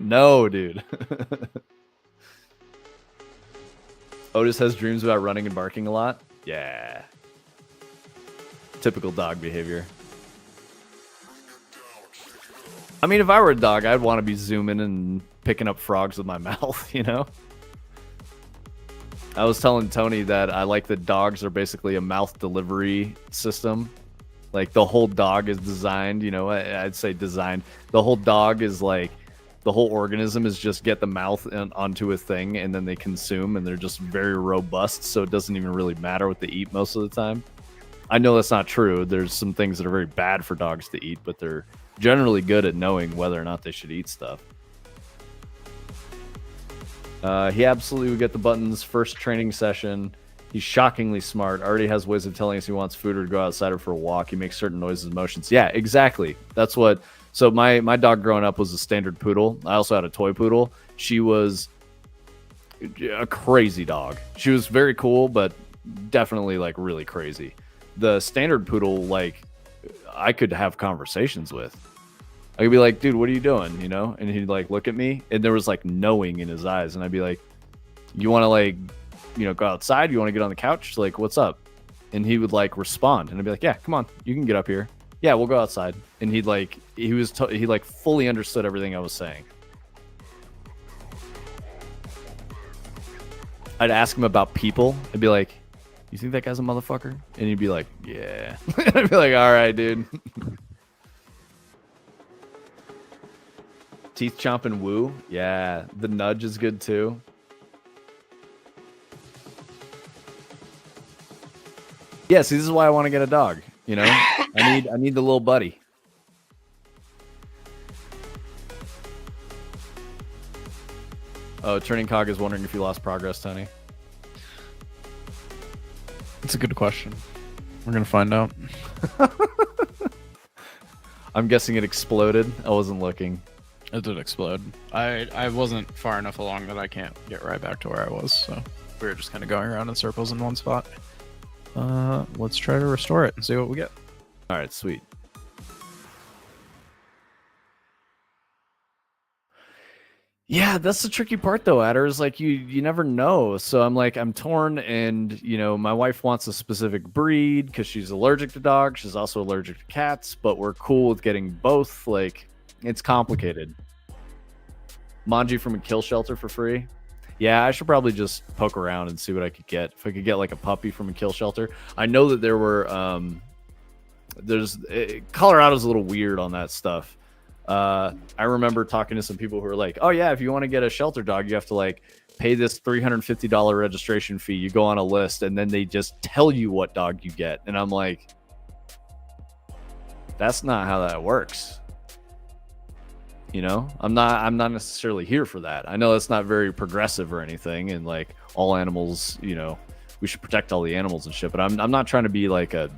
Speaker 2: No, dude. Otis has dreams about running and barking a lot. Yeah. Typical dog behavior. I mean, if I were a dog, I'd want to be zooming and picking up frogs with my mouth, you know? I was telling Tony that I like that dogs are basically a mouth delivery system. Like, the whole dog is designed, you know, I'd say designed. The whole dog is like, the whole organism is just get the mouth onto a thing and then they consume, and they're just very robust, so it doesn't even really matter what they eat most of the time. I know that's not true. There's some things that are very bad for dogs to eat, but they're generally good at knowing whether or not they should eat stuff. He absolutely would get the buttons first training session. He's shockingly smart. Already has ways of telling us he wants food or to go outside or for a walk. He makes certain noises and motions. Yeah, exactly. That's what... So my dog growing up was a standard poodle. I also had a toy poodle. She was a crazy dog. She was very cool, but definitely like really crazy. The standard poodle, like, I could have conversations with. I could be like, dude, what are you doing? You know? And he'd like look at me, and there was like knowing in his eyes. And I'd be like, you want to like, you know, go outside? You want to get on the couch? Like, what's up? And he would like respond, and I'd be like, yeah, come on, you can get up here. Yeah, we'll go outside. And he'd like, he like fully understood everything I was saying. I'd ask him about people. I'd be like, you think that guy's a motherfucker? And he'd be like, yeah. I'd be like, all right, dude. Teeth chomping woo. Yeah, the nudge is good too. Yeah, see, this is why I want to get a dog. You know, I need the little buddy. Oh, Turning Cog is wondering if you lost progress, Tony.
Speaker 1: It's a good question. We're gonna find out.
Speaker 2: I'm guessing it exploded. I wasn't looking.
Speaker 1: It did explode. I wasn't far enough along that I can't get right back to where I was, so we were just kind of going around in circles in one spot. Let's try to restore it and see what we get.
Speaker 2: All right, sweet. Yeah, that's the tricky part though, Adder, is like you never know. So I'm torn, and you know, my wife wants a specific breed because she's allergic to dogs. She's also allergic to cats, but we're cool with getting both. Like, it's complicated. Manji from a kill shelter for free. Yeah, I should probably just poke around and see what I could get. If I could get like a puppy from a kill shelter. I know that there were Colorado's a little weird on that stuff. I remember talking to some people who were like, oh yeah, if you want to get a shelter dog, you have to like pay this $350 registration fee. You go on a list, and then they just tell you what dog you get. And I'm like, that's not how that works. You know, I'm not necessarily here for that. I know that's not very progressive or anything, and like all animals, you know, we should protect all the animals and shit, but I'm not trying to be like a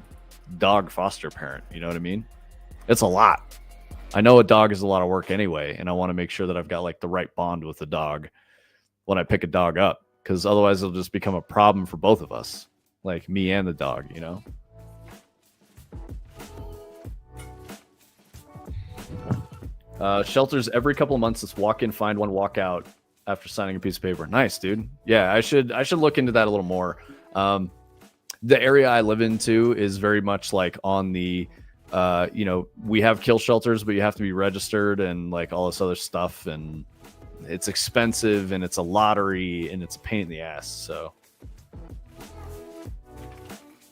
Speaker 2: dog foster parent, you know what I mean? It's a lot. I know a dog is a lot of work anyway, and I want to make sure that I've got like the right bond with the dog when I pick a dog up, because otherwise it'll just become a problem for both of us, like me and the dog, you know? Shelters every couple of months. Let's walk in, find one, walk out after signing a piece of paper. Nice, dude. Yeah, I should look into that a little more. The area I live in too is very much like on the you know, we have kill shelters, but you have to be registered and like all this other stuff, and it's expensive, and it's a lottery, and it's a pain in the ass. So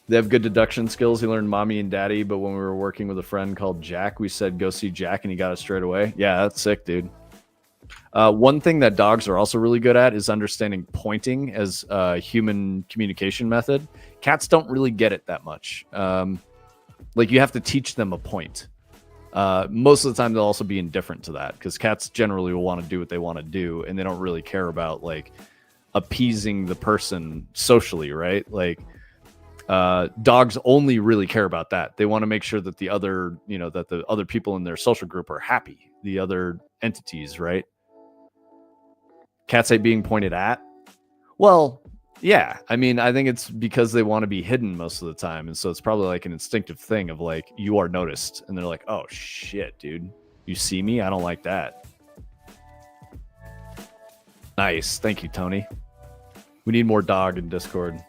Speaker 2: they have good deduction skills. He learned mommy and daddy, but when we were working with a friend called Jack, we said go see Jack, and he got us straight away. Yeah, that's sick, dude. One thing that dogs are also really good at is understanding pointing as a human communication method. Cats don't really get it that much. Like you have to teach them a point. Most of the time they'll also be indifferent to that because cats generally will want to do what they want to do and they don't really care about like appeasing the person socially, right? Like dogs only really care about that. They want to make sure that the other, that the other people in their social group are happy, the other entities, right? Cats hate being pointed at. Well, yeah, I mean, I think it's because they want to be hidden most of the time. And so it's probably like an instinctive thing of like, you are noticed. And they're like, oh shit, dude, you see me? I don't like that. Nice. Thank you, Tony. We need more dog in Discord.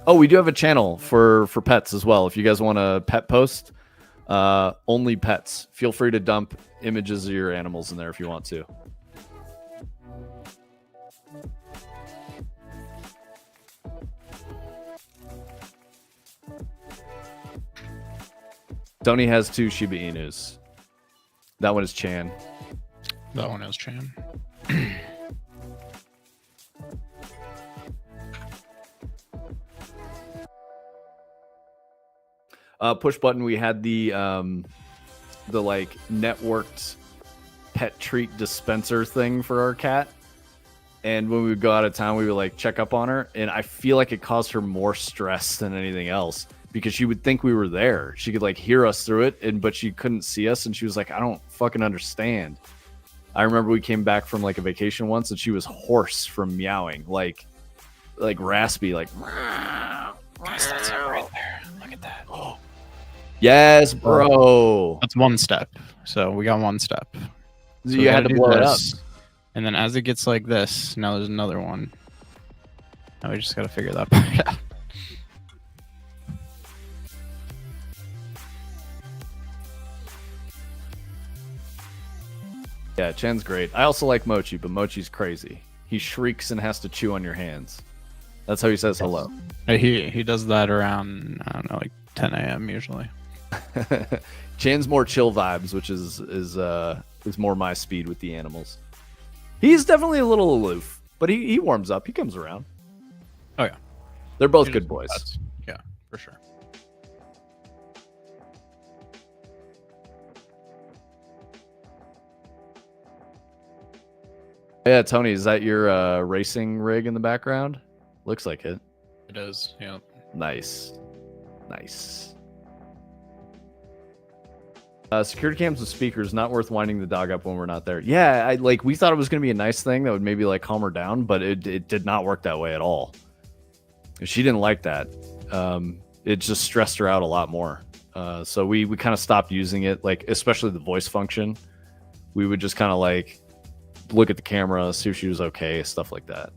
Speaker 2: Oh, we do have a channel for pets as well. If you guys want a pet post, only pets. Feel free to dump images of your animals in there if you want to. Tony has 2 Shiba Inus. That one is Chan.
Speaker 1: That one is Chan.
Speaker 2: Push button. We had the like networked pet treat dispenser thing for our cat. And when we would go out of town, we would like check up on her. And I feel like it caused her more stress than anything else because she would think we were there. She could like hear us through it, but she couldn't see us. And she was like, I don't fucking understand. I remember we came back from like a vacation once and she was hoarse from meowing, like raspy, like.
Speaker 1: Guys, that's it right there. Look at that.
Speaker 2: Oh. Yes, bro.
Speaker 1: That's one step. So we got one step. So
Speaker 2: you had to blow it up.
Speaker 1: And then as it gets like this, now there's another one. Now we just got to figure that part out.
Speaker 2: Yeah, Chen's great. I also like Mochi, but Mochi's crazy. He shrieks and has to chew on your hands. That's how he says hello.
Speaker 1: He does that around, I don't know, like 10 a.m. usually.
Speaker 2: Chan's more chill vibes, which is more my speed with the animals. He's definitely a little aloof, but he warms up. He comes around.
Speaker 1: Oh yeah,
Speaker 2: they're both good boys.
Speaker 1: Yeah, for sure.
Speaker 2: Yeah, Tony, is that your racing rig in the background? Looks like it.
Speaker 1: It is. Yeah.
Speaker 2: Nice. Security cams with speakers, not worth winding the dog up when we're not there. Yeah, we thought it was going to be a nice thing that would maybe like calm her down, but it did not work that way at all. She didn't like that. It just stressed her out a lot more. So we kind of stopped using it, like especially the voice function. We would just kind of like look at the camera, see if she was okay, stuff like that.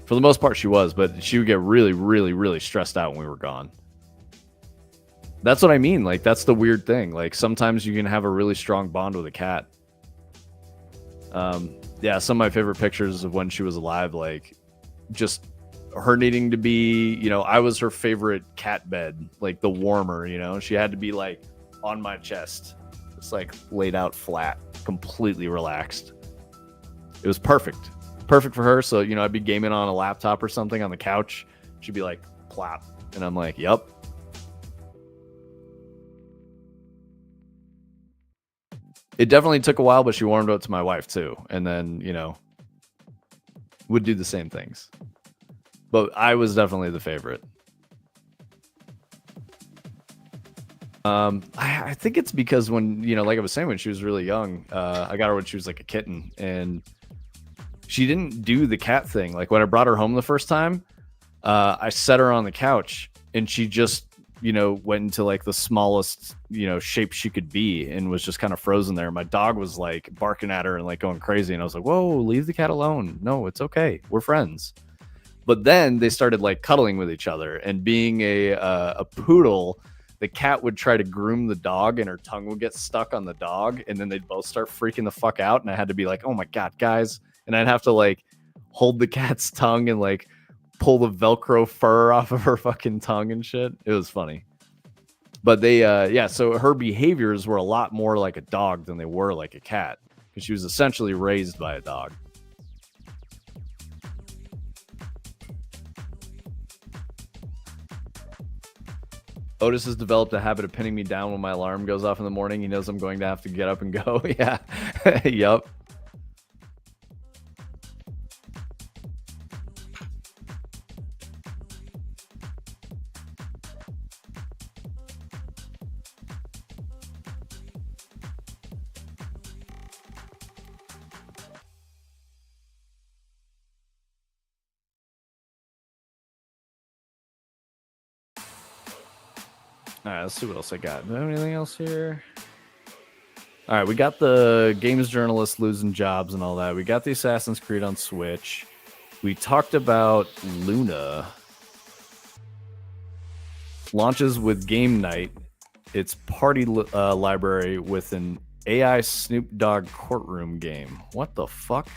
Speaker 2: For the most part, she was, but she would get really, really, really stressed out when we were gone. That's what I mean. Like, that's the weird thing. Like, sometimes you can have a really strong bond with a cat. Yeah, some of my favorite pictures of when she was alive, like, just her needing to be, I was her favorite cat bed, like the warmer, she had to be like on my chest, just like laid out flat, completely relaxed. It was perfect for her. So I'd be gaming on a laptop or something on the couch, she'd be like plop, and I'm like, yep. It definitely took a while, but she warmed up to my wife too, and then would do the same things. But I was definitely the favorite. I think it's because when, like I was saying, when she was really young, I got her when she was like a kitten, and she didn't do the cat thing. Like when I brought her home the first time, I set her on the couch and she just, went into like the smallest, shape she could be and was just kind of frozen there. My dog was like barking at her and like going crazy. And I was like, whoa, leave the cat alone. No, it's okay. We're friends. But then they started like cuddling with each other, and being a poodle, the cat would try to groom the dog and her tongue would get stuck on the dog, and then they'd both start freaking the fuck out. And I had to be like, oh my God, guys. And I'd have to like hold the cat's tongue and like pull the Velcro fur off of her fucking tongue and shit. It was funny. But they, so her behaviors were a lot more like a dog than they were like a cat, because she was essentially raised by a dog. Otis has developed a habit of pinning me down when my alarm goes off in the morning. He knows I'm going to have to get up and go. Yeah. Yup. All right, let's see what else I got. Do I have anything else here? All right, we got the games journalists losing jobs and all that. We got the Assassin's Creed on Switch. We talked about Luna. Launches with Game Night. Its party library with an AI Snoop Dogg courtroom game. What the fuck?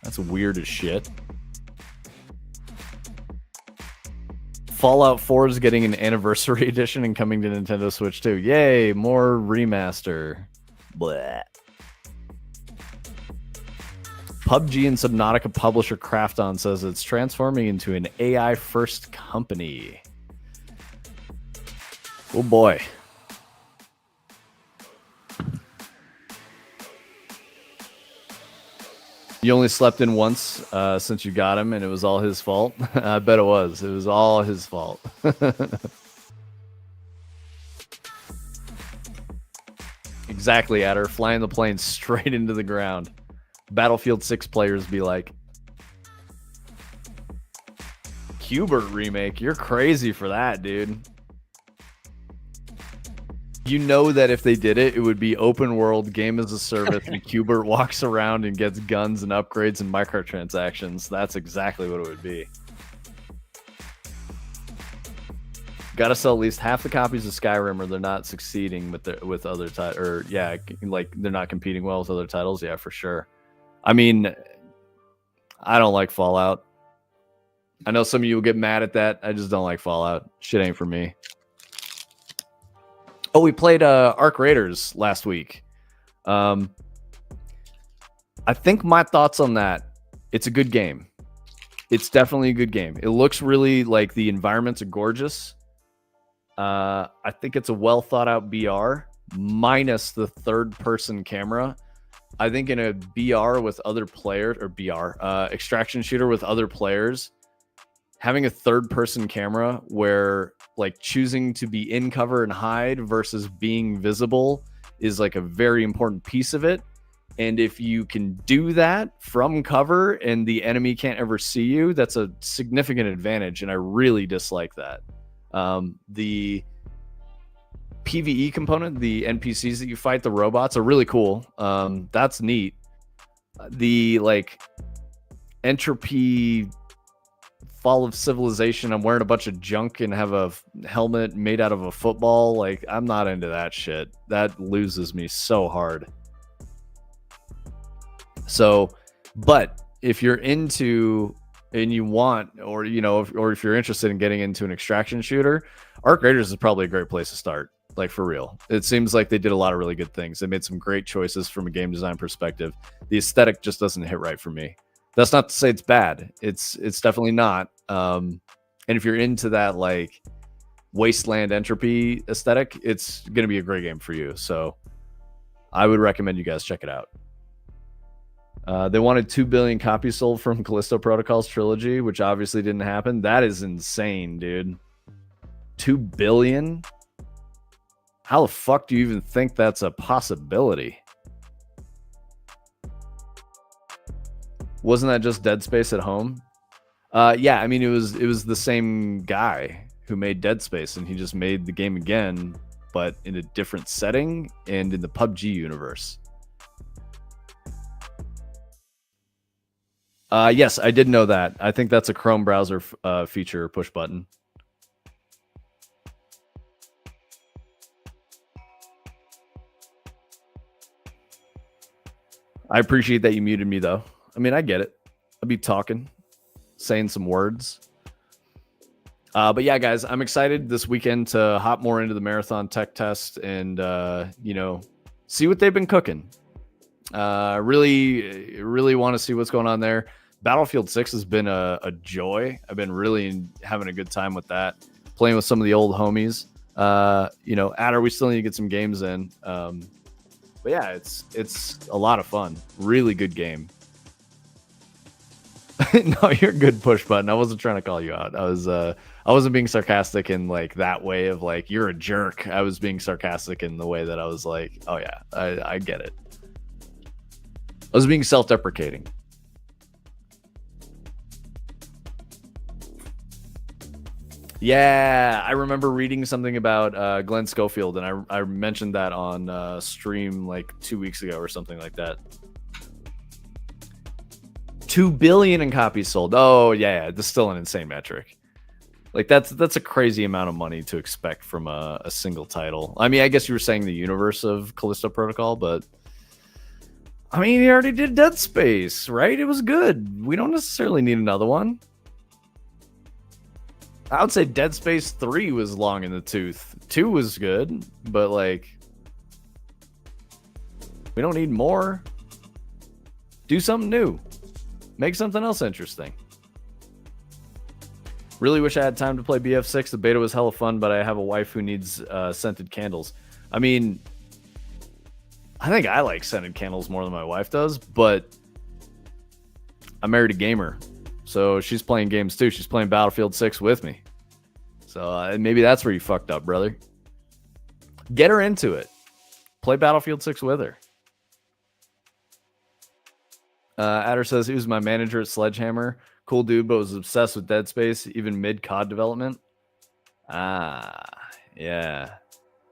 Speaker 2: That's weird as shit. Fallout 4 is getting an anniversary edition and coming to Nintendo Switch too. Yay, more remaster. Bleh. PUBG and Subnautica publisher Krafton says it's transforming into an AI first company. Oh boy. You only slept in once since you got him, and it was all his fault. I bet it was. It was all his fault. Exactly, Adder. Flying the plane straight into the ground. Battlefield 6 players be like, Hubert remake? You're crazy for that, dude. You know that if they did it, it would be open world, game as a service, and Hubert walks around and gets guns and upgrades and microtransactions. That's exactly what it would be. Got to sell at least half the copies of Skyrim, or they're not succeeding with other titles. Or yeah, like they're not competing well with other titles. Yeah, for sure. I mean, I don't like Fallout. I know some of you will get mad at that. I just don't like Fallout. Shit ain't for me. Oh, we played Arc Raiders last week. I think my thoughts on that, it's a good game. It's definitely a good game. It looks really like the environments are gorgeous. I think it's a well thought out BR minus the third person camera. I think in a BR with other players, or BR, extraction shooter with other players, having a third person camera where like choosing to be in cover and hide versus being visible is like a very important piece of it. And if you can do that from cover and the enemy can't ever see you, that's a significant advantage. And I really dislike that. The PvE component, the NPCs that you fight, the robots, are really cool. That's neat. The like entropy fall of civilization, I'm wearing a bunch of junk and have a helmet made out of a football. Like, I'm not into that shit. That loses me so hard. So, but if you're into and you want, or you know, or if you're interested in getting into an extraction shooter, Arc Raiders is probably a great place to start. Like, for real. It seems like they did a lot of really good things. They made some great choices from a game design perspective. The aesthetic just doesn't hit right for me. That's not to say it's bad. It's definitely not. And if you're into that like wasteland entropy aesthetic, it's going to be a great game for you. So I would recommend you guys check it out. They wanted 2 billion copies sold from Callisto Protocol's trilogy, which obviously didn't happen. That is insane, dude. 2 billion? How the fuck do you even think that's a possibility? Wasn't that just Dead Space at home? Yeah, I mean, it was the same guy who made Dead Space, and he just made the game again, but in a different setting and in the PUBG universe. Yes, I did know that. I think that's a Chrome browser feature push button. I appreciate that you muted me, though. I mean, I get it. I'll be talking, saying some words. But yeah, guys, I'm excited this weekend to hop more into the Marathon Tech Test and, you know, see what they've been cooking. Really want to see what's going on there. Battlefield 6 has been a joy. I've been really having a good time with that. playing with some of the old homies. Adder, we still need to get some games in. But yeah, it's a lot of fun. Really good game. No, you're good, Push Button. I wasn't trying to call you out. I wasn't being sarcastic in like that way of like you're a jerk. I was being sarcastic in the way that I was like, oh yeah, I get it. I was being self-deprecating. Yeah, I remember reading something about Glenn Schofield, and I mentioned that on stream like 2 weeks ago or something like that. 2 billion in copies sold. Oh yeah, that's still an insane metric. Like that's a crazy amount of money to expect from a single title. I mean, I guess you were saying the universe of Callisto Protocol, but I mean, he already did Dead Space, right? It was good. We don't necessarily need another one. I would say Dead Space 3 was long in the tooth. 2 was good, but like we don't need more. Do something new. Make something else interesting. Really wish I had time to play BF6. The beta was hella fun, but I have a wife who needs scented candles. I mean, I think I like scented candles more than my wife does, but I married a gamer, so she's playing games too. She's playing Battlefield 6 with me. So maybe that's where you fucked up, brother. Get her into it. Play Battlefield 6 with her. Adder says he was my manager at Sledgehammer. Cool dude, but was obsessed with Dead Space, even mid-COD development. Ah, yeah.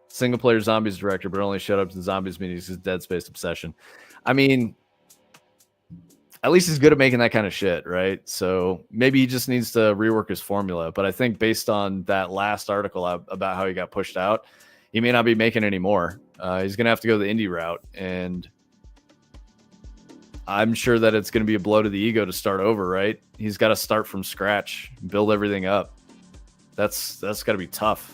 Speaker 2: Single-player zombies director, but only showed up to the zombies meetings because Dead Space obsession. I mean, at least he's good at making that kind of shit, right? So maybe he just needs to rework his formula. But I think based on that last article about how he got pushed out, he may not be making any more. He's going to have to go the indie route, and I'm sure that it's going to be a blow to the ego to start over, right? He's got to start from scratch, build everything up. That's got to be tough.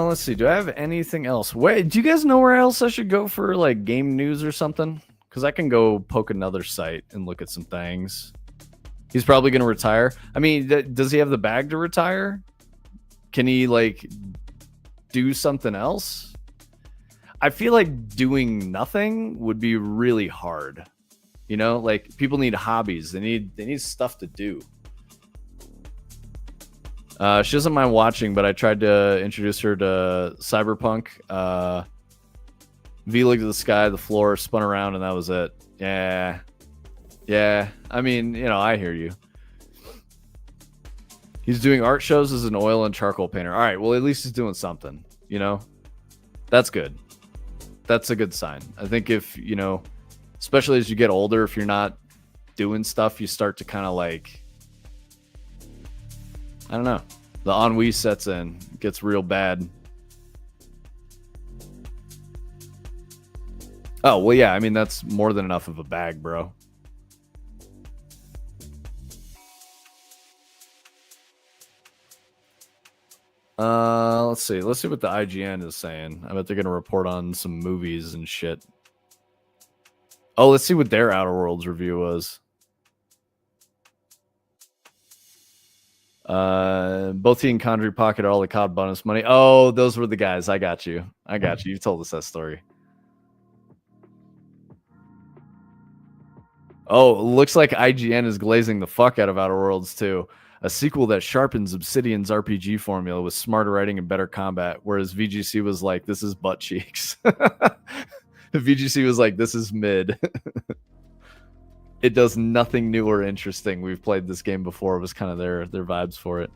Speaker 2: Let's see. Do I have anything else? Wait, do you guys know where else I should go for like game news or something? Because I can go poke another site and look at some things. He's probably going to retire. I mean, does he have the bag to retire? Can he like do something else? I feel like doing nothing would be really hard. You know, like people need hobbies. They need stuff to do. She doesn't mind watching, but I tried to introduce her to Cyberpunk. V looked at the sky, the floor, spun around, and that was it. Yeah. I mean, you know, I hear you. He's doing art shows as an oil and charcoal painter. All right, well, at least he's doing something, you know? That's good. That's a good sign. I think if, you know, especially as you get older, if you're not doing stuff, you start to kind of like, I don't know. The ennui sets in. It gets real bad. Oh, well, yeah. I mean, that's more than enough of a bag, bro. Let's see. Let's see what the IGN is saying. I bet they're going to report on some movies and shit. Oh, let's see what their Outer Worlds review was. Both he and Condry pocketed all the COD bonus money. Oh, those were the guys. I got you. You've told us that story. Oh, looks like IGN is glazing the fuck out of Outer Worlds too. A sequel that sharpens Obsidian's RPG formula with smarter writing and better combat, whereas VGC was like, this is butt cheeks. VGC was like, this is mid. It does nothing new or interesting. We've played this game before. It was kind of their vibes for it.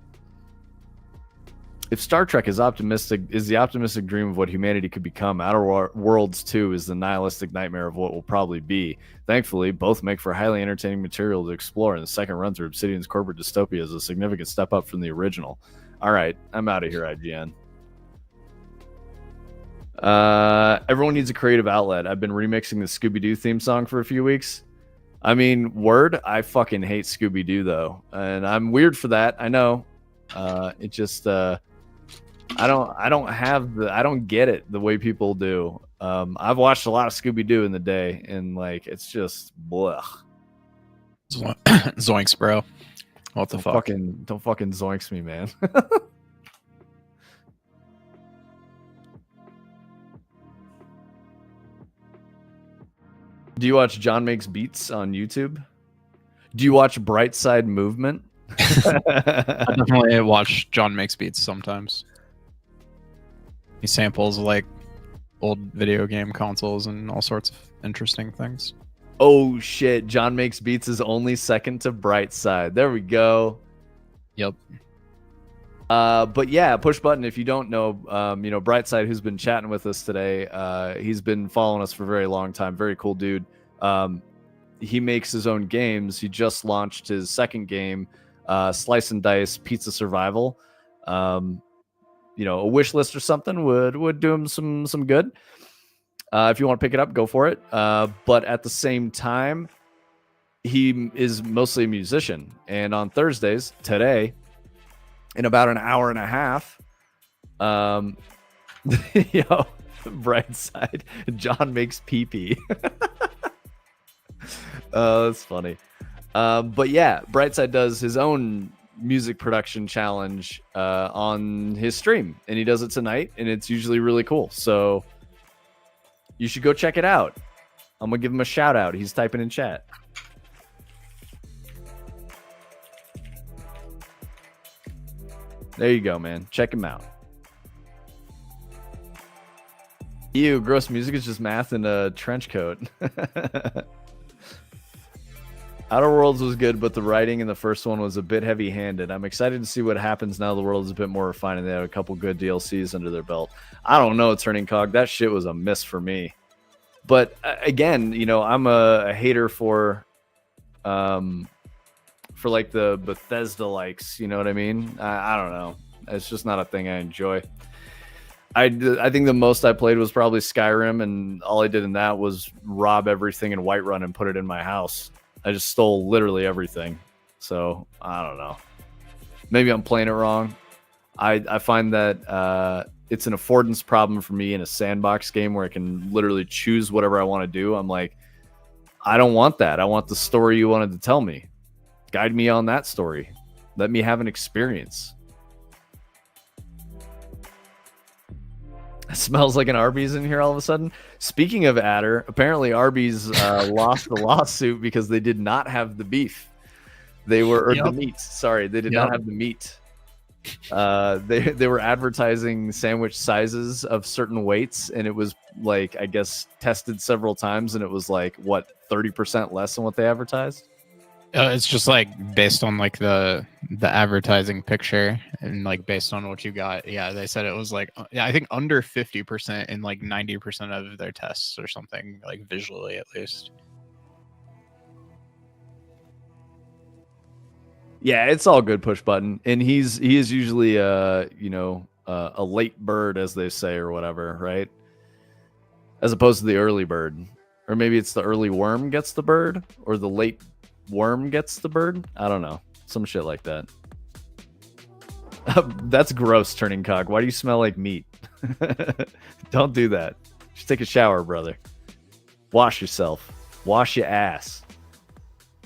Speaker 2: If Star Trek is the optimistic dream of what humanity could become, Outer Worlds 2 is the nihilistic nightmare of what will probably be. Thankfully, both make for highly entertaining material to explore, and the second run through Obsidian's corporate dystopia is a significant step up from the original. All right, I'm out of here, IGN. Everyone needs a creative outlet. I've been remixing the Scooby-Doo theme song for a few weeks. I mean, word, I fucking hate Scooby-Doo, though. And I'm weird for that, I know. It just I don't get it the way people do. I've watched a lot of Scooby-Doo in the day, and like it's just blech.
Speaker 1: Zoinks, bro. What the fuck?
Speaker 2: Don't fucking zoinks me, man. Do you watch John Makes Beats on YouTube? Do you watch Brightside Movement?
Speaker 1: I definitely watch John Makes Beats sometimes. He samples like old video game consoles and all sorts of interesting things.
Speaker 2: Oh shit, John Makes Beats is only second to Brightside. There we go.
Speaker 1: Yep.
Speaker 2: But yeah, Push Button, if you don't know, Brightside, who's been chatting with us today, he's been following us for a very long time. Very cool dude. He makes his own games. He just launched his second game, Slice and Dice Pizza Survival. A wish list or something would do him some good. If you want to pick it up, go for it. But at the same time, he is mostly a musician. And on Thursdays, today, in about an hour and a half, Brightside, John makes pee-pee. That's funny. But yeah, Brightside does his own music production challenge on his stream, and he does it tonight, and it's usually really cool. So you should go check it out. I'm gonna give him a shout out. He's typing in chat. There you go, man. Check him out. Ew, gross music is just math in a trench coat. Outer Worlds was good, but the writing in the first one was a bit heavy-handed. I'm excited to see what happens now the world is a bit more refined and they have a couple good DLCs under their belt. I don't know, Turning Cog. That shit was a miss for me. But again, I'm a hater for like the Bethesda likes, you know what I mean? I don't know. It's just not a thing I enjoy. I think the most I played was probably Skyrim, and all I did in that was rob everything in Whiterun and put it in my house. I just stole literally everything. So I don't know. Maybe I'm playing it wrong. I find that it's an affordance problem for me in a sandbox game where I can literally choose whatever I want to do. I'm like, I don't want that. I want the story you wanted to tell me. Guide me on that story. Let me have an experience. It smells like an Arby's in here all of a sudden. Speaking of Adder, apparently Arby's lost the lawsuit because they did not have the beef. They were the meat. Sorry, they did not have the meat. They were advertising sandwich sizes of certain weights, and it was like, I guess, tested several times, and it was like, what, 30% less than what they advertised?
Speaker 1: It's just like based on like the advertising picture and like based on what you got. Yeah, they said it was like, I think under 50% in like 90% of their tests or something, like visually at least.
Speaker 2: Yeah, it's all good, Push Button, and he is usually a late bird, as they say, or whatever, right? As opposed to the early bird, or maybe it's the early worm gets the bird, or the late worm gets the bird. I don't know, some shit like that. That's gross, Turning Cog. Why do you smell like meat? Don't do that. Just take a shower, brother. Wash yourself. Wash your ass.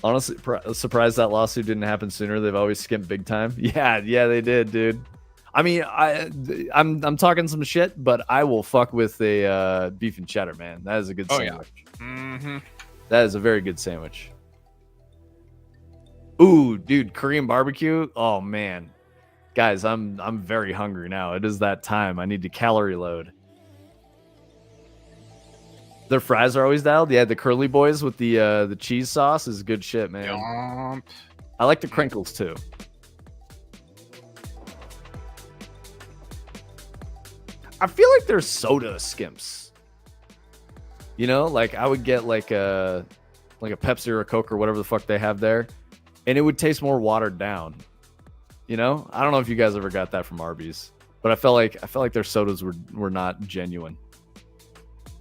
Speaker 2: Honestly, surprised that lawsuit didn't happen sooner. They've always skimped big time. Yeah, they did, dude. I mean, I'm talking some shit, but I will fuck with a beef and cheddar, man. That is a good sandwich.
Speaker 1: Yeah. Mm-hmm.
Speaker 2: That is a very good sandwich. Ooh, dude, Korean barbecue. Oh man, guys, I'm very hungry now. It is that time. I need to calorie load. Their fries are always dialed. Yeah, the curly boys with the cheese sauce is good shit, man.
Speaker 1: Yomp.
Speaker 2: I like the crinkles too. I feel like they're soda skimps. Like I would get like a Pepsi or a Coke or whatever the fuck they have there, and it would taste more watered down. I don't know if you guys ever got that from Arby's, but I felt like their sodas were not genuine.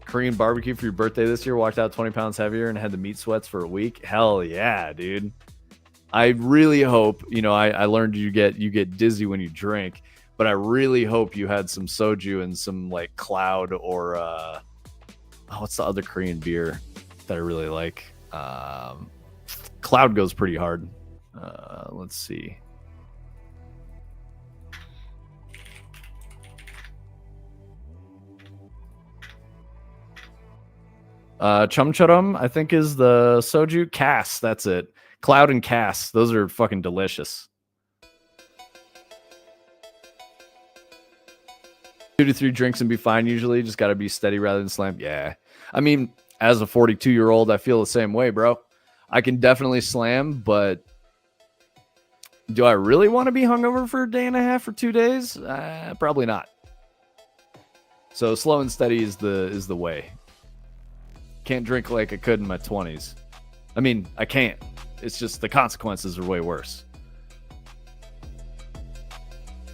Speaker 2: Korean barbecue for your birthday this year, walked out 20 pounds heavier and had the meat sweats for a week. Hell yeah, dude. I really hope, I learned you get dizzy when you drink, but I really hope you had some soju and some like Cloud or what's the other Korean beer that I really like? Cloud goes pretty hard. Let's see. Chumcharam, I think, is the soju. Cass, that's it. Cloud and Cass, those are fucking delicious. 2 to 3 drinks and be fine usually. Just got to be steady rather than slam. Yeah. I mean, as a 42-year-old, I feel the same way, bro. I can definitely slam, but do I really want to be hungover for a day and a half or 2 days? Probably not. So slow and steady is the way. Can't drink like I could in my 20s. I mean, I can't. It's just the consequences are way worse.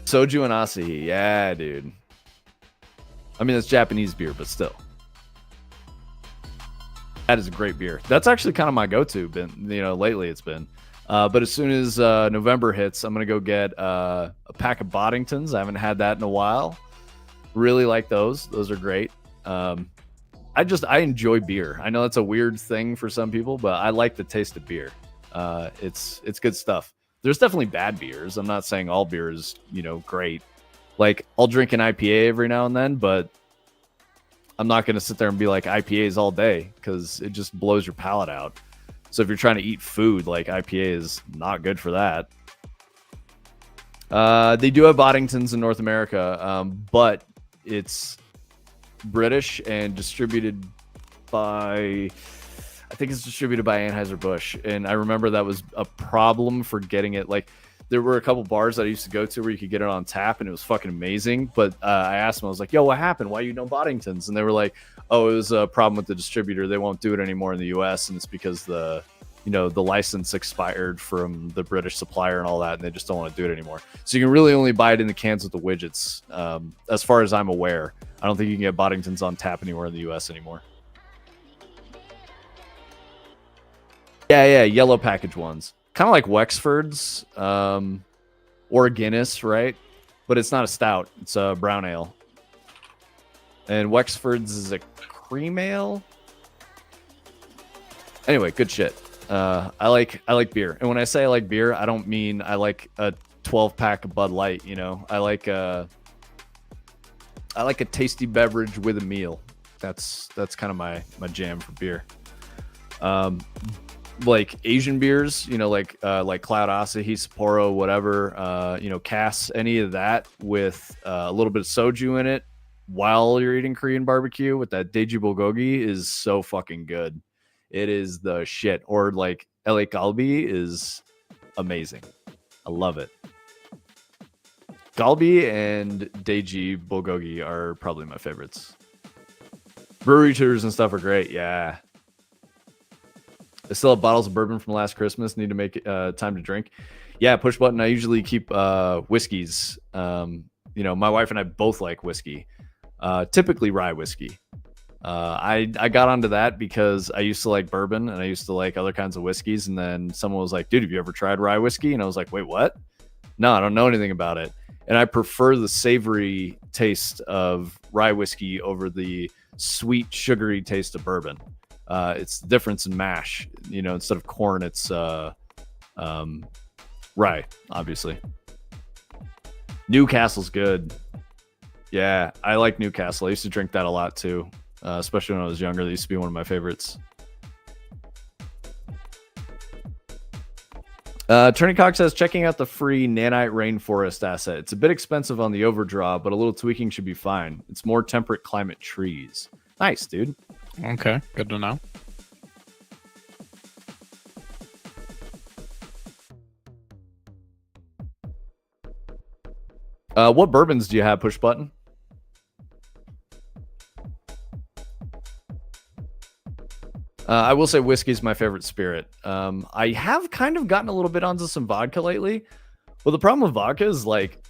Speaker 2: Soju and Asahi. Yeah, dude. I mean, it's Japanese beer, but still. That is a great beer. That's actually kind of my go-to. Lately it's been. But as soon as November hits, I'm going to go get a pack of Boddingtons. I haven't had that in a while. Really like those. Those are great. I enjoy beer. I know that's a weird thing for some people, but I like the taste of beer. It's good stuff. There's definitely bad beers. I'm not saying all beer is, great. Like, I'll drink an IPA every now and then, but I'm not going to sit there and be like IPAs all day because it just blows your palate out. So if you're trying to eat food, like, IPA is not good for that. They do have Boddingtons in North America, but it's British and distributed by, I think it's distributed by Anheuser-Busch. And I remember that was a problem for getting it. Like, there were a couple bars that I used to go to where you could get it on tap, and it was fucking amazing. But I asked them, I was like, yo, what happened? Why you know Boddingtons? And they were like, oh, it was a problem with the distributor. They won't do it anymore in the US, and it's because the license expired from the British supplier and all that, and they just don't want to do it anymore. So you can really only buy it in the cans with the widgets. As far as I'm aware, I don't think you can get Boddingtons on tap anywhere in the US anymore. Yeah, yellow package ones. Kind of like Wexford's or a Guinness, right? But it's not a stout. It's a brown ale. And Wexford's is a cream ale. Anyway, good shit. I like beer. And when I say I like beer, I don't mean I like a 12-pack of Bud Light, I like a tasty beverage with a meal. That's kind of my jam for beer. Like Asian beers, like Cloud, Asahi, Sapporo, whatever, Cass, any of that with a little bit of soju in it while you're eating Korean barbecue with that Daeji Bulgogi is so fucking good. It is the shit. Or like LA Galbi is amazing. I love it. Galbi and Daeji Bulgogi are probably my favorites. Brewery tours and stuff are great. Yeah. I still have bottles of bourbon from last Christmas. Need to make time to drink. Yeah, push button. I usually keep whiskeys. My wife and I both like whiskey. Typically rye whiskey. I got onto that because I used to like bourbon and I used to like other kinds of whiskeys. And then someone was like, dude, have you ever tried rye whiskey? And I was like, wait, what? No, I don't know anything about it. And I prefer the savory taste of rye whiskey over the sweet, sugary taste of bourbon. It's the difference in mash. Instead of corn, it's rye, obviously. Newcastle's good. Yeah, I like Newcastle. I used to drink that a lot too, especially when I was younger. That used to be one of my favorites. Turning Cox says, checking out the free Nanite Rainforest asset. It's a bit expensive on the overdraw, but a little tweaking should be fine. It's more temperate climate trees. Nice, dude.
Speaker 1: Okay, good to know.
Speaker 2: What bourbons do you have, push button? I will say whiskey is my favorite spirit. I have kind of gotten a little bit onto some vodka lately. Well, the problem with vodka is like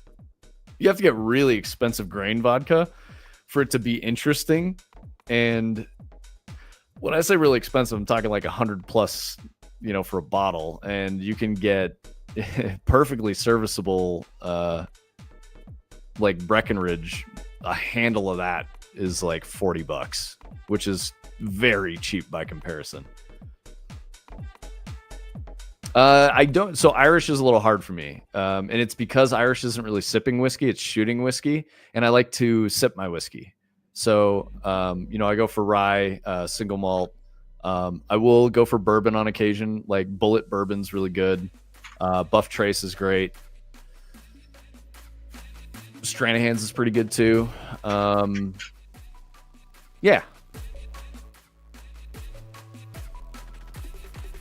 Speaker 2: you have to get really expensive grain vodka for it to be interesting. And when I say really expensive, I'm talking like $100+ for a bottle, and you can get perfectly serviceable like Breckenridge. A handle of that is like $40, which is very cheap by comparison. I don't. So Irish is a little hard for me, and it's because Irish isn't really sipping whiskey; it's shooting whiskey, and I like to sip my whiskey. So, I go for rye, single malt. I will go for bourbon on occasion. Like Bullet Bourbon's really good. Buff Trace is great. Stranahan's is pretty good too. Yeah.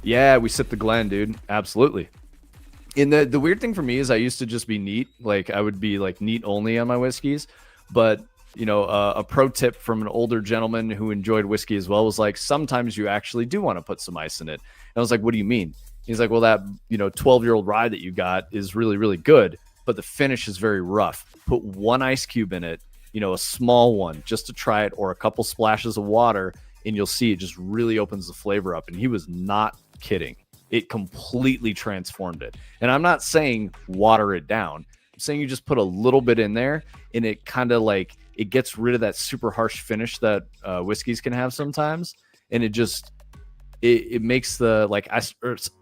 Speaker 2: Yeah, we sip the Glen, dude. Absolutely. And the weird thing for me is I used to just be neat. Like I would be like neat only on my whiskeys. But, a pro tip from an older gentleman who enjoyed whiskey as well was like, sometimes you actually do want to put some ice in it. And I was like, what do you mean? He's like, well, that, 12-year-old rye that you got is really, really good, but the finish is very rough. Put one ice cube in it, a small one just to try it, or a couple splashes of water, and you'll see it just really opens the flavor up. And he was not kidding. It completely transformed it. And I'm not saying water it down. I'm saying you just put a little bit in there, and it kind of like, it gets rid of that super harsh finish that whiskeys can have sometimes. And it makes the, like, I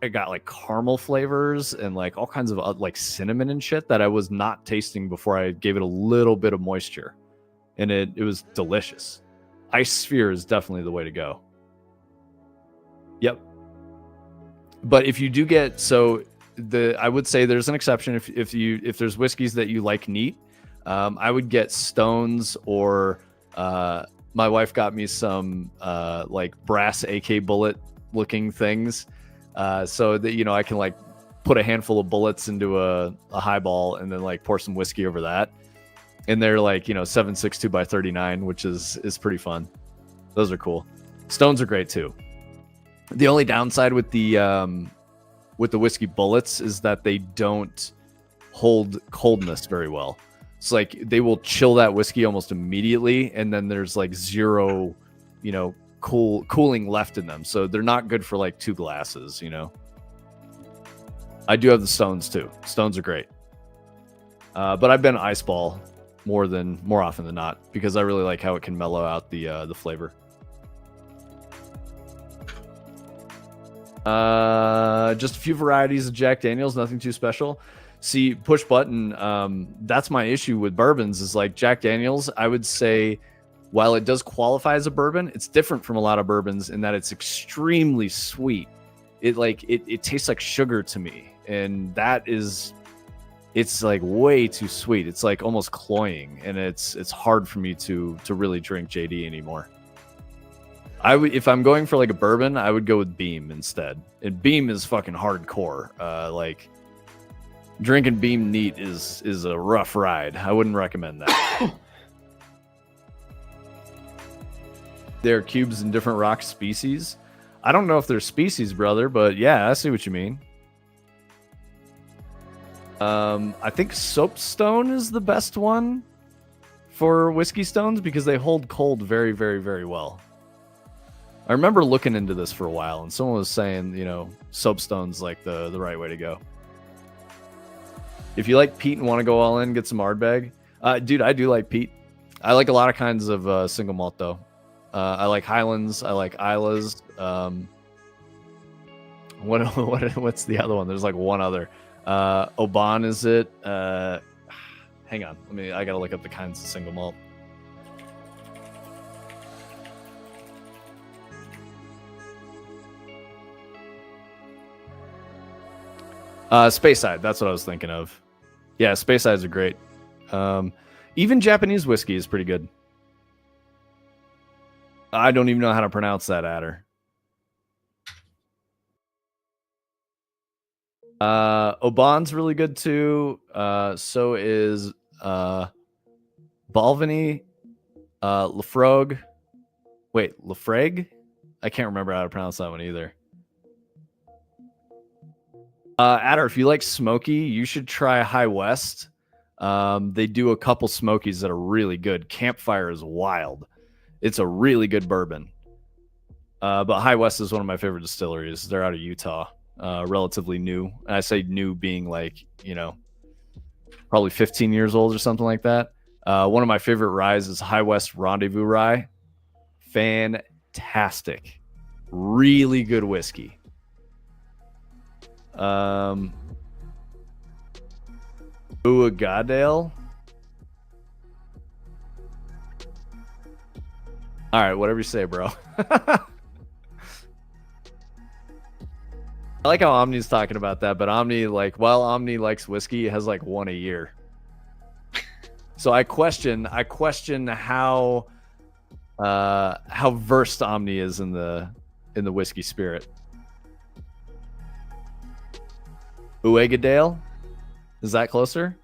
Speaker 2: got like caramel flavors and like all kinds of like cinnamon and shit that I was not tasting before I gave it a little bit of moisture. And it was delicious. Ice Sphere is definitely the way to go. Yep. But if you do get, I would say there's an exception if there's whiskeys that you like neat. I would get Stones, or my wife got me some like brass AK bullet looking things, so that I can like put a handful of bullets into a highball and then like pour some whiskey over that. And they're like 7.62 by 39, which is pretty fun. Those are cool. Stones are great too. The only downside with the whiskey bullets is that they don't hold coldness very well. It's like they will chill that whiskey almost immediately, and then there's like zero, cooling left in them. So they're not good for like 2 glasses, I do have the Stones too. Stones are great. But I've been Ice Ball more often than not, because I really like how it can mellow out the flavor. Just a few varieties of Jack Daniels, nothing too special. See, push button, that's my issue with bourbons, is like Jack Daniels, I would say, while it does qualify as a bourbon, it's different from a lot of bourbons in that it's extremely sweet. It tastes like sugar to me, and it's like way too sweet. It's like almost cloying, and it's hard for me to really drink JD anymore. If I'm going for like a bourbon, I would go with Beam instead. And Beam is fucking hardcore. Like drinking Beam neat is a rough ride. I wouldn't recommend that. There are cubes in different rock species. I don't know if they're species, brother, but yeah, I see what you mean. I think soapstone is the best one for whiskey stones because they hold cold very, very, very well. I remember looking into this for a while, and someone was saying, soapstone's like the right way to go. If you like peat and want to go all in, get some Ardbeg. Dude, I do like peat. I like a lot of kinds of single malt, though. I like Highlands. I like Isla's. What's the other one? There's like one other. Oban, is it? Hang on. I gotta look up the kinds of single malt. Speyside, that's what I was thinking of. Yeah, Speysides are great. Even Japanese whiskey is pretty good. I don't even know how to pronounce that adder. Oban's really good too. So is Balvenie, Lafrogue. Wait, Lafrague? I can't remember how to pronounce that one either. Adder, if you like smoky, you should try High West. They do a couple smokies that are really good. Campfire is wild. It's a really good bourbon. But High West is one of my favorite distilleries. They're out of Utah, relatively new. And I say new being like, probably 15 years old or something like that. One of my favorite ryes is High West Rendezvous Rye. Fantastic. Really good whiskey. Uagadale. All right, whatever you say, bro. I like how Omni's talking about that, but Omni, like, while Omni likes whiskey, it has like one a year. So I question how versed Omni is in the whiskey spirit. Uagadale? Is that closer?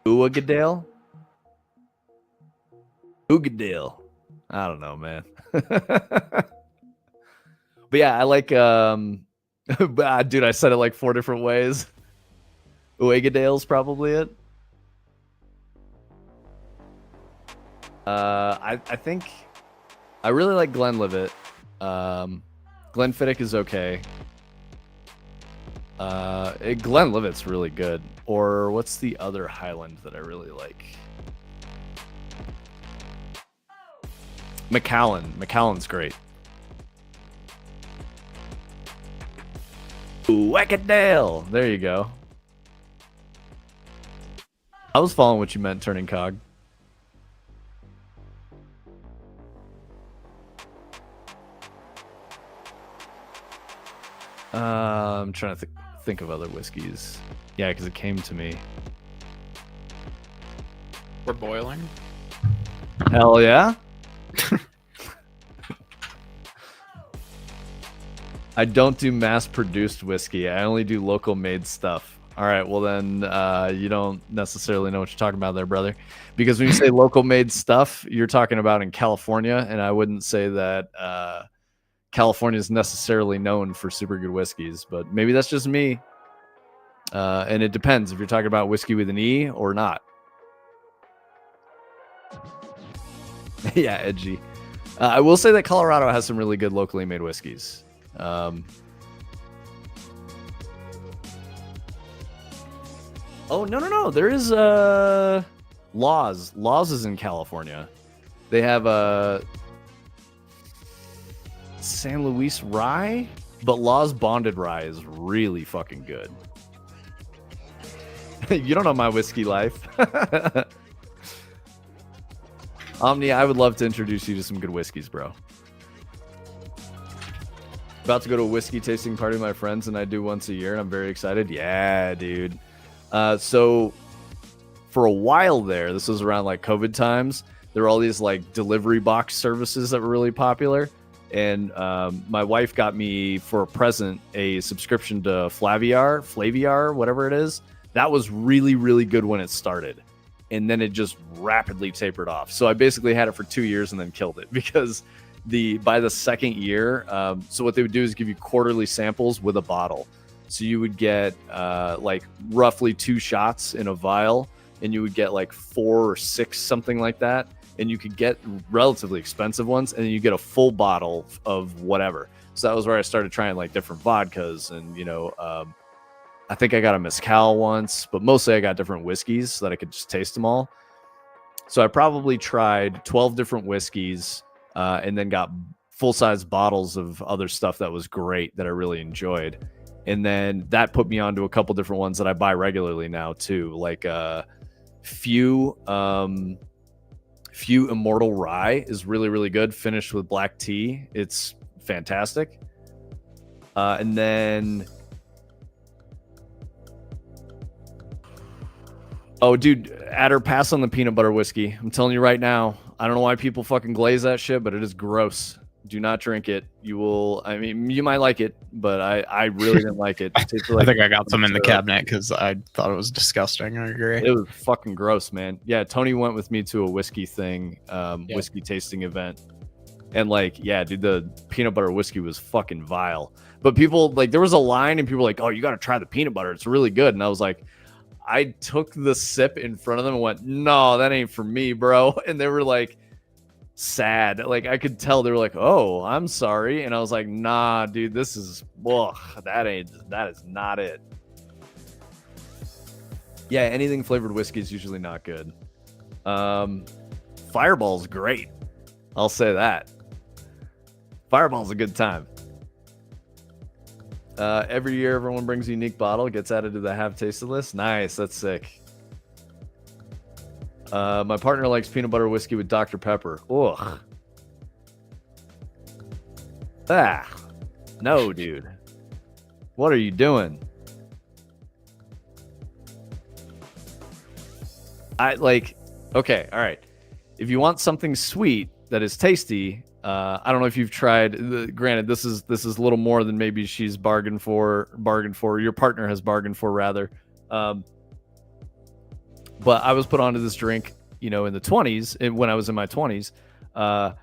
Speaker 2: Uagadale? Uagadale. I don't know, man. But yeah, I like dude, I said it like 4 different ways. Uagadale's probably it. I think I really like Glenlivet. Glenfiddich is okay. Glenlivet's really good. Or what's the other Highland that I really like? Macallan. Macallan's great. Uagadale. There you go. I was following what you meant, turning cog. I'm trying to think of other whiskeys. Yeah, because it came to me.
Speaker 1: We're boiling.
Speaker 2: Hell yeah. I don't do mass-produced whiskey. I only do local-made stuff. All right, well then you don't necessarily know what you're talking about there, brother. Because when you say local-made stuff, you're talking about in California, and I wouldn't say that California is necessarily known for super good whiskeys, but maybe that's just me. And it depends if you're talking about whiskey with an E or not. Yeah, edgy. I will say that Colorado has some really good locally made whiskeys. Oh, no. There is Laws. Laws is in California. They have a San Luis rye, but Laws bonded rye is really fucking good. You don't know my whiskey life. Omni, I would love to introduce you to some good whiskeys, bro. About to go to a whiskey tasting party with my friends, and I do once a year, and I'm very excited. Yeah, dude. So for a while there, this was around like COVID times, there were all these like delivery box services that were really popular. And my wife got me for a present a subscription to Flaviar, whatever it is. That was really, really good when it started. And then it just rapidly tapered off. So I basically had it for 2 years and then killed it because by the second year, so what they would do is give you quarterly samples with a bottle. So you would get like roughly 2 shots in a vial, and you would get like 4 or 6, something like that. And you could get relatively expensive ones, and then you get a full bottle of whatever. So that was where I started trying like different vodkas, and I think I got a mezcal once, but mostly I got different whiskeys so that I could just taste them all. So I probably tried 12 different whiskeys, and then got full-size bottles of other stuff that was great that I really enjoyed. And then that put me onto a couple different ones that I buy regularly now too, like Few Immortal Rye is really, really good, finished with black tea. It's fantastic. And then, oh, dude, Adder, pass on the peanut butter whiskey. I'm telling you right now, I don't know why people fucking glaze that shit, but it is gross. Do not drink it. You will. I mean, you might like it, but I really didn't like it.
Speaker 1: I think I got some in the cabinet because I thought it was disgusting. I agree.
Speaker 2: It was fucking gross, man. Yeah, Tony went with me to a whiskey thing, whiskey tasting event, and like, yeah, dude, the peanut butter whiskey was fucking vile. But people like, there was a line, and people were like, "Oh, you got to try the peanut butter. It's really good." And I was like, I took the sip in front of them and went, no, that ain't for me, bro. And they were like sad. Like I could tell they were like, oh, I'm sorry. And I was like, nah, dude, this is, ugh, that is not it. Yeah, anything flavored whiskey is usually not good. Fireball's great. I'll say that. Fireball's a good time. Every year, everyone brings a unique bottle, gets added to the have tasted list. Nice, that's sick. My partner likes peanut butter whiskey with Dr. Pepper. Ugh. Ah, no, dude. What are you doing? Okay, all right. If you want something sweet that is tasty, I don't know if you've tried. Granted, this is a little more than maybe she's bargained for. Your partner has bargained for, rather. But I was put onto this drink, in the 20s, when I was in my 20s. I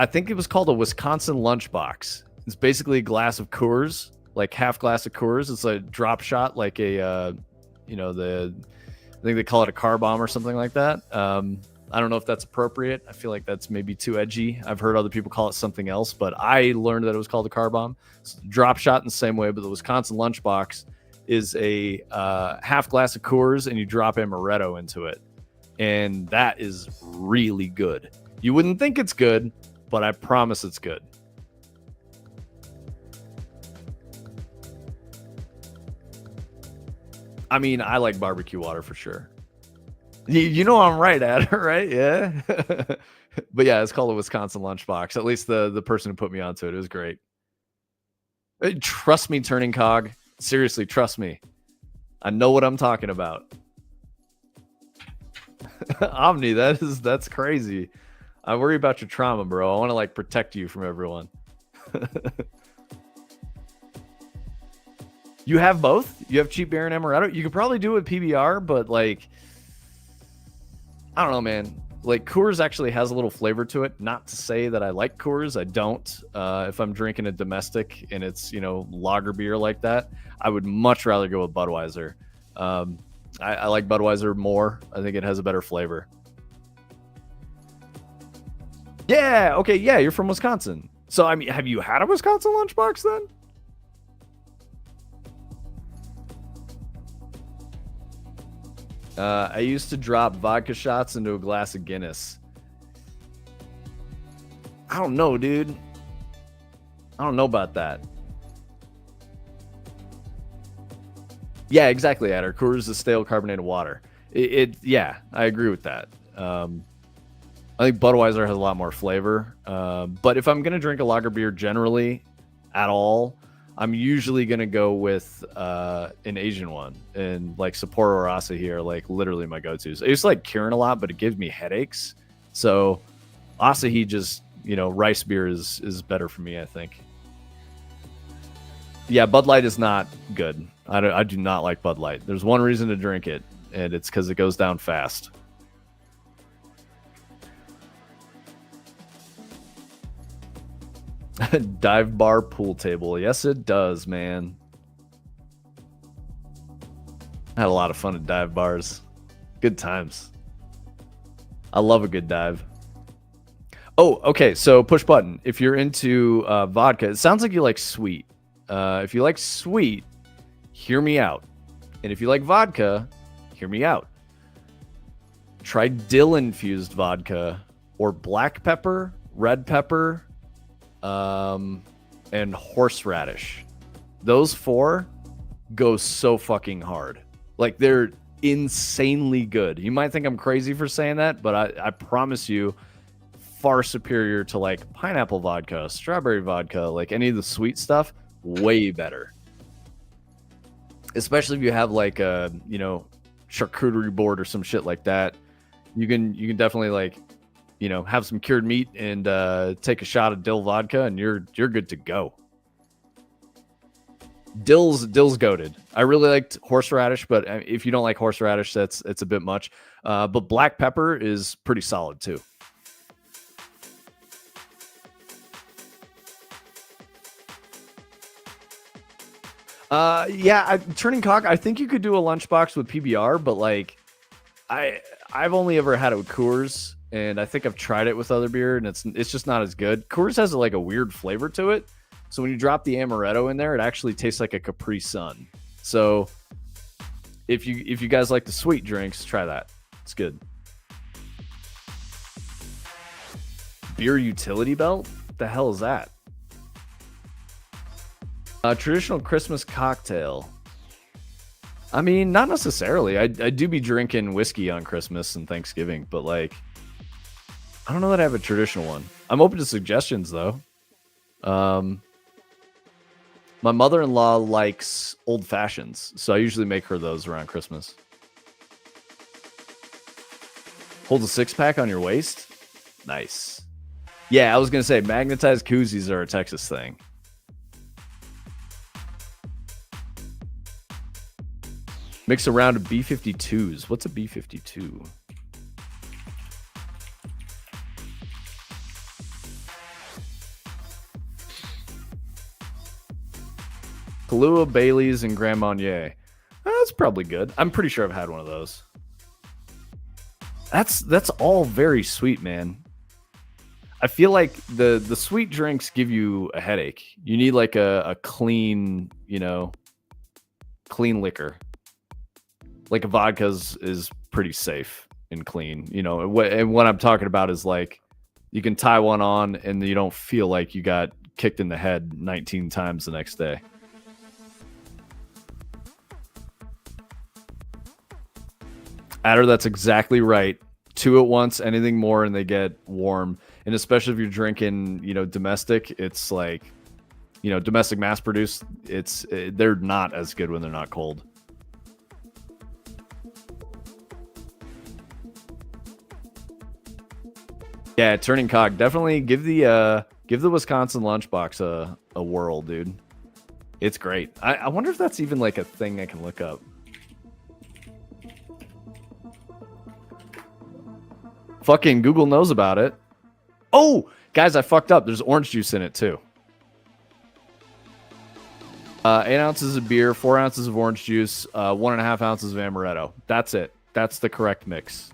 Speaker 2: think it was called a Wisconsin lunchbox. It's basically a glass of Coors, like half glass of Coors. It's a drop shot, like I think they call it a car bomb or something like that. I don't know if that's appropriate. I feel like that's maybe too edgy. I've heard other people call it something else, but I learned that it was called a car bomb. It's a drop shot in the same way, but the Wisconsin lunchbox is a half glass of Coors, and you drop amaretto into it. And that is really good. You wouldn't think it's good, but I promise it's good. I mean, I like barbecue water for sure. You know I'm right at it, right? Yeah. But yeah, it's called a Wisconsin lunchbox. At least the person who put me onto it. It was great. Trust me, Turning Cog. Seriously, trust me. I know what I'm talking about. Omni, that's crazy. I worry about your trauma, bro. I want to protect you from everyone. You have both? You have cheap beer and amaretto? You could probably do it with PBR, but I don't know, man. Coors actually has a little flavor to it. Not to say that I like Coors. I don't. If I'm drinking a domestic and it's, lager beer like that, I would much rather go with Budweiser. I like Budweiser more. I think it has a better flavor. Yeah. Okay. Yeah. You're from Wisconsin. So, I mean, have you had a Wisconsin lunchbox then? I used to drop vodka shots into a glass of Guinness. I don't know, dude. I don't know about that. Yeah, exactly, Adder. Coors is stale carbonated water. Yeah, I agree with that. I think Budweiser has a lot more flavor. But if I'm going to drink a lager beer generally at all, I'm usually going to go with an Asian one. And Sapporo or Asahi are literally my go-tos. I used to like Kirin a lot, but it gives me headaches. So Asahi just, rice beer is better for me, I think. Yeah, Bud Light is not good. I do not like Bud Light. There's one reason to drink it, and it's because it goes down fast. Dive bar pool table. Yes, it does, man. I had a lot of fun at dive bars. Good times. I love a good dive. Oh, okay. So push button. If you're into vodka, it sounds like you like sweet. If you like sweet, hear me out. And if you like vodka, hear me out. Try dill infused vodka or black pepper, red pepper, and horseradish. Those four go so fucking hard. They're insanely good. You might think I'm crazy for saying that, but I promise you, far superior to pineapple vodka, strawberry vodka, any of the sweet stuff, way better. Especially if you have a charcuterie board or some shit like that. You can definitely have some cured meat and take a shot of dill vodka, and you're good to go. Dill's goated. I really liked horseradish, but if you don't like horseradish, it's a bit much. But black pepper is pretty solid too. Yeah, turning cock. I think you could do a lunchbox with PBR, but like, I've only ever had it with Coors, and I think I've tried it with other beer, and it's just not as good. Coors has like a weird flavor to it, so when you drop the amaretto in there, it actually tastes like a Capri Sun. So if you guys like the sweet drinks, try that. It's good. Beer utility belt? What the hell is that? A traditional Christmas cocktail. I mean, not necessarily. I do be drinking whiskey on Christmas and Thanksgiving, but like, I don't know that I have a traditional one. I'm open to suggestions though. My mother-in-law likes old fashions, so I usually make her those around Christmas. Hold a 6-pack on your waist? Nice. Yeah, I was gonna say magnetized koozies are a Texas thing. Mix a round of B52s. What's a B52? Kahlua, Bailey's, and Grand Marnier. That's probably good. I'm pretty sure I've had one of those. That's all very sweet, man. I feel like the sweet drinks give you a headache. You need like a clean, clean liquor. Like a vodka is pretty safe and clean, and what I'm talking about is like you can tie one on and you don't feel like you got kicked in the head 19 times the next day. Adder, that's exactly right. 2 at once, anything more, and they get warm. And especially if you're drinking, domestic, it's like, domestic mass produced. They're not as good when they're not cold. Yeah, turning cock. Definitely give the Wisconsin lunchbox a whirl, dude. It's great. I wonder if that's even like a thing I can look up. Fucking Google knows about it. Oh, guys, I fucked up. There's orange juice in it too. 8 ounces of beer, 4 ounces of orange juice, 1.5 ounces of amaretto. That's it. That's the correct mix.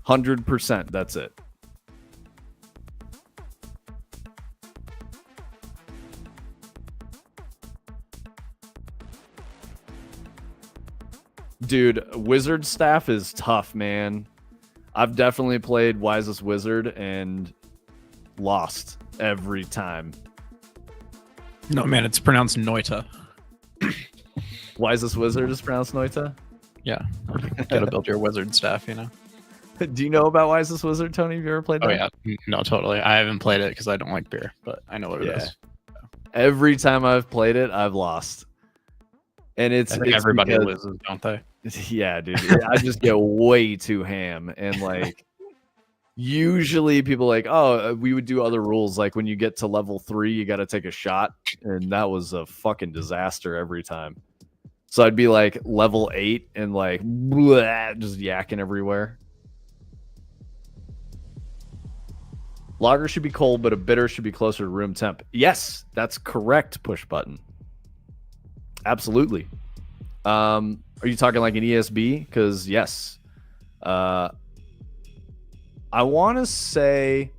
Speaker 2: 100%. That's it. Dude, Wizard staff is tough, man. I've definitely played Wisest Wizard and lost every time.
Speaker 1: No, man, it's pronounced Noita.
Speaker 2: Wisest Wizard is pronounced Noita?
Speaker 1: Yeah. Gotta build your wizard staff,
Speaker 2: Do you know about Wisest Wizard, Tony? Have you ever played that?
Speaker 1: Oh, yeah. No, totally. I haven't played it because I don't like beer, but I know what it is.
Speaker 2: Every time I've played it, I've lost. And it's
Speaker 1: everybody loses, don't they?
Speaker 2: Yeah, dude. I just get way too ham. And like, usually people are like, oh, we would do other rules. Like when you get to level 3, you got to take a shot. And that was a fucking disaster every time. So I'd be like level 8 and like bleh, just yakking everywhere. Lager should be cold, but a bitter should be closer to room temp. Yes, that's correct, push button. Absolutely. Are you talking like an ESB? Because yes. I want to say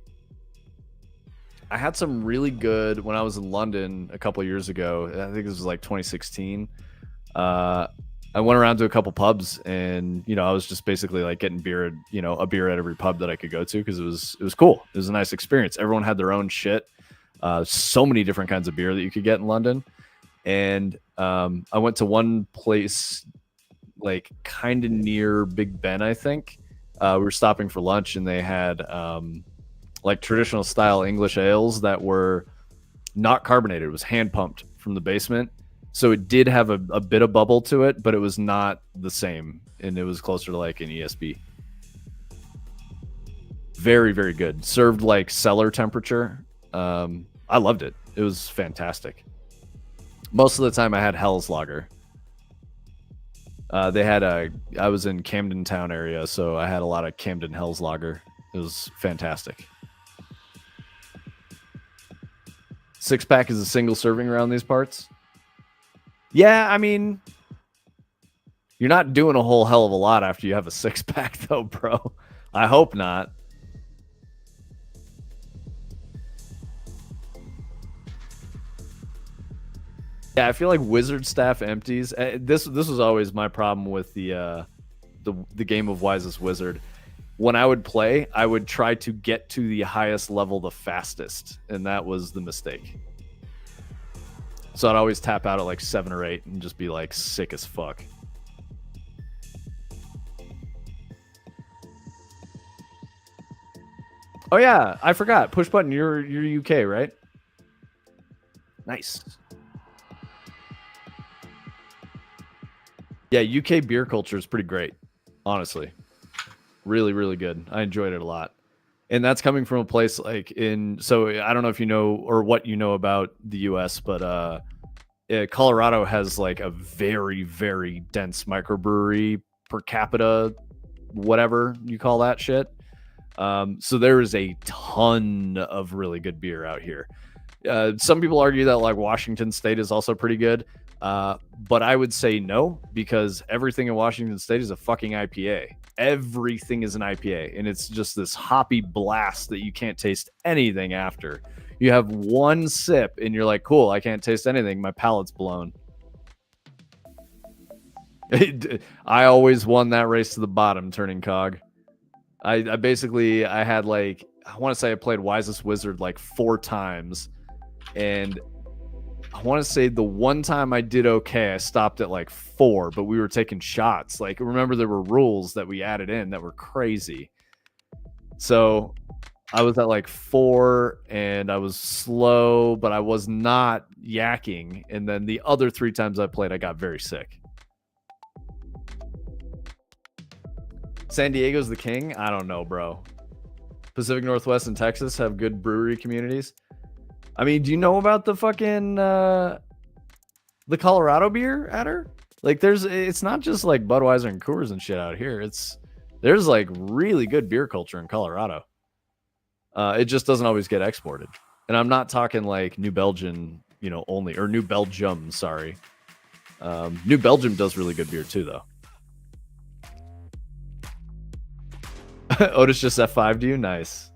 Speaker 2: I had some really good when I was in London a couple years ago. I think this was like 2016. I went around to a couple pubs and, I was just basically like getting beer, a beer at every pub that I could go to because it was cool. It was a nice experience. Everyone had their own shit. So many different kinds of beer that you could get in London. And I went to one place like kind of near Big Ben, I think. We were stopping for lunch and they had like traditional style English ales that were not carbonated. It was hand pumped from the basement. So it did have a bit of bubble to it, but it was not the same. And it was closer to like an ESB. Very, very good. Served like cellar temperature. I loved it. It was fantastic. Most of the time I had Hell's Lager. I was in Camden Town area, so I had a lot of Camden Hell's Lager. It was fantastic. 6-pack is a single serving around these parts. Yeah, I mean, you're not doing a whole hell of a lot after you have a 6-pack, though, bro. I hope not. Yeah, I feel like Wizard Staff empties. This was always my problem with the game of Wisest Wizard. When I would play, I would try to get to the highest level the fastest, and that was the mistake. So I'd always tap out at like 7 or 8 and just be like sick as fuck. Oh yeah, I forgot. Push button. You're UK, right? Nice. Yeah, UK beer culture is pretty great, honestly. Really, really good. I enjoyed it a lot. And that's coming from a place like so I don't know if you know or what you know about the US, but Colorado has like a very, very dense microbrewery per capita, whatever you call that shit. So there is a ton of really good beer out here. Some people argue that like Washington State is also pretty good. But I would say no, because everything in Washington State is a fucking IPA. Everything is an IPA, and it's just this hoppy blast that you can't taste anything after. You have one sip, and you're like, cool, I can't taste anything. My palate's blown. I always won that race to the bottom, turning cog. I had like, I want to say I played Wisest Wizard like 4 times, and I want to say the one time I did okay, I stopped at like 4, but we were taking shots. Like, remember there were rules that we added in that were crazy. So I was at like 4 and I was slow, but I was not yakking. And then the other 3 times I played, I got very sick. San Diego's the king? I don't know, bro. Pacific Northwest and Texas have good brewery communities. I mean, do you know about the fucking the Colorado beer, Adder? Like, it's not just like Budweiser and Coors and shit out here. There's like really good beer culture in Colorado. It just doesn't always get exported. And I'm not talking like New Belgium, only, or New Belgium, sorry. New Belgium does really good beer too, though. Otis just F5'd you? Nice.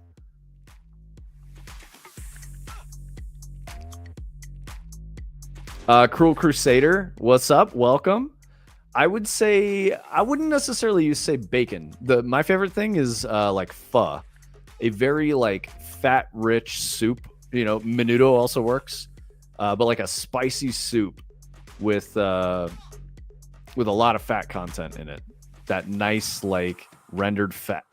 Speaker 2: Cruel Crusader, what's up? Welcome. I would say, I wouldn't necessarily say bacon. My favorite thing is like pho, a very like fat, rich soup. Menudo also works, but like a spicy soup with a lot of fat content in it. That nice like rendered fat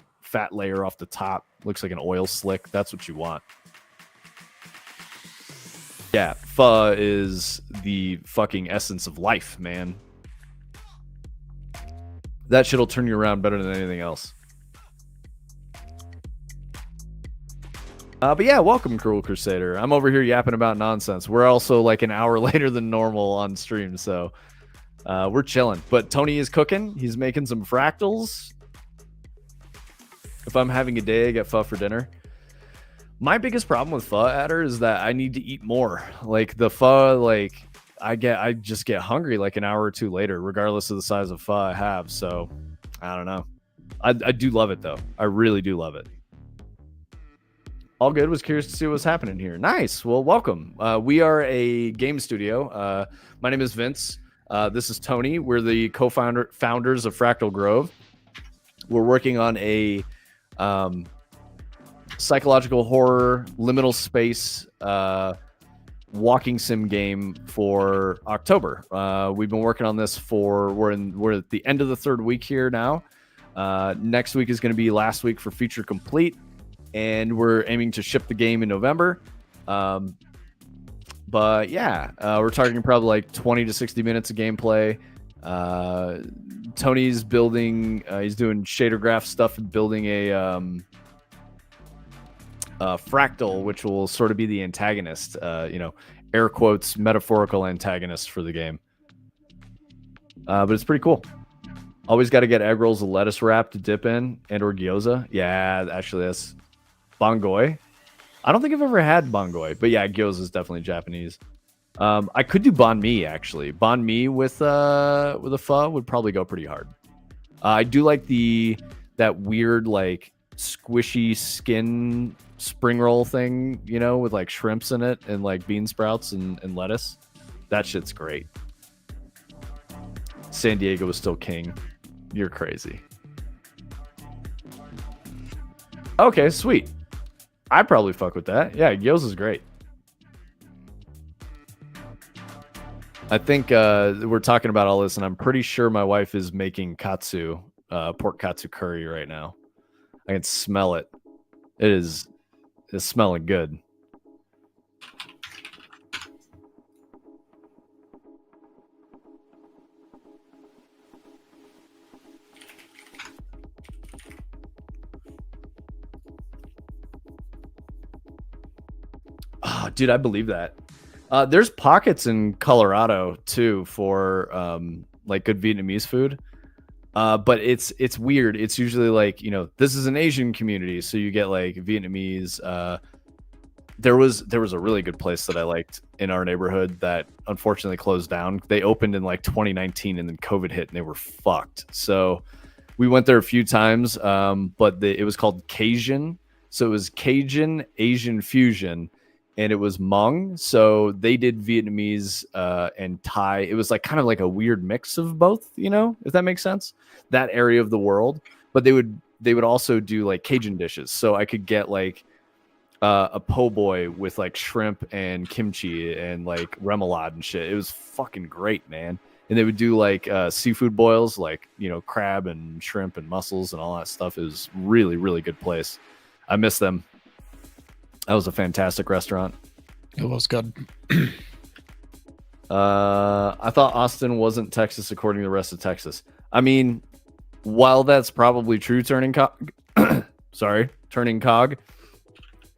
Speaker 2: layer off the top, looks like an oil slick. That's what you want. Yeah, pho is the fucking essence of life, man. That shit'll turn you around better than anything else. But yeah, welcome, Cruel Crusader. I'm over here yapping about nonsense. We're also like an hour later than normal on stream, so we're chilling. But Tony is cooking. He's making some fractals. If I'm having a day, I get pho for dinner. My biggest problem with pho, Adder, is that I need to eat more. Like the pho, like I just get hungry like an hour or 2 later, regardless of the size of pho I have. So I don't know. I do love it though. I really do love it. All good. Was curious to see what's happening here. Nice. Well, welcome. We are a game studio. My name is Vince. This is Tony. We're the founders of Fractal Grove. We're working on a psychological horror, liminal space, walking sim game for October. We've been working on this we're at the end of the 3rd week here now. Next week is going to be last week for feature complete, and we're aiming to ship the game in November. But yeah, we're targeting probably like 20 to 60 minutes of gameplay. Tony's building, he's doing shader graph stuff and building a fractal, which will sort of be the antagonist, air quotes, metaphorical antagonist for the game. But it's pretty cool. Always got to get egg rolls of lettuce wrap to dip in, and or gyoza. Yeah, actually, that's bongoi. I don't think I've ever had bongoi, but yeah, gyoza is definitely Japanese. I could do banh mi actually. Banh mi with a pho would probably go pretty hard. I do like that weird like squishy skin spring roll thing, you know, with like shrimps in it and like bean sprouts and lettuce. That shit's great. San Diego was still king. You're crazy. Okay, sweet. I probably fuck with that. Yeah, Gyoza is great. I think we're talking about all this, and I'm pretty sure my wife is making katsu, pork katsu curry right now. I can smell it. It's smelling good. Oh, dude, I believe that. There's pockets in Colorado too for like good Vietnamese food. But it's weird. It's usually like, you know, this is an Asian community, so you get like Vietnamese. There was a really good place that I liked in our neighborhood that unfortunately closed down. They opened in like 2019 and then COVID hit and they were fucked. So we went there a few times, but it was called Cajun. So it was Cajun Asian fusion, and it was Hmong. So they did Vietnamese and Thai. It was like kind of like a weird mix of both, you know, if that makes sense. That area of the world, but they would also do like Cajun dishes. So I could get like a po' boy with like shrimp and kimchi and like remoulade and shit. It was fucking great, man. And they would do like seafood boils, like, you know, crab and shrimp and mussels and all that stuff. It was really, really good place. I miss them. That was a fantastic restaurant.
Speaker 1: It was good.
Speaker 2: I thought Austin wasn't Texas according to the rest of Texas. I mean, while that's probably true, turning cog.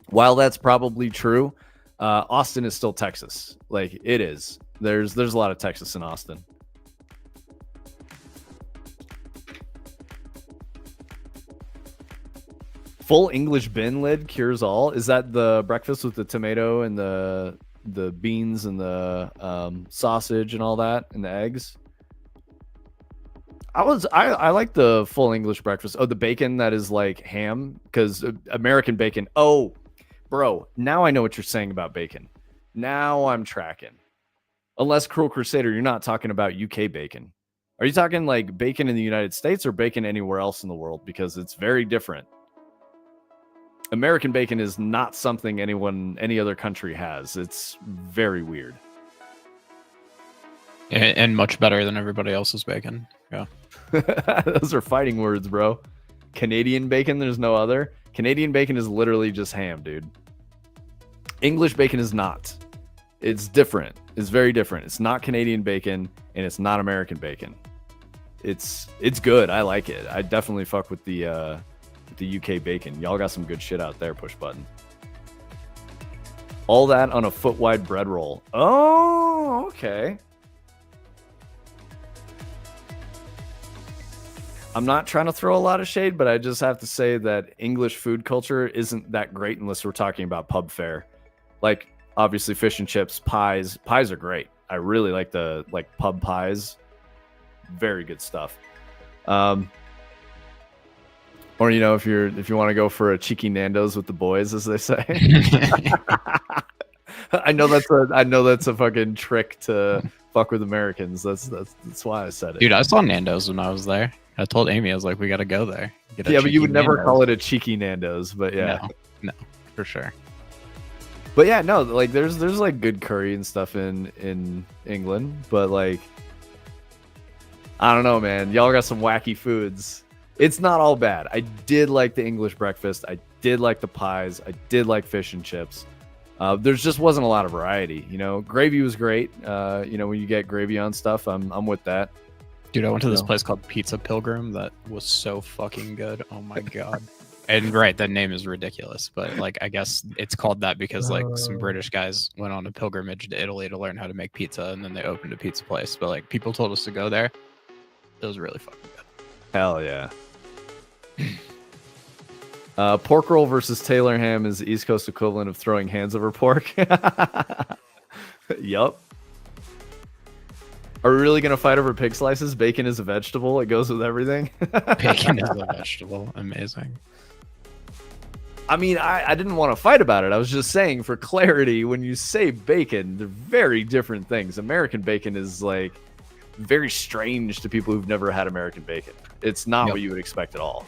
Speaker 2: While that's probably true, Austin is still Texas. Like it is. There's a lot of Texas in Austin. Full English bin lid cures all. Is that the breakfast with the tomato and the beans and the sausage and all that and the eggs? I like the full English breakfast. Oh, the bacon that is like ham, because American bacon. Oh, bro, now I know what you're saying about bacon. Now I'm tracking. Unless Cruel Crusader, you're not talking about UK bacon. Are you talking like bacon in the United States or bacon anywhere else in the world? Because it's very different. American bacon is not something any other country has. It's very weird.
Speaker 1: And much better than everybody else's bacon. Yeah.
Speaker 2: Those are fighting words, bro. Canadian bacon, there's no other. Canadian bacon is literally just ham, dude. English bacon is not. It's different. It's very different. It's not Canadian bacon and it's not American bacon. It's good. I like it. I definitely fuck with the UK bacon. Y'all got some good shit out there, push button. All that on a foot wide bread roll. Oh, okay. I'm not trying to throw a lot of shade, but I just have to say that English food culture isn't that great unless we're talking about pub fare. Like, obviously, fish and chips, pies. Pies are great. I really like the pub pies. Very good stuff. Or, you know, if you want to go for a cheeky Nando's with the boys, as they say. I know that's a fucking trick to fuck with Americans. That's why I said it.
Speaker 1: Dude, I saw Nando's when I was there. I told Amy, I was like, we got to go there.
Speaker 2: Yeah, but you would never call it a cheeky Nando's, but yeah.
Speaker 1: No, for sure.
Speaker 2: But yeah, no, like there's like good curry and stuff in England, but like I don't know, man. Y'all got some wacky foods. It's not all bad. I did like the English breakfast. I did like the pies. I did like fish and chips. There's just wasn't a lot of variety, you know. Gravy was great. You know, when you get gravy on stuff, I'm with that.
Speaker 1: Dude, I went to this place called Pizza Pilgrim that was so fucking good. Oh my god. And right, that name is ridiculous, but like I guess it's called that because like some British guys went on a pilgrimage to Italy to learn how to make pizza, and then they opened a pizza place. But like people told us to go there. It was really fucking good.
Speaker 2: Hell yeah. Pork roll versus Taylor ham is the East Coast equivalent of throwing hands over pork. Yup. Are we really gonna fight over pig slices? Bacon is a vegetable. It goes with everything.
Speaker 1: Bacon is a vegetable. Amazing.
Speaker 2: I mean, I didn't want to fight about it. I was just saying, for clarity, when you say bacon, they're very different things. American bacon is like very strange to people who've never had American bacon. It's not what you would expect at all.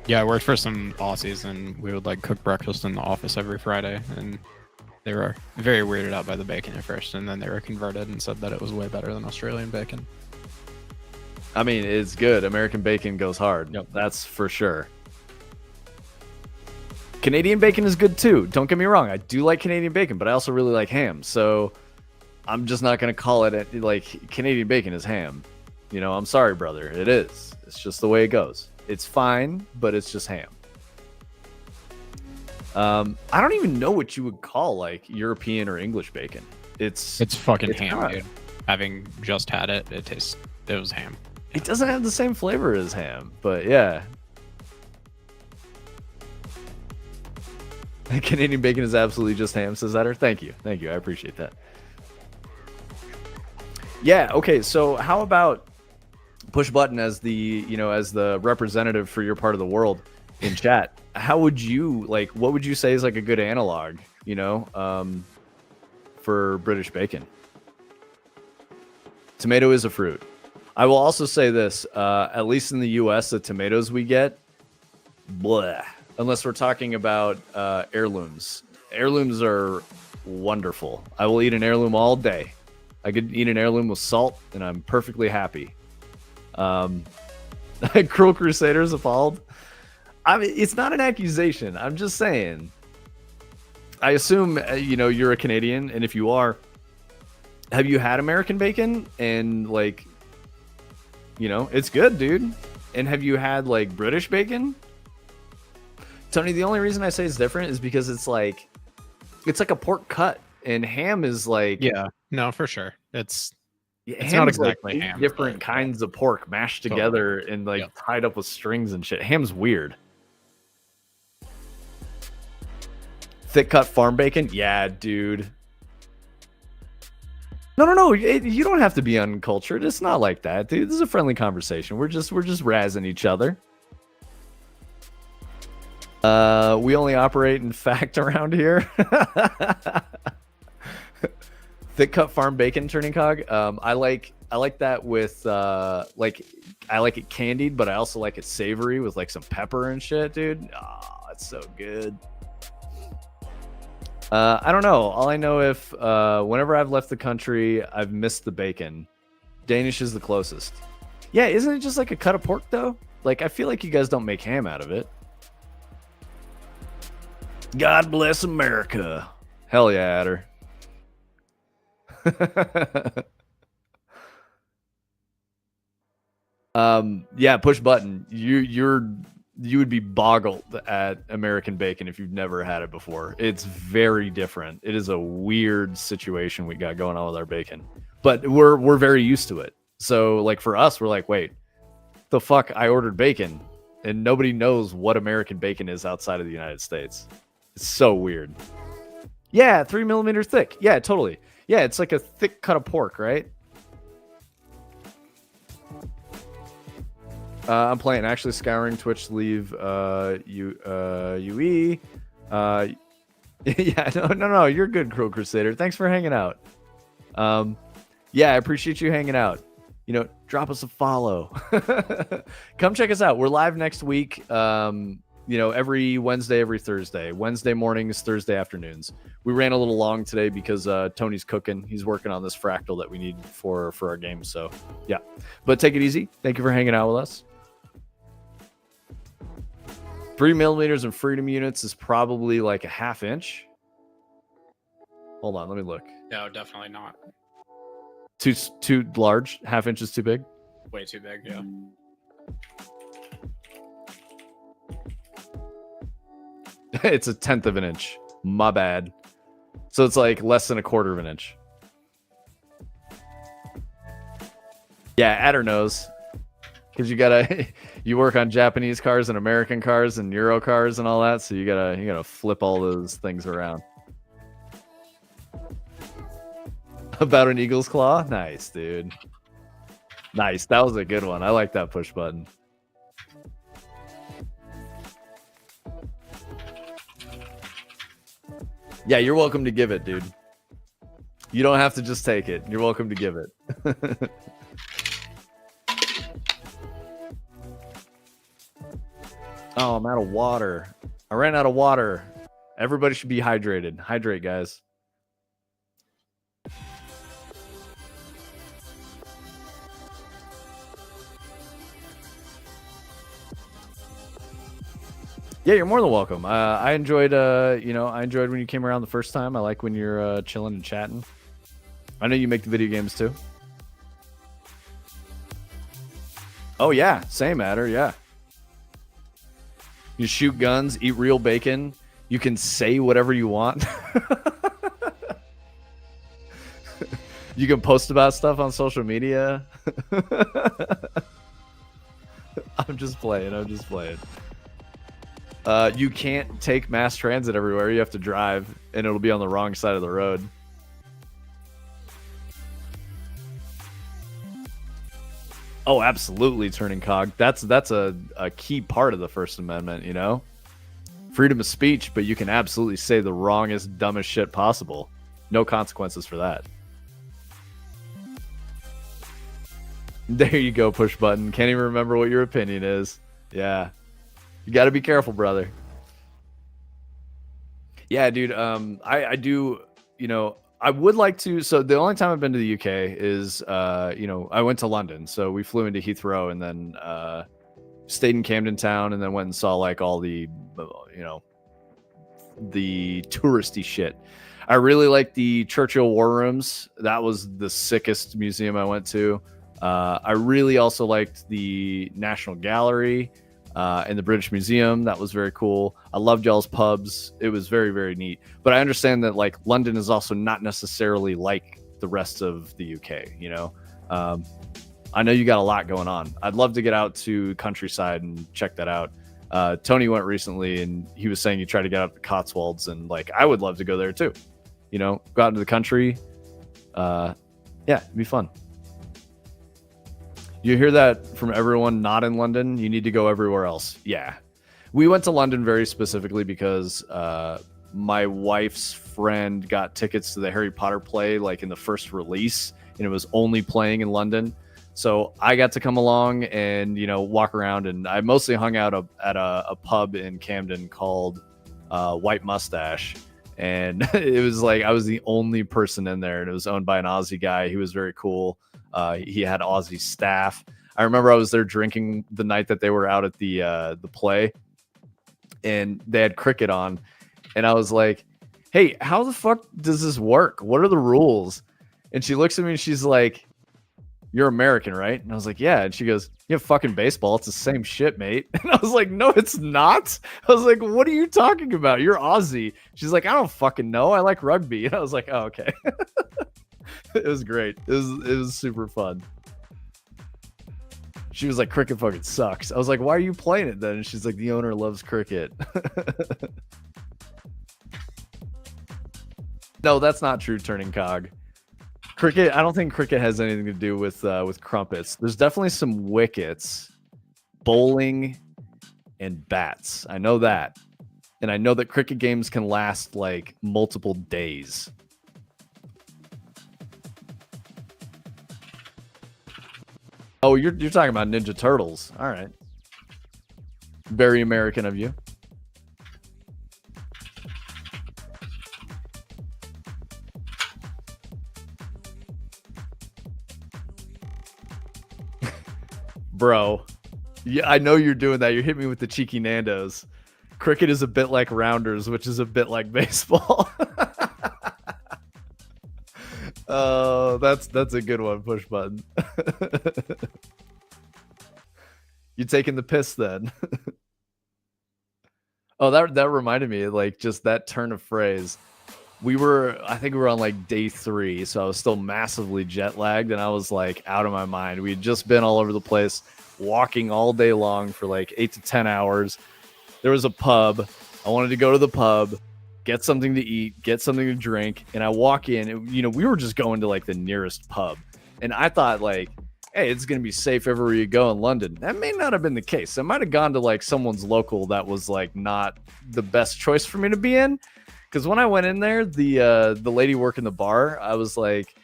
Speaker 1: Yeah, I worked for some Aussies, and we would like cook breakfast in the office every Friday, and they were very weirded out by the bacon at first, and then they were converted and said that it was way better than Australian bacon.
Speaker 2: I mean, it's good. American bacon goes hard.
Speaker 1: Yep.
Speaker 2: That's for sure. Canadian bacon is good too. Don't get me wrong. I do like Canadian bacon, but I also really like ham. So I'm just not going to call it like Canadian bacon is ham. You know, I'm sorry, brother. It is. It's just the way it goes. It's fine, but it's just ham. I don't even know what you would call like European or English bacon. It's
Speaker 1: fucking ham, dude. Having just had it, it was ham.
Speaker 2: It doesn't have the same flavor as ham, but yeah. Canadian bacon is absolutely just ham, says Eder. Thank you. I appreciate that. Yeah, okay, so how about Push Button as the representative for your part of the world in chat? How would you what would you say is like a good analog, for British bacon? Tomato is a fruit. I will also say this, at least in the US, the tomatoes we get, blah. Unless we're talking about heirlooms. Heirlooms are wonderful. I will eat an heirloom all day. I could eat an heirloom with salt, and I'm perfectly happy. Cruel Crusaders appalled. I mean, it's not an accusation. I'm just saying. I assume you're a Canadian, and if you are, have you had American bacon? And it's good, dude. And have you had British bacon? Tony, the only reason I say it's different is because it's like a pork cut, and ham is
Speaker 1: no, for sure. It's
Speaker 2: not
Speaker 1: exactly ham.
Speaker 2: Different kinds of pork mashed together and tied up with strings and shit. Ham's weird. Thick cut farm bacon, yeah, dude. No. You don't have to be uncultured. It's not like that, dude. This is a friendly conversation. We're just razzing each other. We only operate in fact around here. Thick cut farm bacon, turning cog. I like that with I like it candied, but I also like it savory with some pepper and shit, dude. Oh, it's so good. I don't know. All I know, if whenever I've left the country, I've missed the bacon. Danish is the closest. Yeah, isn't it just like a cut of pork though? I feel like you guys don't make ham out of it. God bless America. Hell yeah, Adder. Yeah, Push Button. You would be boggled at American bacon if you've never had it before. It's very different. It is a weird situation we got going on with our bacon, but we're very used to it. So for us, we're like, wait, the fuck? I ordered bacon, and nobody knows what American bacon is outside of the United States. It's so weird. Yeah, 3 millimeters thick. Yeah, totally. Yeah, it's like a thick cut of pork, right? I'm playing, actually scouring Twitch to leave UE. Yeah, no, you're good, Cruel Crusader. Thanks for hanging out. Yeah, I appreciate you hanging out. Drop us a follow. Come check us out. We're live next week. Every Wednesday, every Thursday. Wednesday mornings, Thursday afternoons. We ran a little long today because Tony's cooking. He's working on this fractal that we need for our game. So, yeah. But take it easy. Thank you for hanging out with us. 3 millimeters in freedom units is probably a half inch. Hold on, let me look.
Speaker 1: No, definitely not.
Speaker 2: Too large? Half inch is too big?
Speaker 1: Way too big, yeah.
Speaker 2: It's 1/10 of an inch. My bad. So it's less than 1/4 of an inch. Yeah, Adder knows. Because you work on Japanese cars and American cars and Euro cars and all that, so you gotta flip all those things around. About an eagle's claw? Nice, dude. Nice. That was a good one. I like that push button. Yeah, you're welcome to give it, dude. You don't have to just take it. You're welcome to give it. Oh, I'm out of water. I ran out of water. Everybody should be hydrated. Hydrate, guys. Yeah, you're more than welcome. I enjoyed, I enjoyed when you came around the first time. I like when you're chilling and chatting. I know you make the video games too. Oh yeah, same matter. Yeah. You shoot guns, eat real bacon. You can say whatever you want. You can post about stuff on social media. I'm just playing. You can't take mass transit everywhere. You have to drive, and it'll be on the wrong side of the road. Oh, absolutely, turning cog. That's a key part of the First Amendment, you know? Freedom of speech, but you can absolutely say the wrongest, dumbest shit possible. No consequences for that. There you go, push button. Can't even remember what your opinion is. Yeah. You got to be careful, brother. Yeah, dude. I do, I would like to. So the only time I've been to the UK is, I went to London. So we flew into Heathrow and then stayed in Camden Town and then went and saw like all the, the touristy shit. I really like the Churchill War Rooms. That was the sickest museum I went to. I really also liked the National Gallery and the British Museum. That was very cool. I loved y'all's pubs. It was very, very neat. But I understand that like London is also not necessarily like the rest of the UK, I know you got a lot going on. I'd love to get out to countryside and check that out. Tony went recently and he was saying you try to get out the Cotswolds, and like I would love to go there too. Go out into the country. Yeah, it'd be fun. You hear that from everyone not in London. You need to go everywhere else. Yeah. We went to London very specifically because my wife's friend got tickets to the Harry Potter play like in the first release, and it was only playing in London. So I got to come along and, walk around, and I mostly hung out at a pub in Camden called White Mustache. And it was like I was the only person in there, and it was owned by an Aussie guy. He was very cool. He had Aussie staff. I remember I was there drinking the night that they were out at the play, and they had cricket on, and I was like, "Hey, how the fuck does this work? What are the rules?" And she looks at me and she's like, "You're American, right?" And I was like, "Yeah." And she goes, "You have fucking baseball. It's the same shit, mate." And I was like, "No, it's not." I was like, "What are you talking about? You're Aussie." She's like, "I don't fucking know. I like rugby." And I was like, "Oh, okay." It was great. It was super fun. She was like, "Cricket fucking sucks." I was like, "Why are you playing it then?" And she's like, "The owner loves cricket." No, that's not true, turning cog. Cricket, I don't think cricket has anything to do with crumpets. There's definitely some wickets, bowling, and bats. I know that. And I know that cricket games can last like multiple days. Oh, you're talking about Ninja Turtles. All right. Very American of you. Bro. Yeah, I know you're doing that. You're hitting me with the cheeky Nandos. Cricket is a bit like rounders, which is a bit like baseball. Oh, that's a good one, push button. You taking the piss then? Oh, that reminded me, like just that turn of phrase. I think we were on like day 3, so I was still massively jet lagged, and I was like out of my mind. We had just been all over the place, walking all day long for like 8 to 10 hours. There was a pub. I wanted to go to the pub. get something to eat, get something to drink, and I walk in. And, you know, we were just going to like the nearest pub, and I thought like, hey, it's gonna be safe everywhere you go in London. That may not have been the case. I might have gone to like someone's local that was like not the best choice for me to be in. Because when I went in there, the lady working the bar, I was like,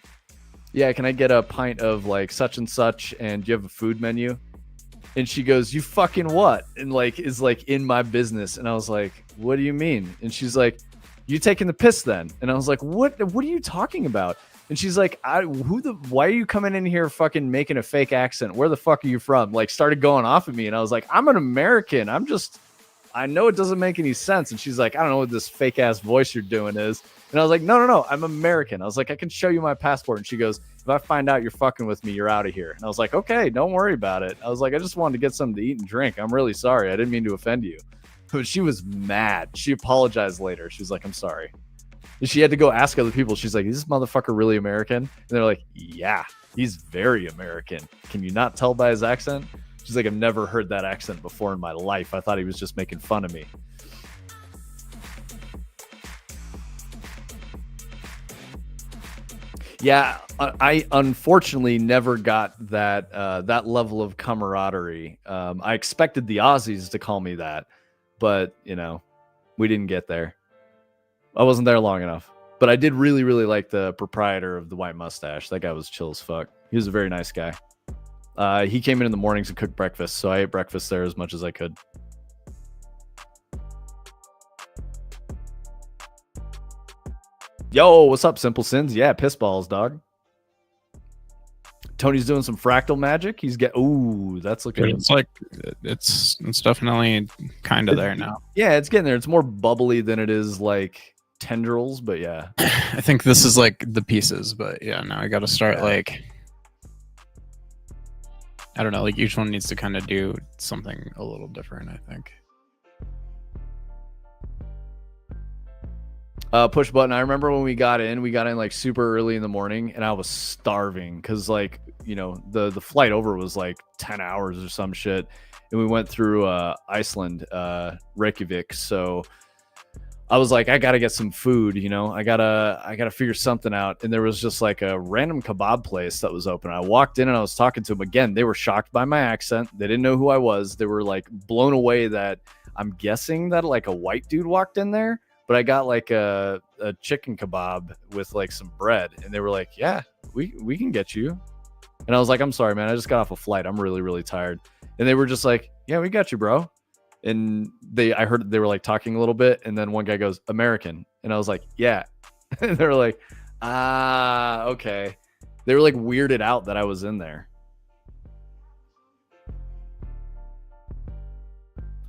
Speaker 2: yeah, can I get a pint of like such and such? And do you have a food menu? And she goes, you fucking what? And like is like in my business. And I was like, what do you mean? And she's like, you taking the piss then? And I was like, what are you talking about? And she's like, why are you coming in here fucking making a fake accent? Where the fuck are you from? Like started going off at me. And I was like, I'm an American. I know it doesn't make any sense. And she's like, I don't know what this fake ass voice you're doing is. And I was like, no, I'm American. I was like, I can show you my passport. And she goes, if I find out you're fucking with me, you're out of here. And I was like, okay, don't worry about it. I was like, I just wanted to get something to eat and drink. I'm really sorry. I didn't mean to offend you. But she was mad. She apologized later. She's like, I'm sorry. And she had to go ask other people. She's like, is this motherfucker really American? And they're like, yeah, he's very American. Can you not tell by his accent? She's like, I've never heard that accent before in my life. I thought he was just making fun of me. Yeah, I unfortunately never got that that level of camaraderie. I expected the Aussies to call me that, but you know, we didn't get there. I wasn't there long enough. But I did really, really like the proprietor of the White Mustache. That guy was chill as fuck. He was a very nice guy. He came in the mornings and cooked breakfast, so I ate breakfast there as much as I could. Yo, what's up, Simple Sins? Yeah, piss balls, dog. Tony's doing some fractal magic. He's ooh, that's looking.
Speaker 1: It's like it's definitely kind of there now.
Speaker 2: Yeah, it's getting there. It's more bubbly than it is like tendrils, but yeah.
Speaker 1: I think this is like the pieces, but yeah, now I got to start like, I don't know, like each one needs to kind of do something a little different, I think.
Speaker 2: Push button. I remember when we got in like super early in the morning, and I was starving because like, you know, the flight over was like 10 hours or some shit, and we went through Iceland, Reykjavik. So I was like, I gotta get some food, you know, I gotta figure something out. And there was just like a random kebab place that was open. I walked in and I was talking to them again. They were shocked by my accent. They didn't know who I was. They were like blown away that I'm guessing that like a white dude walked in there. But I got like a chicken kebab with like some bread, and they were like, yeah, we can get you. And I was like, I'm sorry, man, I just got off a flight. I'm really, really tired. And they were just like, yeah, we got you, bro. And I heard they were like talking a little bit, and then one guy goes, American. And I was like, yeah. And they were like, okay. They were like weirded out that I was in there.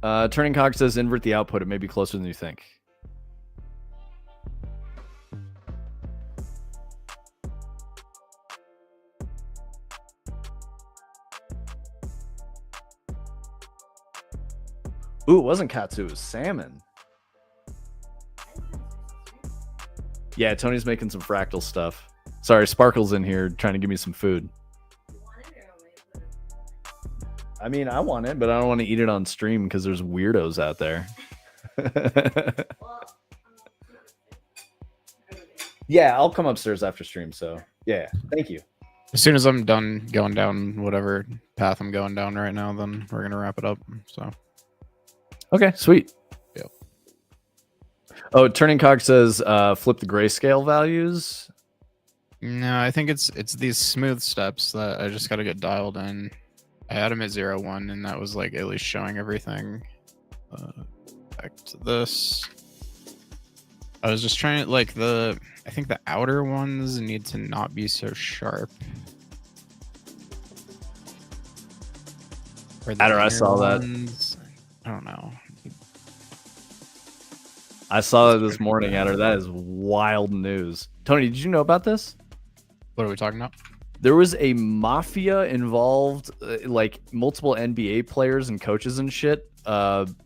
Speaker 2: Turning Cog says invert the output. It may be closer than you think. Ooh, it wasn't katsu, it was salmon. Yeah, Tony's making some fractal stuff. Sorry, Sparkle's in here trying to give me some food. I mean, I want it, but I don't want to eat it on stream because there's weirdos out there. Yeah, I'll come upstairs after stream, so yeah, thank you.
Speaker 1: As soon as I'm done going down whatever path I'm going down right now, then we're gonna wrap it up. So
Speaker 2: okay, sweet.
Speaker 1: Yep.
Speaker 2: Oh, Turning Cog says flip the grayscale values.
Speaker 1: No, I think it's these smooth steps that I just got to get dialed in. I had them at 0, 1, and that was like at least showing everything. Back to this. I was just trying to like I think the outer ones need to not be so sharp.
Speaker 2: I saw that.
Speaker 1: I don't know.
Speaker 2: I saw that this morning, Adder. That is wild news. Tony, did you know about this?
Speaker 1: What are we talking about?
Speaker 2: There was a mafia involved, like multiple NBA players and coaches and shit,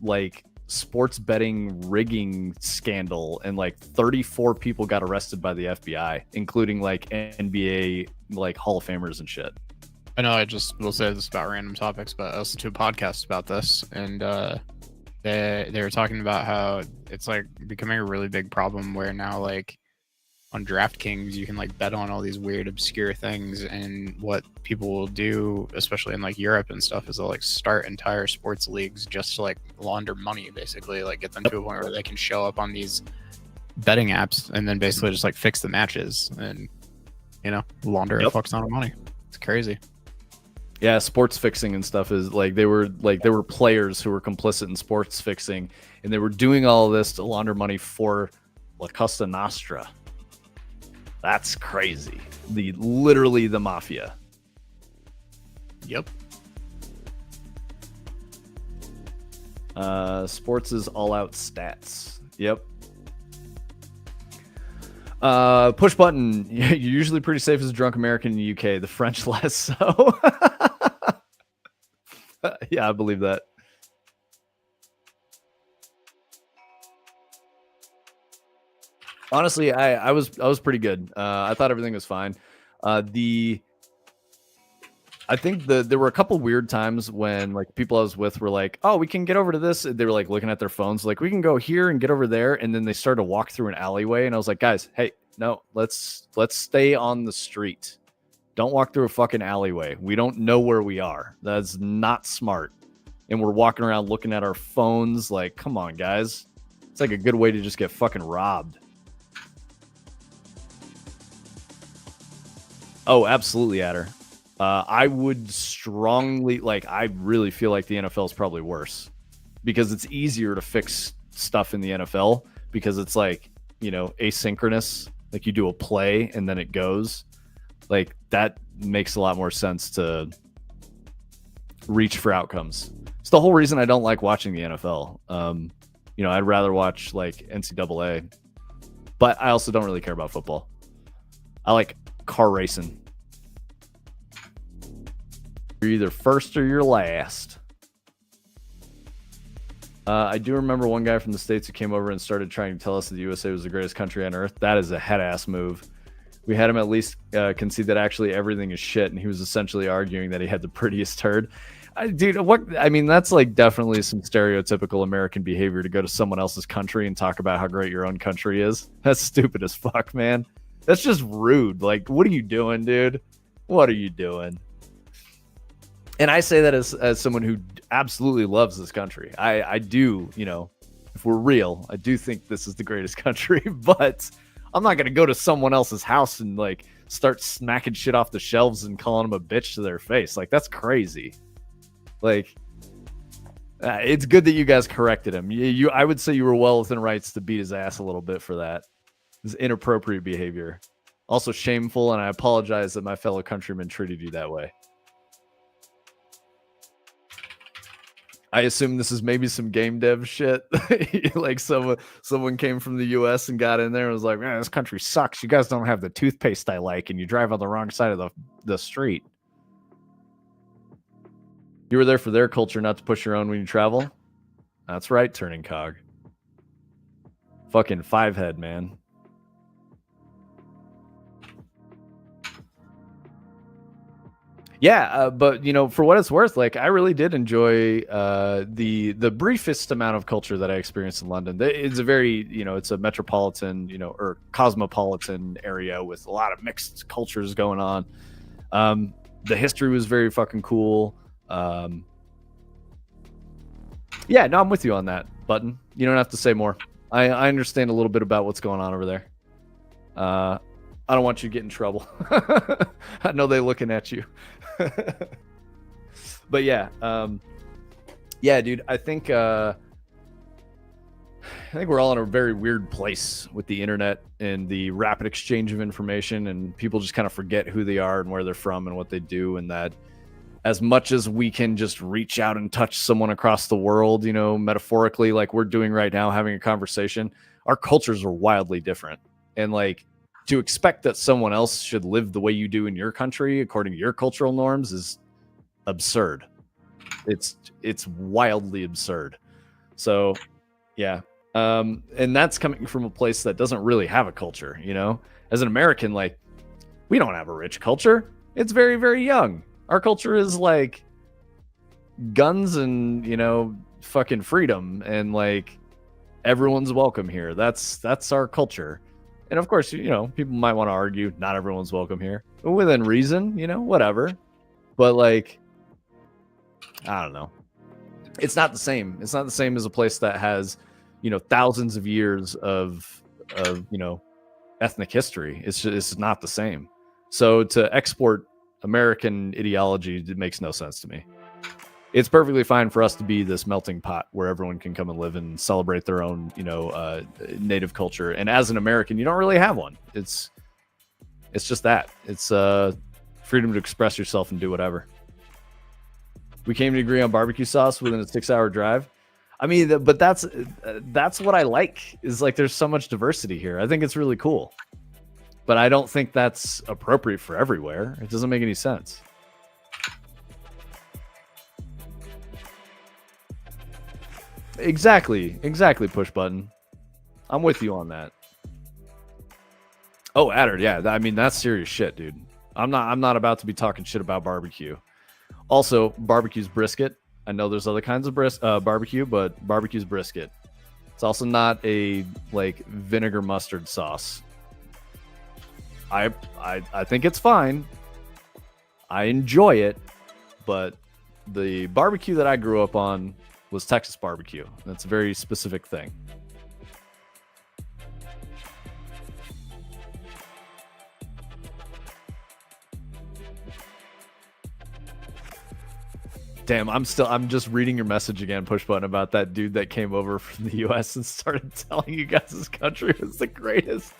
Speaker 2: like sports betting rigging scandal, and like 34 people got arrested by the FBI, including like NBA like Hall of Famers and shit. I
Speaker 1: know I just will say this about random topics, but I listened to a podcast about this, and they were talking about how it's like becoming a really big problem where now like on DraftKings you can like bet on all these weird obscure things, and what people will do, especially in like Europe and stuff, is they'll like start entire sports leagues just to like launder money, basically, like get them to a point where they can show up on these betting apps and then basically just like fix the matches and, you know, launder a fuck ton of money. It's crazy.
Speaker 2: Yeah, sports fixing and stuff is like there were players who were complicit in sports fixing, and they were doing all of this to launder money for La Costa Nostra. That's crazy. Literally the mafia.
Speaker 1: Yep.
Speaker 2: Sports is all out stats. Yep. Push button. You're usually pretty safe as a drunk American in the UK. The French less so. Yeah, I believe that. Honestly, I was pretty good. I thought everything was fine. I think there were a couple weird times when like people I was with were like, "Oh, we can get over to this." They were like looking at their phones, like, "We can go here and get over there." And then they started to walk through an alleyway, and I was like, "Guys, hey, no, let's stay on the street. Don't walk through a fucking alleyway. We don't know where we are. That's not smart." And we're walking around looking at our phones, like, come on, guys. It's like a good way to just get fucking robbed. Oh, absolutely, Adder. I would strongly, like, I really feel like the NFL is probably worse because it's easier to fix stuff in the NFL because it's like, you know, asynchronous. Like you do a play and then it goes. Like that makes a lot more sense to reach for outcomes. It's the whole reason I don't like watching the NFL. You know, I'd rather watch like NCAA, but I also don't really care about football. I like car racing. You're either first or you're last. I do remember one guy from the States who came over and started trying to tell us that the USA was the greatest country on earth. That is a head-ass move. We had him at least concede that actually everything is shit, and he was essentially arguing that he had the prettiest turd. Dude, what? I mean, that's like definitely some stereotypical American behavior to go to someone else's country and talk about how great your own country is. That's stupid as fuck, man. That's just rude. Like, what are you doing, dude? What are you doing? And I say that as someone who absolutely loves this country. I do, you know, if we're real, I do think this is the greatest country, but I'm not going to go to someone else's house and like start smacking shit off the shelves and calling them a bitch to their face. Like, that's crazy. Like, it's good that you guys corrected him. I would say you were well within rights to beat his ass a little bit for that. It's inappropriate behavior. Also shameful, and I apologize that my fellow countrymen treated you that way. I assume this is maybe some game dev shit. Like someone came from the US and got in there and was like, "Man, this country sucks. You guys don't have the toothpaste I like, and you drive on the wrong side of the street." You were there for their culture, not to push your own when you travel. That's right, turning cog. Fucking five-head, man. Yeah, but you know, for what it's worth, like I really did enjoy the briefest amount of culture that I experienced in London. It's a very, you know, it's a metropolitan, you know, or cosmopolitan area with a lot of mixed cultures going on. The history was very fucking cool. Yeah, no, I'm with you on that, Button. You don't have to say more. I understand a little bit about what's going on over there. I don't want you to get in trouble. I know they're looking at you. But yeah, yeah, dude, I think we're all in a very weird place with the internet and the rapid exchange of information, and people just kind of forget who they are and where they're from and what they do, and that as much as we can just reach out and touch someone across the world, you know, metaphorically, like we're doing right now, having a conversation, our cultures are wildly different. And like to expect that someone else should live the way you do in your country according to your cultural norms is absurd. It's wildly absurd. So yeah. And that's coming from a place that doesn't really have a culture, you know. As an American, like, we don't have a rich culture. It's very, very young. Our culture is like guns and, you know, fucking freedom, and like everyone's welcome here. That's our culture. And of course, you know, people might want to argue not everyone's welcome here, but within reason, you know, whatever. But like, I don't know. It's not the same. It's not the same as a place that has, you know, thousands of years of you know, ethnic history. It's not the same. So to export American ideology, it makes no sense to me. It's perfectly fine for us to be this melting pot where everyone can come and live and celebrate their own, you know, native culture. And as an American, you don't really have one. It's just that. It's freedom to express yourself and do whatever. We came to agree on barbecue sauce within a 6-hour drive. I mean, but that's what I like, is like there's so much diversity here. I think it's really cool. But I don't think that's appropriate for everywhere. It doesn't make any sense. Exactly, push button. I'm with you on that. Oh, Adder, yeah. I mean, that's serious shit, dude. I'm not about to be talking shit about barbecue. Also, barbecue's brisket. I know there's other kinds of barbecue, but barbecue's brisket. It's also not a like vinegar mustard sauce. I think it's fine. I enjoy it, but the barbecue that I grew up on was Texas barbecue. That's a very specific thing. Damn, I'm just reading your message again, push button, about that dude that came over from the US and started telling you guys his country was the greatest.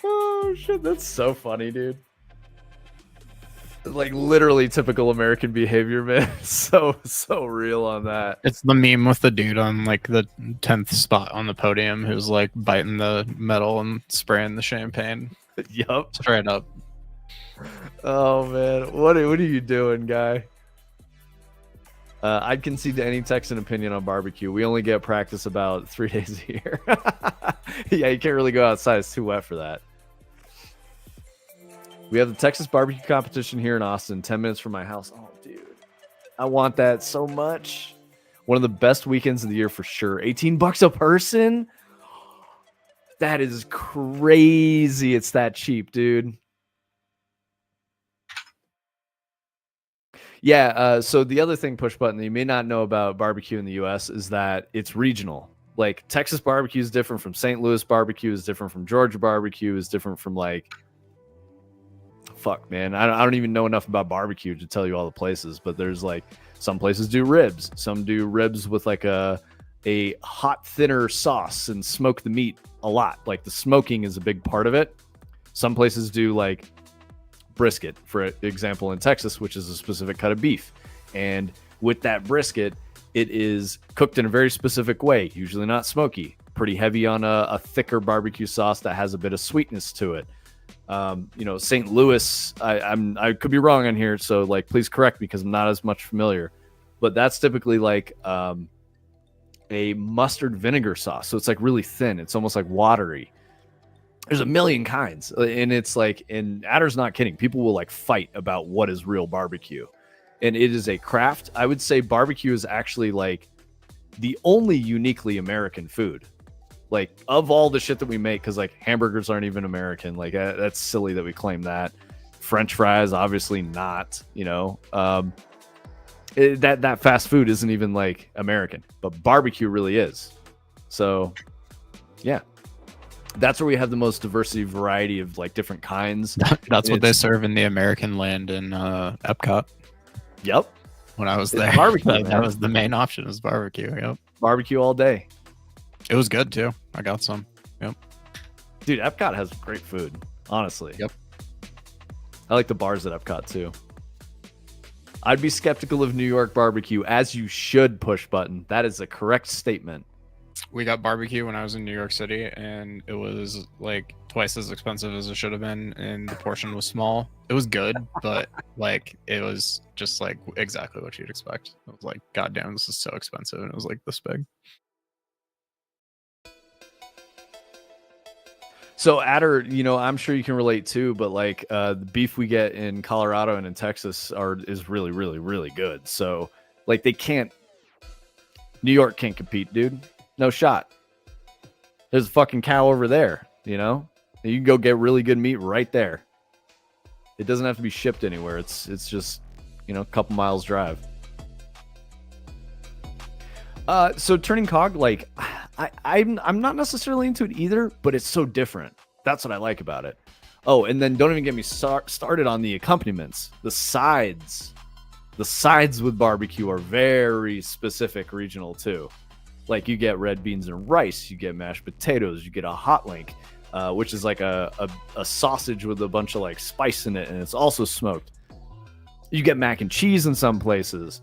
Speaker 2: Oh shit, that's so funny, dude. Like literally typical American behavior, man. So real on that.
Speaker 1: It's the meme with the dude on like the 10th spot on the podium who's like biting the metal and spraying the champagne.
Speaker 2: Yup.
Speaker 1: Straight up.
Speaker 2: Oh man, what are you doing, guy? I'd concede to any Texan opinion on barbecue. We only get practice about 3 days a year. Yeah, you can't really go outside. It's too wet for that. We have the Texas barbecue competition here in Austin, 10 minutes from my house. Oh, dude. I want that so much. One of the best weekends of the year for sure. $18 a person? That is crazy. It's that cheap, dude. Yeah, so the other thing, push button, that you may not know about barbecue in the U.S. is that it's regional. Like, Texas barbecue is different from St. Louis barbecue, is different from Georgia barbecue, is different from, like... Fuck, man. I don't even know enough about barbecue to tell you all the places, but there's, like, some places do ribs. Some do ribs with, like, a hot, thinner sauce and smoke the meat a lot. Like, the smoking is a big part of it. Some places do, like... brisket, for example, in Texas, which is a specific cut of beef. And with that brisket, it is cooked in a very specific way, usually not smoky, pretty heavy on a thicker barbecue sauce that has a bit of sweetness to it. You know, St. Louis, I could be wrong on here, so like please correct me because I'm not as much familiar, but that's typically like a mustard vinegar sauce. So it's like really thin. It's almost like watery. There's a million kinds, and it's like, and Adder's not kidding. People will like fight about what is real barbecue, and it is a craft. I would say barbecue is actually like the only uniquely American food, like of all the shit that we make, because like hamburgers aren't even American. Like that's silly that we claim that. French fries, obviously not. You know, that fast food isn't even like American, but barbecue really is. So, yeah. That's where we have the most diversity, variety of like different kinds.
Speaker 1: That's what they serve in the American land in Epcot.
Speaker 2: Yep.
Speaker 1: When I was there,
Speaker 2: barbecue,
Speaker 1: that was the main option, was barbecue. Yep.
Speaker 2: Barbecue all day.
Speaker 1: It was good too. I got some. Yep.
Speaker 2: Dude, Epcot has great food. Honestly.
Speaker 1: Yep.
Speaker 2: I like the bars at Epcot too. I'd be skeptical of New York barbecue, as you should, push button. That is a correct statement.
Speaker 1: We got barbecue when I was in New York City, and it was like twice as expensive as it should have been, and the portion was small. It was good, but like it was just like exactly what you'd expect. It was like, God damn, this is so expensive, and it was like this big.
Speaker 2: So Adder, I'm sure you can relate too, but like the beef we get in Colorado and in Texas is really, really, really good. So like New York can't compete, dude. No shot. There's a fucking cow over there, you can go get really good meat right there. It doesn't have to be shipped anywhere. It's just, a couple miles drive. So turning cog, like I'm not necessarily into it either, but it's so different. That's what I like about it. Oh, and then don't even get me started on the accompaniments. The sides with barbecue are very specific regional too. Like you get red beans and rice, you get mashed potatoes, you get a hot link, which is like a sausage with a bunch of like spice in it, and it's also smoked. You get mac and cheese in some places.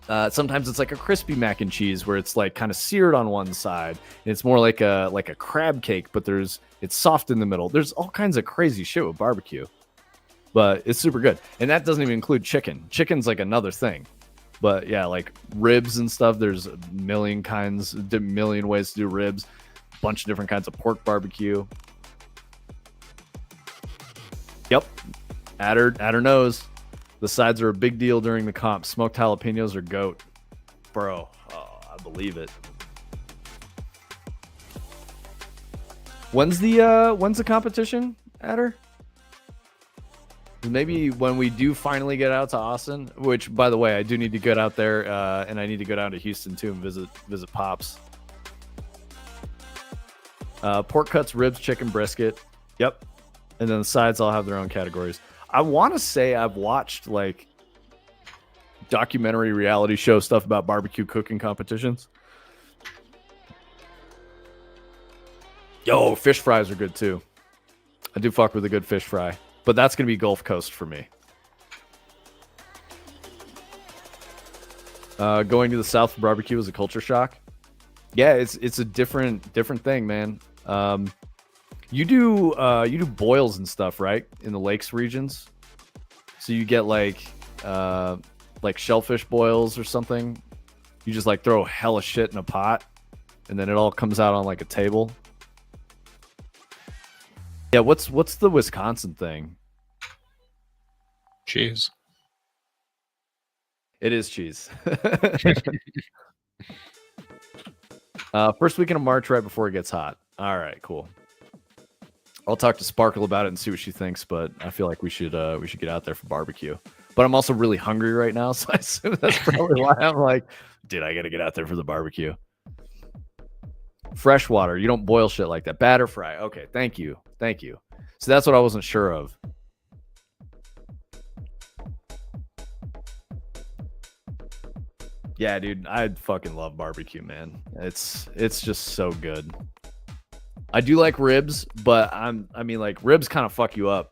Speaker 2: Sometimes it's like a crispy mac and cheese where it's like kind of seared on one side, and it's more like a crab cake, but it's soft in the middle. There's all kinds of crazy shit with barbecue, but it's super good. And that doesn't even include chicken. Chicken's like another thing. But yeah, like ribs and stuff, there's a million ways to do ribs, a bunch of different kinds of pork barbecue. Yep. Adder knows. The sides are a big deal during the comp. Smoked jalapenos are goat. Bro, I believe it. When's the competition, Adder? Maybe when we do finally get out to Austin, which, by the way, I do need to get out there, and I need to go down to Houston too and visit Pops. Pork cuts, ribs, chicken, brisket. Yep. And then the sides all have their own categories. I want to say I've watched like documentary reality show stuff about barbecue cooking competitions. Yo, fish fries are good too. I do fuck with a good fish fry, but that's going to be Gulf Coast for me. Going to the South for barbecue is a culture shock. Yeah, it's a different thing, man. You do boils and stuff, right? In the lakes regions. So you get like shellfish boils or something. You just like throw hella shit in a pot, and then it all comes out on like a table. Yeah, what's the Wisconsin thing?
Speaker 1: Cheese.
Speaker 2: It is cheese. First weekend of March, right before it gets hot. All right, cool. I'll talk to Sparkle about it and see what she thinks, but I feel like we should get out there for barbecue. But I'm also really hungry right now, so I assume that's probably why I'm like, dude, I gotta get out there for the barbecue. Freshwater, you don't boil shit like that. Batter fry. Okay, thank you. So that's what I wasn't sure of. Yeah, dude, I fucking love barbecue, man. It's just so good. I do like ribs, but ribs kind of fuck you up.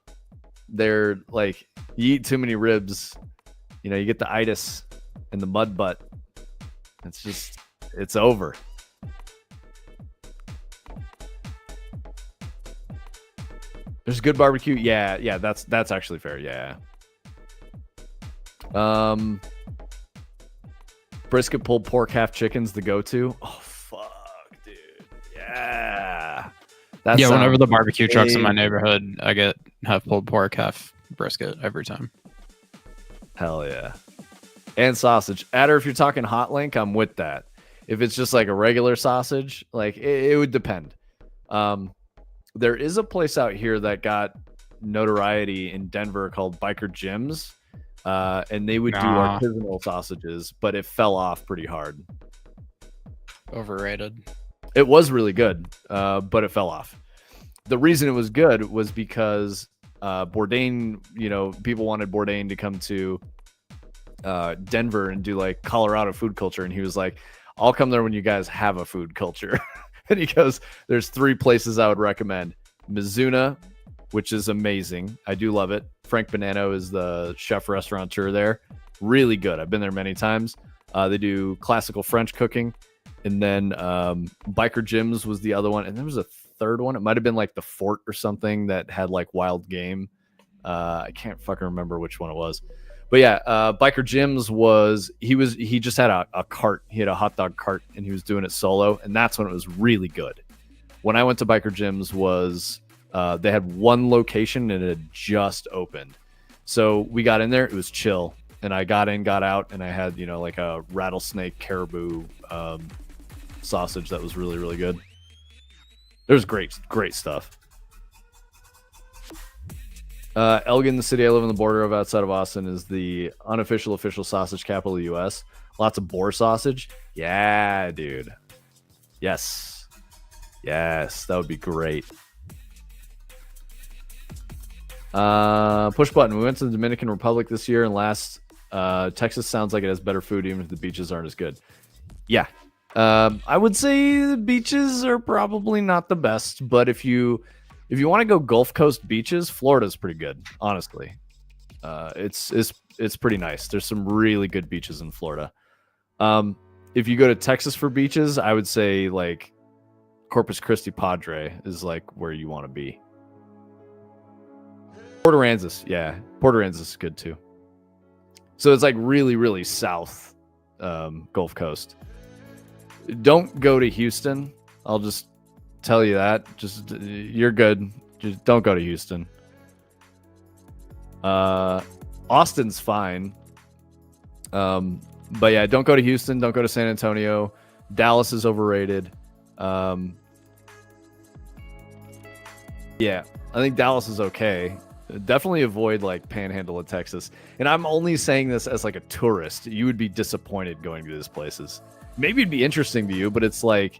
Speaker 2: They're like, you eat too many ribs, you get the itis and the mud butt. It's over. There's good barbecue. Yeah, that's actually fair. Yeah. Brisket, pulled pork, half chicken's the go-to. Oh fuck, dude. Yeah.
Speaker 1: Whenever the barbecue truck's in my neighborhood, I get half pulled pork, half brisket every time.
Speaker 2: Hell yeah. And sausage. Adder, if you're talking hot link, I'm with that. If it's just like a regular sausage, like it would depend. There is a place out here that got notoriety in Denver called Biker Gyms. And they would do artisanal sausages, but it fell off pretty hard.
Speaker 1: Overrated.
Speaker 2: It was really good, but it fell off. The reason it was good was because Bourdain, people wanted Bourdain to come to Denver and do like Colorado food culture. And he was like, I'll come there when you guys have a food culture. And he goes, there's 3 places I would recommend. Mizuna, which is amazing. I do love it. Frank Bonanno is the chef restaurateur there. Really good. I've been there many times. They do classical French cooking. And then Biker Gyms was the other one. And there was a third one. It might have been like the Fort or something that had like wild game. I can't fucking remember which one it was. But yeah, Biker Gyms he just had a cart. He had a hot dog cart and he was doing it solo. And that's when it was really good. when I went to biker gyms was they had one location and it had just opened. So we got in there, it was chill. And I got in, got out, and I had, you know, like a rattlesnake caribou sausage that was really, really good. There's great stuff. Elgin, the city I live on the border of outside of Austin, is the unofficial official sausage capital of the U.S. Lots of boar sausage. Yeah, dude. Yes. Yes, that would be great. Push button. We went to the Dominican Republic this year, and Texas sounds like it has better food, even if the beaches aren't as good. Yeah. I would say the beaches are probably not the best, but if you want to go Gulf Coast beaches, Florida's pretty good, honestly. It's pretty nice. There's some really good beaches in Florida. If you go to Texas for beaches, I would say like Corpus Christi Padre is like where you want to be. Port Aransas, yeah. Port Aransas is good too. So it's like really, really south Gulf Coast. Don't go to Houston. I'll just tell you that. Just you're good. Just don't go to Houston. Austin's fine. But yeah, don't go to Houston. Don't go to San Antonio. Dallas is overrated. Yeah, I think Dallas is okay. Definitely avoid like Panhandle of Texas. And I'm only saying this as like a tourist. You would be disappointed going to these places. Maybe it'd be interesting to you, but it's like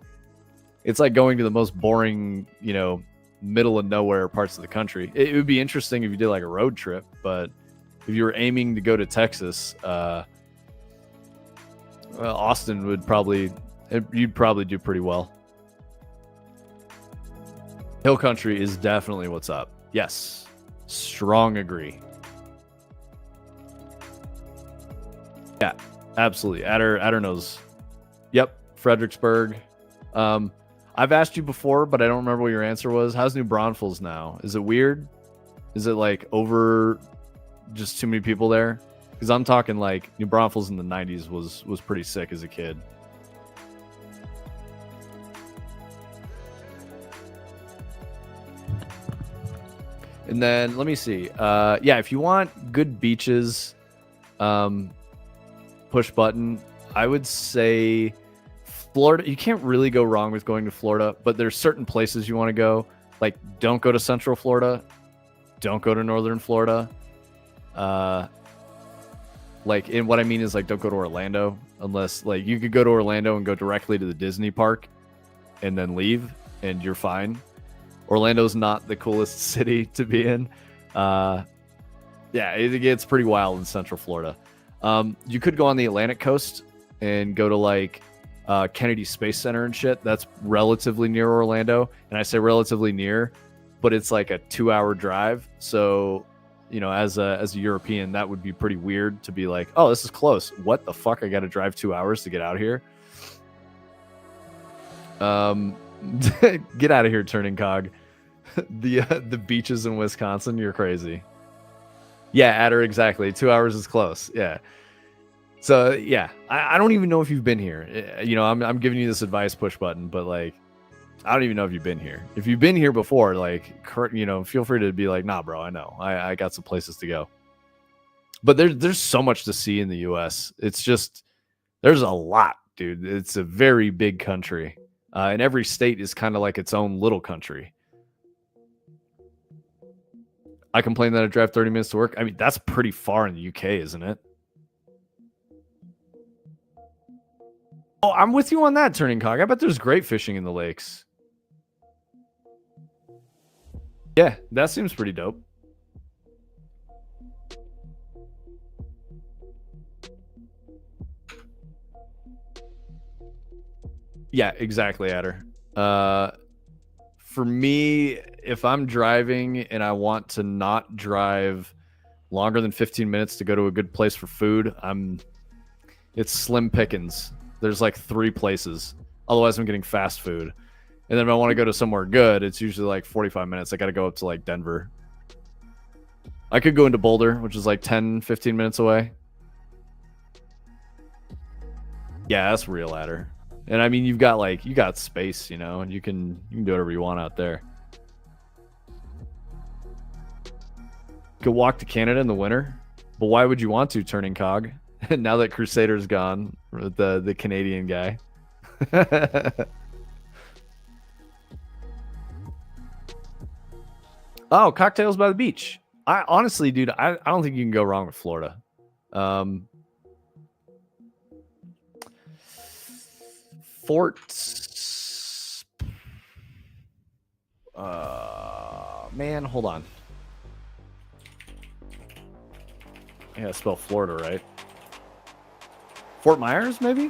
Speaker 2: going to the most boring, you know, middle of nowhere parts of the country. It would be interesting if you did like a road trip, but if you were aiming to go to Texas, Austin you'd probably do pretty well. Hill country is definitely what's up. Yes. Strong agree. Yeah, absolutely. Adder knows. Yep, Fredericksburg. I've asked you before, but I don't remember what your answer was. How's New Braunfels now? Is it weird? Is it like over just too many people there? Because I'm talking like New Braunfels in the 90s was pretty sick as a kid. And then let me see. Yeah, if you want good beaches, push button, I would say Florida. You can't really go wrong with going to Florida, but there's certain places you want to go. Like, don't go to Central Florida. Don't go to Northern Florida. Like, and what I mean is, like, don't go to Orlando unless, like, you could go to Orlando and go directly to the Disney park and then leave, and you're fine. Orlando's not the coolest city to be in. Yeah, it gets pretty wild in Central Florida. You could go on the Atlantic coast and go to like Kennedy Space Center and shit. That's relatively near Orlando. And I say relatively near, but it's like a 2-hour drive. So, you know, as a European, that would be pretty weird to be like, oh, this is close. What the fuck? I got to drive 2 hours to get out here. Get out of here, turning cog. The beaches in Wisconsin, you're crazy. Yeah, Adder, exactly. 2 hours is close. Yeah. So yeah, I don't even know if you've been here. You know, I'm giving you this advice, push button, but like, I don't even know if you've been here. If you've been here before, like, you know, feel free to be like, nah, bro, I know. I got some places to go. But there's so much to see in the U.S. It's just, there's a lot, dude. It's a very big country. And every state is kind of like its own little country. I complain that I drive 30 minutes to work. I mean, that's pretty far in the UK, isn't it? Oh, I'm with you on that, turning cog. I bet there's great fishing in the lakes. Yeah, that seems pretty dope. Yeah, exactly, Adder. For me, if I'm driving and I want to not drive longer than 15 minutes to go to a good place for food, it's slim pickings. There's like 3 places. Otherwise, I'm getting fast food. And then if I want to go to somewhere good, it's usually like 45 minutes. I got to go up to like Denver. I could go into Boulder, which is like 10, 15 minutes away. Yeah, that's real, Adder. And I mean, you got space, you know, and you can do whatever you want out there. Could walk to Canada in the winter, but why would you want to, turning cog? Now that Crusader's gone, the Canadian guy. Oh, cocktails by the beach. I honestly, dude, I don't think you can go wrong with Florida. Forts. Man, hold on. I gotta spell Florida right. Fort Myers, maybe?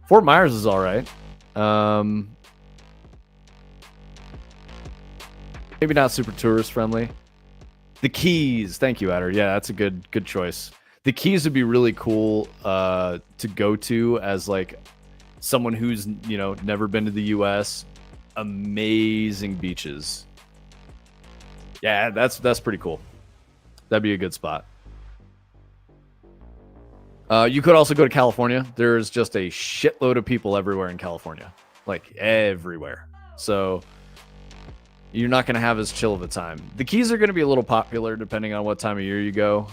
Speaker 2: Fort Myers is all right. Maybe not super tourist friendly. The Keys. Thank you, Adder. Yeah, that's a good choice. The Keys would be really cool to go to as like someone who's, you know, never been to the US. Amazing beaches. Yeah, that's pretty cool. That'd be a good spot. You could also go to California. There's just a shitload of people everywhere in California. Like everywhere. So you're not going to have as chill of a time. The Keys are going to be a little popular depending on what time of year you go.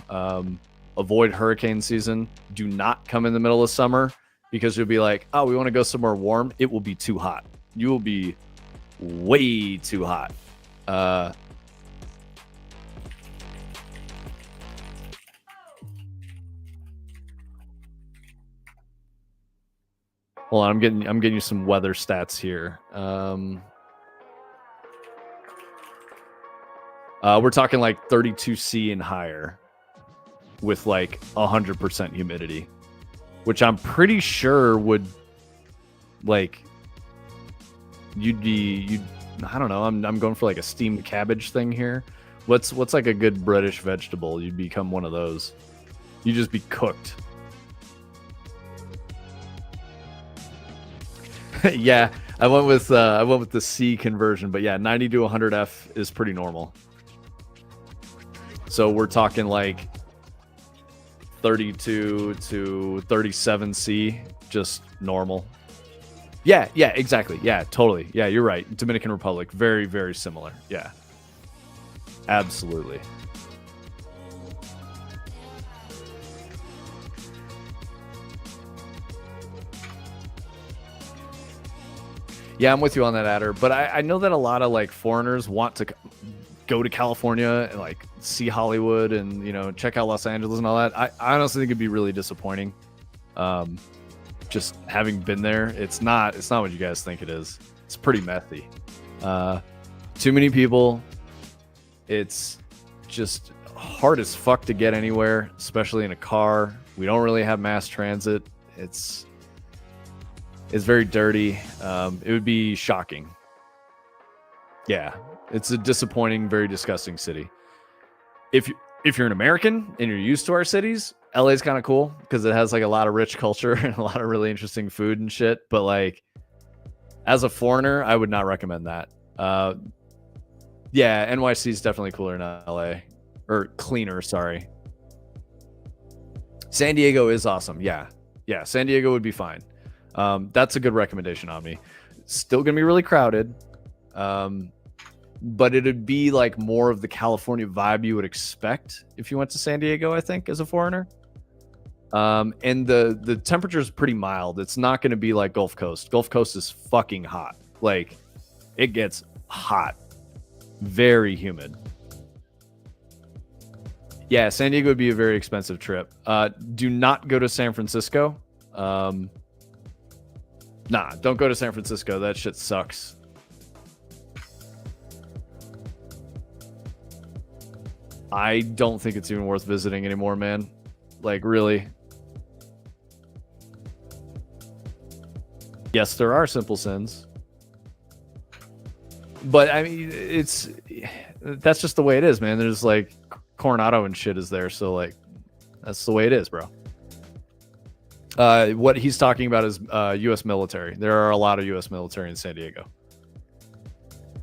Speaker 2: Avoid hurricane season. Do not come in the middle of summer because you'll be like, oh, we want to go somewhere warm. It will be too hot. You will be way too hot. Hold on, I'm getting you some weather stats here. We're talking like 32C and higher with like 100% humidity, which I'm pretty sure would like I don't know. I'm going for like a steamed cabbage thing here. What's like a good British vegetable? You'd become one of those. You just be cooked. Yeah, I went with the C conversion, but yeah, 90 to 100F is pretty normal. So we're talking like 32 to 37C, just normal. Yeah, exactly. Yeah, totally. Yeah, you're right. Dominican Republic, very, very similar. Yeah, absolutely. Yeah, I'm with you on that, Adder. But I know that a lot of like foreigners want to go to California and like see Hollywood and, you know, check out Los Angeles and all that. I honestly think it'd be really disappointing. Just having been there, it's not what you guys think it is. It's pretty messy. Too many people. It's just hard as fuck to get anywhere, especially in a car. We don't really have mass transit. It's very dirty. It would be shocking. Yeah, it's a disappointing, very disgusting city. If you're an American and you're used to our cities, LA's kind of cool because it has like a lot of rich culture and a lot of really interesting food and shit. But like, as a foreigner, I would not recommend that. Yeah, NYC is definitely cooler than LA, or cleaner. Sorry. San Diego is awesome. Yeah, San Diego would be fine. That's a good recommendation on me. Still gonna be really crowded, but it'd be like more of the California vibe you would expect if you went to San Diego, I think, as a foreigner. And the temperature is pretty mild. It's not going to be like Gulf Coast. Gulf Coast is fucking hot. Like, it gets hot, very humid. Yeah, San Diego would be a very expensive trip. Do not go to San Francisco. Nah, don't go to San Francisco. That shit sucks. I don't think it's even worth visiting anymore, man. Like, really. Yes, there are simple sins. But, I mean, that's just the way it is, man. There's, like, Coronado and shit is there, so, like, that's the way it is, bro. What he's talking about is U.S. military. There are a lot of U.S. military in San Diego,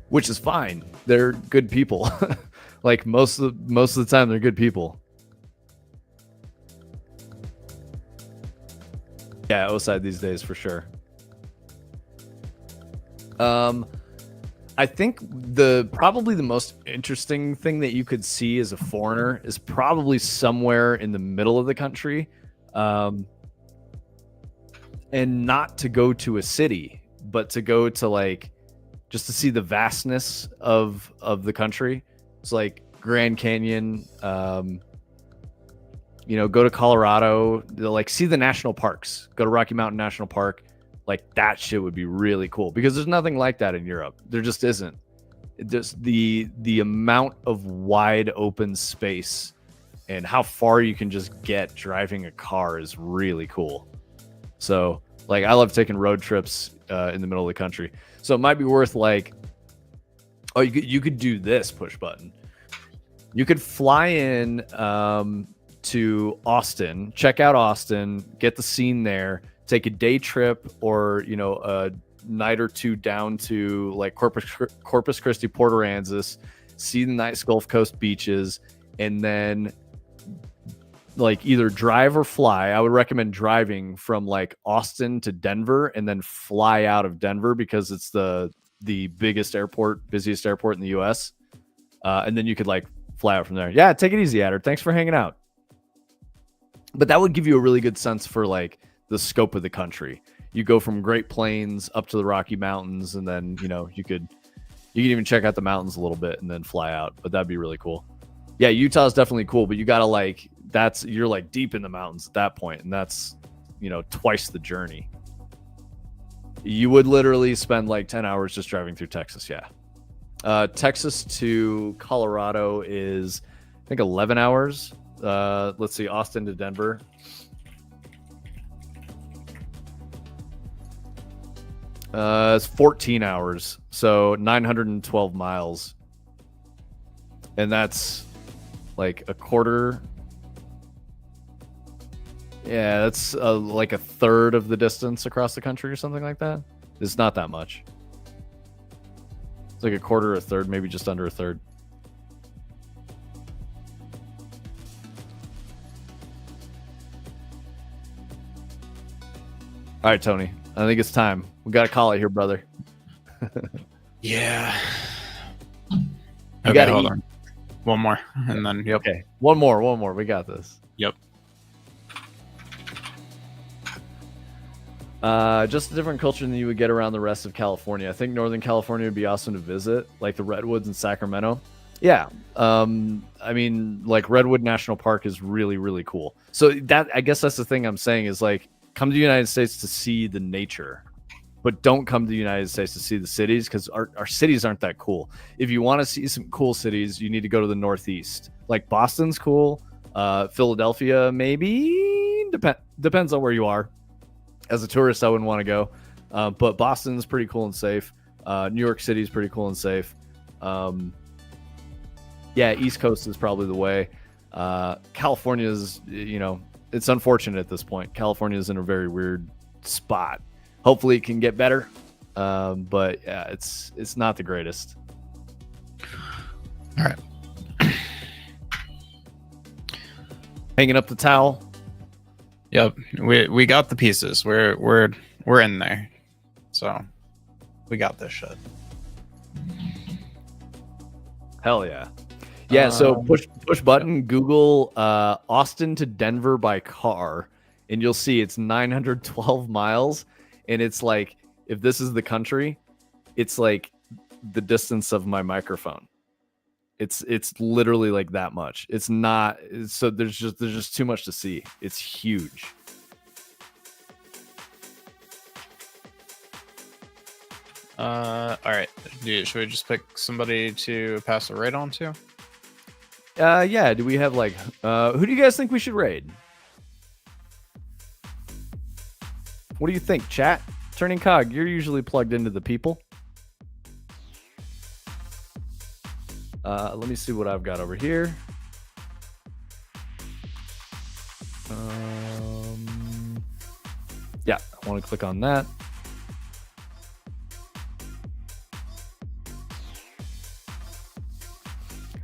Speaker 2: which is fine. They're good people. Like most of the time, they're good people. Yeah, outside these days for sure. I think probably the most interesting thing that you could see as a foreigner is probably somewhere in the middle of the country, and not to go to a city, but to go to like just to see the vastness of the country. It's like Grand Canyon. Go to Colorado, like see the national parks. Go to Rocky Mountain National Park. Like that shit would be really cool because there's nothing like that in Europe. There just isn't. Just the amount of wide open space and how far you can just get driving a car is really cool. So like I love taking road trips in the middle of the country. So it might be worth like, oh, you could do this push button. You could fly in to Austin, check out Austin, get the scene there, take a day trip or a night or two down to like Corpus Christi, Port Aransas, see the nice Gulf Coast beaches, and then like either drive or fly. I would recommend driving from like Austin to Denver and then fly out of Denver because it's the biggest airport, busiest airport in the US. And then you could like fly out from there. Yeah, take it easy, Adder. Thanks for hanging out. But that would give you a really good sense for like the scope of the country. You go from Great Plains up to the Rocky Mountains, and then you could even check out the mountains a little bit and then fly out. But that'd be really cool. Yeah, Utah is definitely cool, but you gotta like you're like deep in the mountains at that point, and that's twice the journey. You would literally spend like 10 hours just driving through Texas. Yeah, Texas to Colorado is I think 11 hours. Let's see, Austin to Denver. It's 14 hours, so 912 miles, and that's like a quarter. Yeah, that's like a third of the distance across the country or something like that. It's not that much. It's like a quarter, a third, maybe just under a third. All right, Tony. I think it's time. We got to call it here, brother.
Speaker 1: Yeah.
Speaker 2: You
Speaker 1: Okay,
Speaker 2: gotta
Speaker 1: hold
Speaker 2: eat.
Speaker 1: on. One more, and then yep.
Speaker 2: Okay, one more. We got this.
Speaker 1: Yep.
Speaker 2: Just a different culture than you would get around the rest of California. I think Northern California would be awesome to visit, like the Redwoods in Sacramento. Yeah. I mean, like Redwood National Park is really, really cool. So I guess that's the thing I'm saying is like, come to the United States to see the nature, but don't come to the United States to see the cities because our cities aren't that cool. If you want to see some cool cities, you need to go to the Northeast. Like Boston's cool. Philadelphia, maybe. Depends on where you are. As a tourist, I wouldn't want to go. But Boston's pretty cool and safe. New York City is pretty cool and safe. Yeah, East Coast is probably the way. California is, it's unfortunate at this point. California is in a very weird spot. Hopefully it can get better. But yeah, it's not the greatest.
Speaker 1: All right.
Speaker 2: Hanging up the towel.
Speaker 1: Yep. We got the pieces. We're in there. So we got this shit.
Speaker 2: Hell yeah. Yeah, so push button, Google Austin to Denver by car, and you'll see it's 912 miles. And it's like, if this is the country, it's like the distance of my microphone. It's literally like that much. It's not, so there's just too much to see. It's huge.
Speaker 1: All right. Should we just pick somebody to pass the raid on to?
Speaker 2: Yeah, do we have like who do you guys think we should raid? What do you think, chat? Turning Cog, you're usually plugged into the people. Let me see what I've got over here. Yeah, I want to click on that.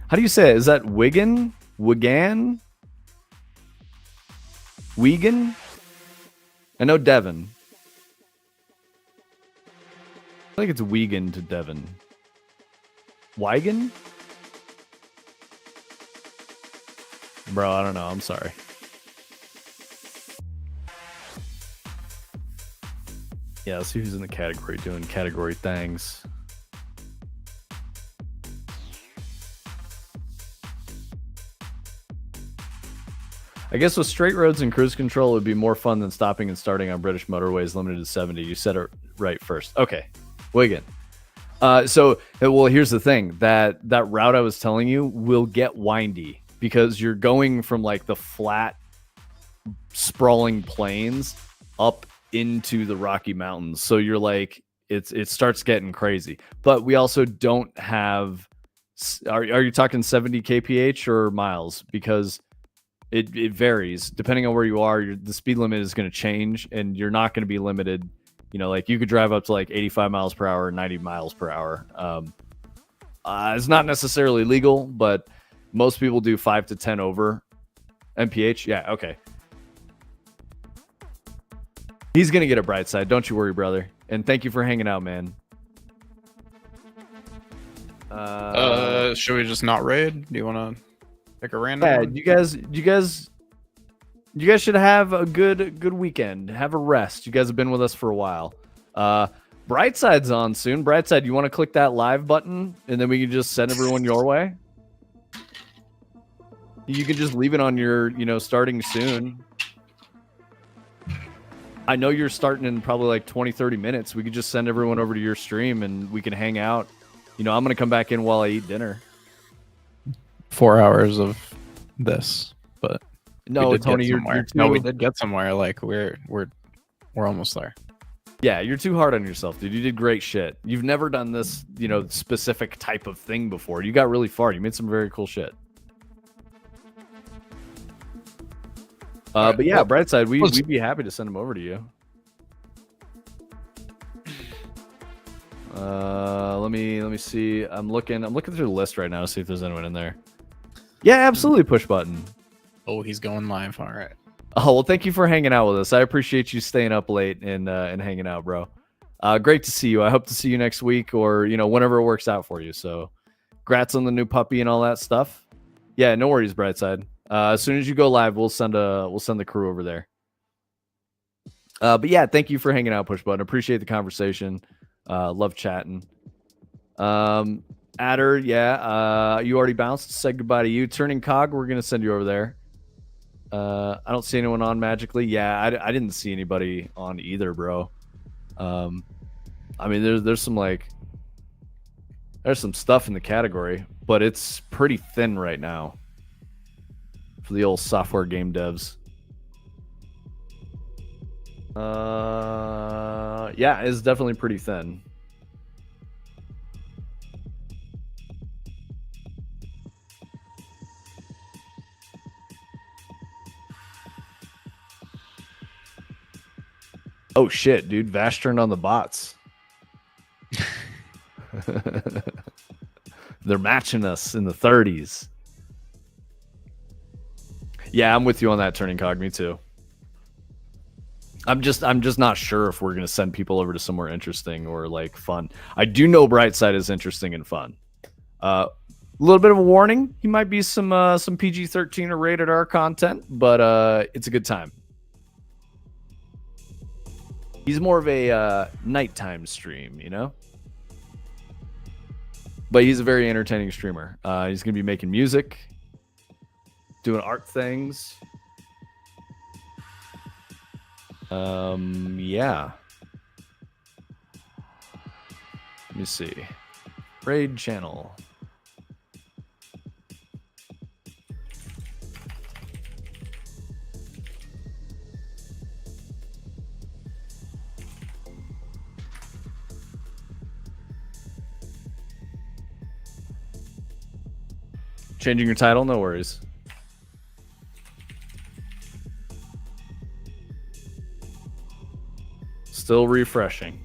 Speaker 2: How do you say it? Is that Wigan? Wigan? Wigan? I know Devon. I think it's Wiegand to Devon. Wiegand? Bro, I don't know. I'm sorry. Yeah, let's see who's in the category doing category things. I guess with straight roads and cruise control, it would be more fun than stopping and starting on British motorways limited to 70. You said it right first. Okay. Wigan. Well, here's the thing. That route I was telling you will get windy because you're going from like the flat, sprawling plains up into the Rocky Mountains. So you're like, it starts getting crazy. But we also don't have. Are you talking 70 kph or miles? Because it varies depending on where you are. The speed limit is going to change, and you're not going to be limited. You know, like you could drive up to like 85 miles per hour, 90 miles per hour. It's not necessarily legal, but most people do 5 to 10 over mph. Yeah, okay. He's going to get a bright side. Don't you worry, brother. And thank you for hanging out, man.
Speaker 1: Should we just not raid? Do you want to pick a random one?
Speaker 2: You guys should have a good weekend. Have a rest. You guys have been with us for a while. Brightside's on soon. Brightside, you want to click that live button and then we can just send everyone your way? You can just leave it on your, starting soon. I know you're starting in probably like 20, 30 minutes. We could just send everyone over to your stream and we can hang out. I'm going to come back in while I eat dinner.
Speaker 1: 4 hours of this, but
Speaker 2: no, Tony, you're too...
Speaker 1: No, we did get somewhere. Like we're almost there.
Speaker 2: Yeah, you're too hard on yourself, dude. You did great shit. You've never done this, specific type of thing before. You got really far. You made some very cool shit. But yeah, Brightside, we'd be happy to send them over to you. Let me see. I'm looking through the list right now to see if there's anyone in there. Yeah, absolutely. Push button.
Speaker 1: Oh, he's going live. All right.
Speaker 2: Oh, well, thank you for hanging out with us. I appreciate you staying up late and hanging out, bro. Great to see you. I hope to see you next week or, whenever it works out for you. So, congrats on the new puppy and all that stuff. Yeah, no worries, Brightside. As soon as you go live, we'll send the crew over there. But yeah, thank you for hanging out, Push Button. Appreciate the conversation. Love chatting. Adder, yeah. You already bounced. Said goodbye to you. Turning Cog, we're gonna send you over there. I don't see anyone on magically. Yeah, I didn't see anybody on either, bro. I mean, there's some stuff in the category, but it's pretty thin right now for the old software game devs. Yeah, it's definitely pretty thin. Oh shit, dude. Vash turned on the bots. They're matching us in the 30s. Yeah, I'm with you on that, Turning Cog. Me too. I'm just not sure if we're gonna send people over to somewhere interesting or like fun. I do know Brightside is interesting and fun. A little bit of a warning: he might be some PG-13 or rated R content, but it's a good time. He's more of a nighttime stream, but he's a very entertaining streamer. He's gonna be making music, doing art things. Yeah. Let me see. Raid channel. Changing your title? No worries. Still refreshing.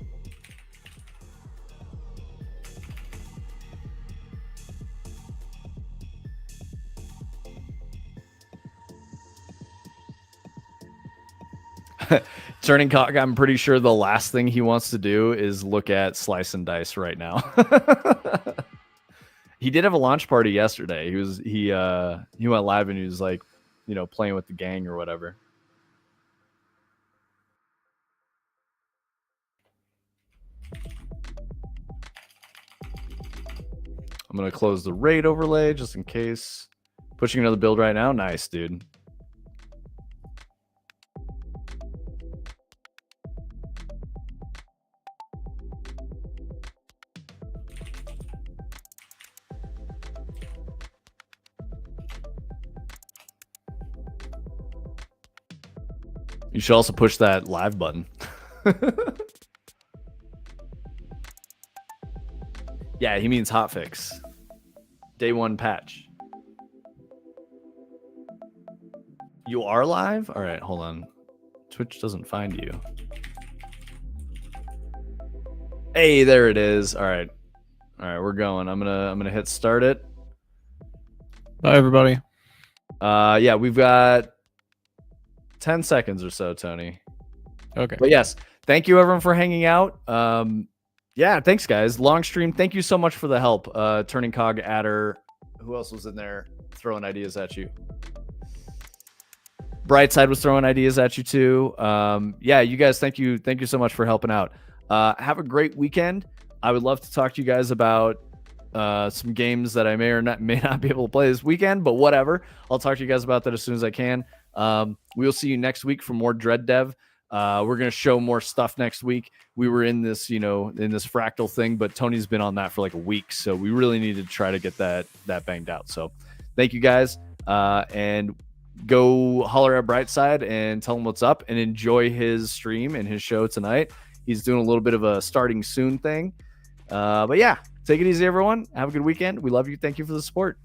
Speaker 2: Turning Cog, I'm pretty sure the last thing he wants to do is look at Slice and Dice right now. He did have a launch party yesterday. He went live and he was like, playing with the gang or whatever. I'm gonna close the raid overlay just in case. Pushing another build right now. Nice, dude. You should also push that live button. Yeah, he means hotfix. Day 1 patch. You are live? All right, hold on. Twitch doesn't find you. Hey, there it is. All right, we're going. I'm gonna hit start it.
Speaker 1: Bye, everybody.
Speaker 2: Yeah, we've got 10 seconds or so, Tony.
Speaker 1: Okay.
Speaker 2: But yes, thank you everyone for hanging out. Yeah, thanks guys. Long stream. Thank you so much for the help. Turning Cog, Adder. Who else was in there throwing ideas at you? Brightside was throwing ideas at you too. Yeah, you guys, thank you so much for helping out. Have a great weekend. I would love to talk to you guys about some games that I may not be able to play this weekend, but whatever. I'll talk to you guys about that as soon as I can. We'll see you next week for more Dread Dev. We're gonna show more stuff next week. We were in this, in this fractal thing, but Tony's been on that for like a week, so we really need to try to get that banged out. So, thank you guys, and go holler at Brightside and tell him what's up, and enjoy his stream and his show tonight. He's doing a little bit of a starting soon thing, but yeah, take it easy, everyone. Have a good weekend. We love you. Thank you for the support.